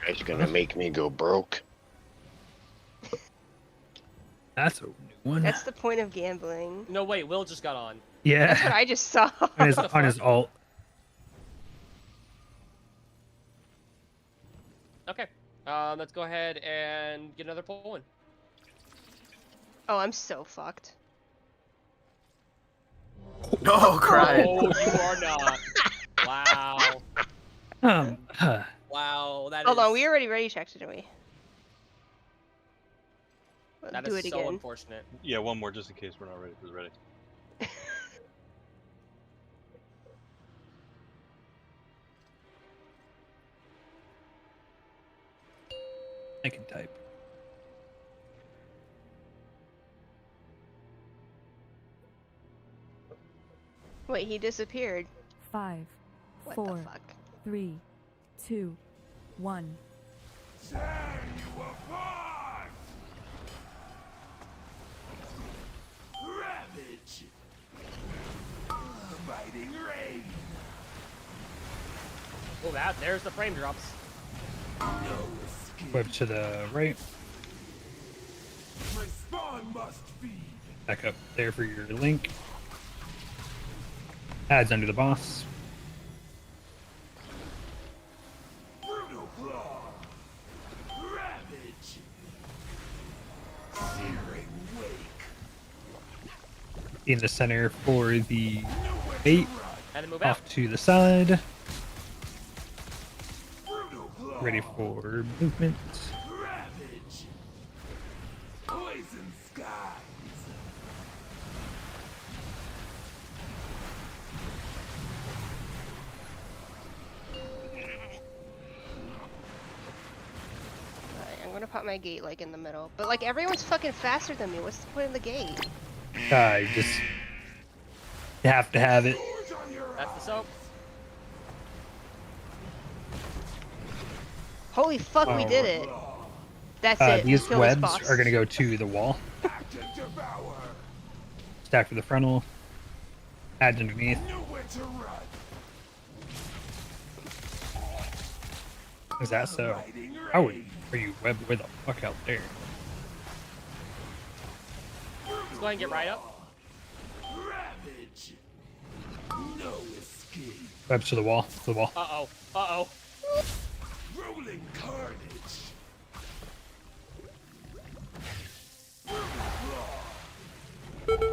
You guys gonna make me go broke? That's a new one. That's the point of gambling. No, wait, Will just got on. That's what Yeah, I just saw. on his alt. Okay. Let's go ahead and get another pull in. Oh, I'm so fucked. Oh, cry. Oh, you are not. Wow. Um, Wow, that Hold is... on, we already ready checked, didn't we? That Do is it so again. unfortunate. Yeah, one more just in case we're not ready. If it's ready. I can type. Wait, he disappeared. 5, What the 4, fuck? 3, 2, 1. Tear you apart! Ravage! Biting rain! Oh, there's the frame drops. No escape. Web to the right. My spawn must feed. Back up there for your link. Adds under the boss. Brutal claw! Ravage! Searing wake! In the center for the bait. And then move out. Off to the side. Brutal claw! Ready for movement. Ravage! Poison skies! Alright, I'm gonna pop my gate like in the middle. But like everyone's fucking faster than me. What's the point of the gate? You have to have it. That's the soap. Holy fuck, we Oh. did it. That's it. These Kill this webs boss. are going to go to the wall. Active devour! Stack for the frontal. Adds underneath. Nowhere to run! Is that so? Biting How would rain! are you web way the fuck out there? Let's go ahead and get right up. Ravage! No escape! Webs to the wall. To the wall. Uh-oh. Uh-oh. Rolling carnage!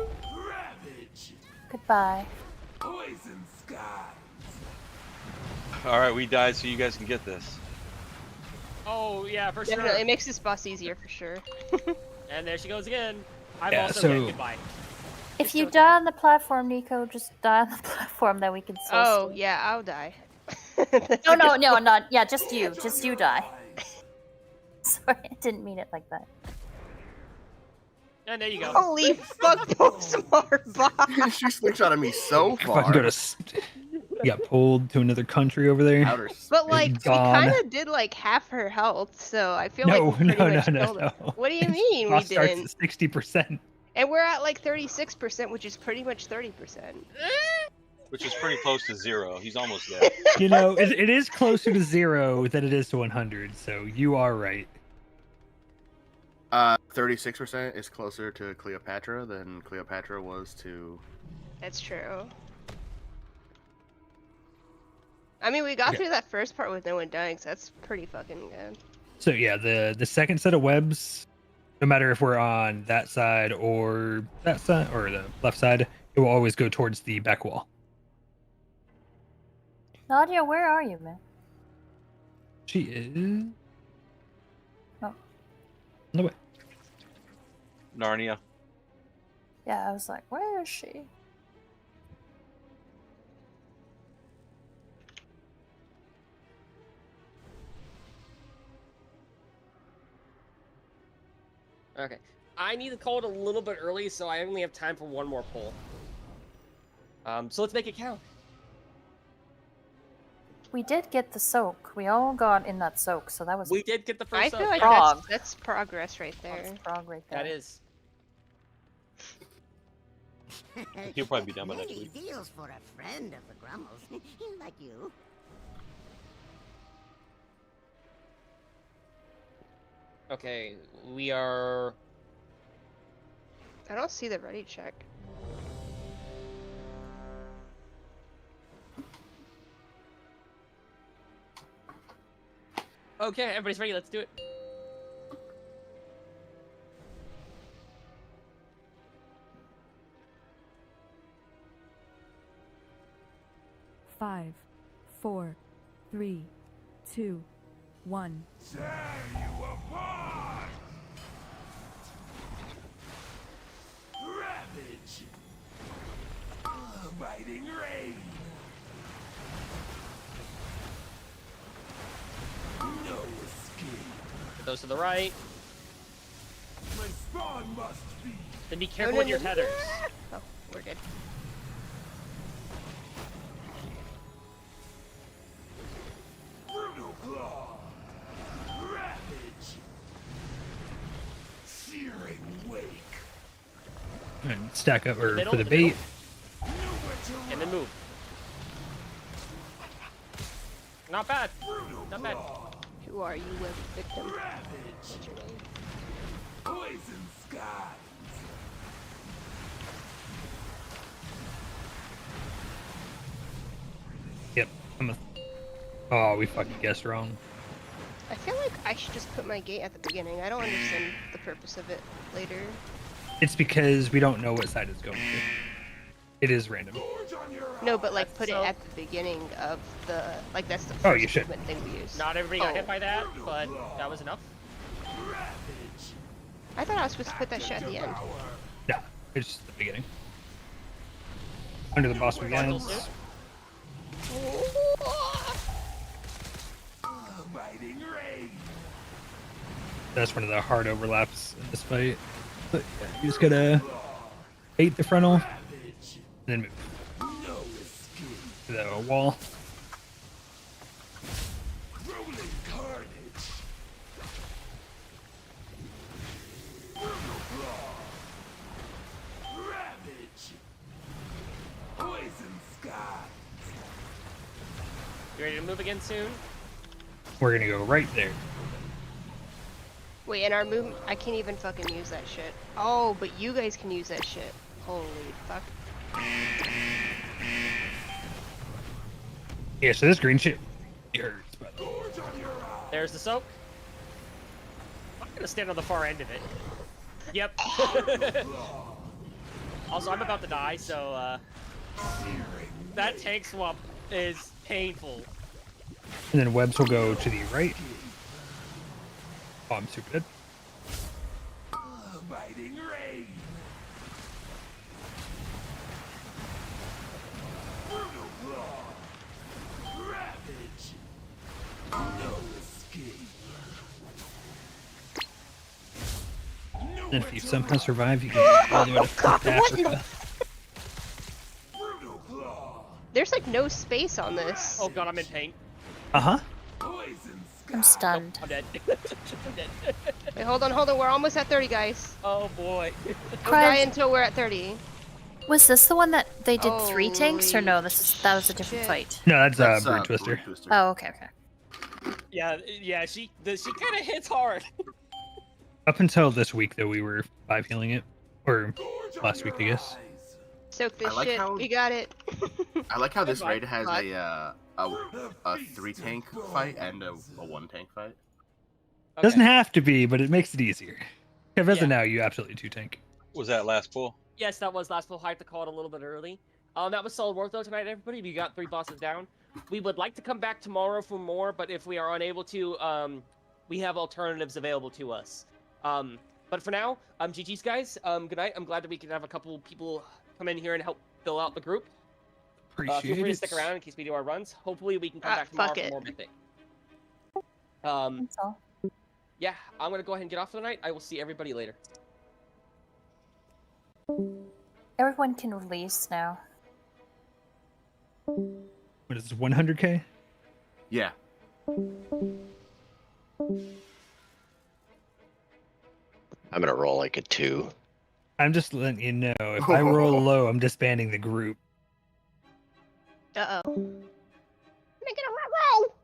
Ravage! Goodbye. Poison skies! All right, we died so you guys can get this. Oh, yeah, for Definitely, sure. it makes this boss easier for sure. And there she goes again. I'm Yeah, also so- dead. Goodbye. If you die on the platform, Nico, just die on the platform, then we can still Oh, stay. yeah, I'll die. No, no, no, not. Yeah, just you. Just you die. Sorry, I didn't mean it like that. And there you go. Holy fuck, Postmar boss! She slingshotted me so If I can far. go to you got pulled to another country over there. Outer But like, we gone. kind of did like half her health, so I feel No, like we pretty no, much no, killed no, her. no. What do you mean we Boss starts didn't? at 60%. And we're at like 36%, which is pretty much 30%. Which is pretty close to 0. He's almost there. You know, it is closer to 0 than it is to 100, so you are right. 36% is closer to Cleopatra than Cleopatra was to. That's true. I mean, we got Okay. through that first part with no one dying, so that's pretty fucking good. So yeah, the second set of webs, no matter if we're on that side or that side or the left side, it will always go towards the back wall. Nadia, where are you, man? She is. Oh. No way. Narnia. Yeah, I was like, where is she? Okay. I need to call it a little bit early, so I only have time for one more pull. So let's make it count. We did get the soak. We all got in that soak, so that was. We did get the first I feel like Prog. that's progress right there. That's prog right there. That is. He'll probably be done by next Many week. deals for a friend of the Grummels, like you. Okay, we are. I don't see the ready check. Okay, everybody's ready. Let's do it. Five, 4, 3, 2, 1. Tear you apart! those to the right. My spawn must be. Then be careful with your headers. Oh, we're good. Brutal claw. Ravage. Searing wake. And stack up or Middle, for the the bait. And then move. Not bad. Not bad. Who are you, web victim? Ravage. What's your name? Poison skies. Yep. Oh, we fucking guessed wrong. I feel like I should just put my gate at the beginning. I don't understand the purpose of it later. It's because we don't know what side it's going to. It is random. No, but like put it So- at the beginning of the like that's the Oh, first you should. movement thing we use. Not everybody got Oh. hit by that, but that was enough. I thought I was supposed to put that shit at the end. No, it's just the beginning. Under the boss begins. Biting rain. That's one of the hard overlaps in this fight. But yeah, you just gotta bait the frontal and then move No escape. to the wall. Rolling carnage. Brutal claw. Ravage. Poison skies. You ready to move again soon? We're gonna go right there. Wait, and our movement, I can't even fucking use that shit. Oh, but you guys can use that shit. Holy fuck. Yeah, so this green shit it hurts, by the way. There's the soak. I'm gonna stand on the far end of it. Yep. Also, I'm about to die, so that tank swap is painful. And then webs will go to the right. Oh, I'm super dead. Biting rain. Brutal claw. Ravage. No escape. And if you somehow survive, you can all the way to fucking Africa. Brutal claw. There's like no space on this. Oh god, I'm in pain. Uh-huh. Poison I'm stunned. I'm dead. I'm dead. Wait, hold on. We're almost at 30, guys. Oh boy. Don't die until we're at 30. Was this the one that they did 3 tanks, or no? Holy That was a different shit. fight. No, that's Brute Brute Twister. Oh, okay, okay. Yeah, she kind of hits hard. Up until this week, though, we were 5 healing it. Or last week, I guess. Soak this I like shit. how- We got it. I like how this Goodbye. raid has a 3 tank fight and a 1 tank fight. Okay. Doesn't have to be, but it makes it easier. If as Yeah. of now, you absolutely 2 tank. Was that last pull? Yes, that was last full. I had to call it a little bit early. That was solid work though tonight, everybody. We got 3 bosses down. We would like to come back tomorrow for more, but if we are unable to, we have alternatives available to us. But for now, GG's guys. Good night. I'm glad that we can have a couple people come in here and help fill out the group. Appreciate Feel free to it. stick around in case we do our runs. Hopefully, we can come back fuck tomorrow for it. more Mythic. That's all. Yeah, I'm gonna go ahead and get off for the night. I will see everybody later. Everyone can release now. What is this, 100k? Yeah. I'm gonna roll like a 2. I'm just letting you know, if I roll low, I'm disbanding the group. Uh-oh. Make it a roll!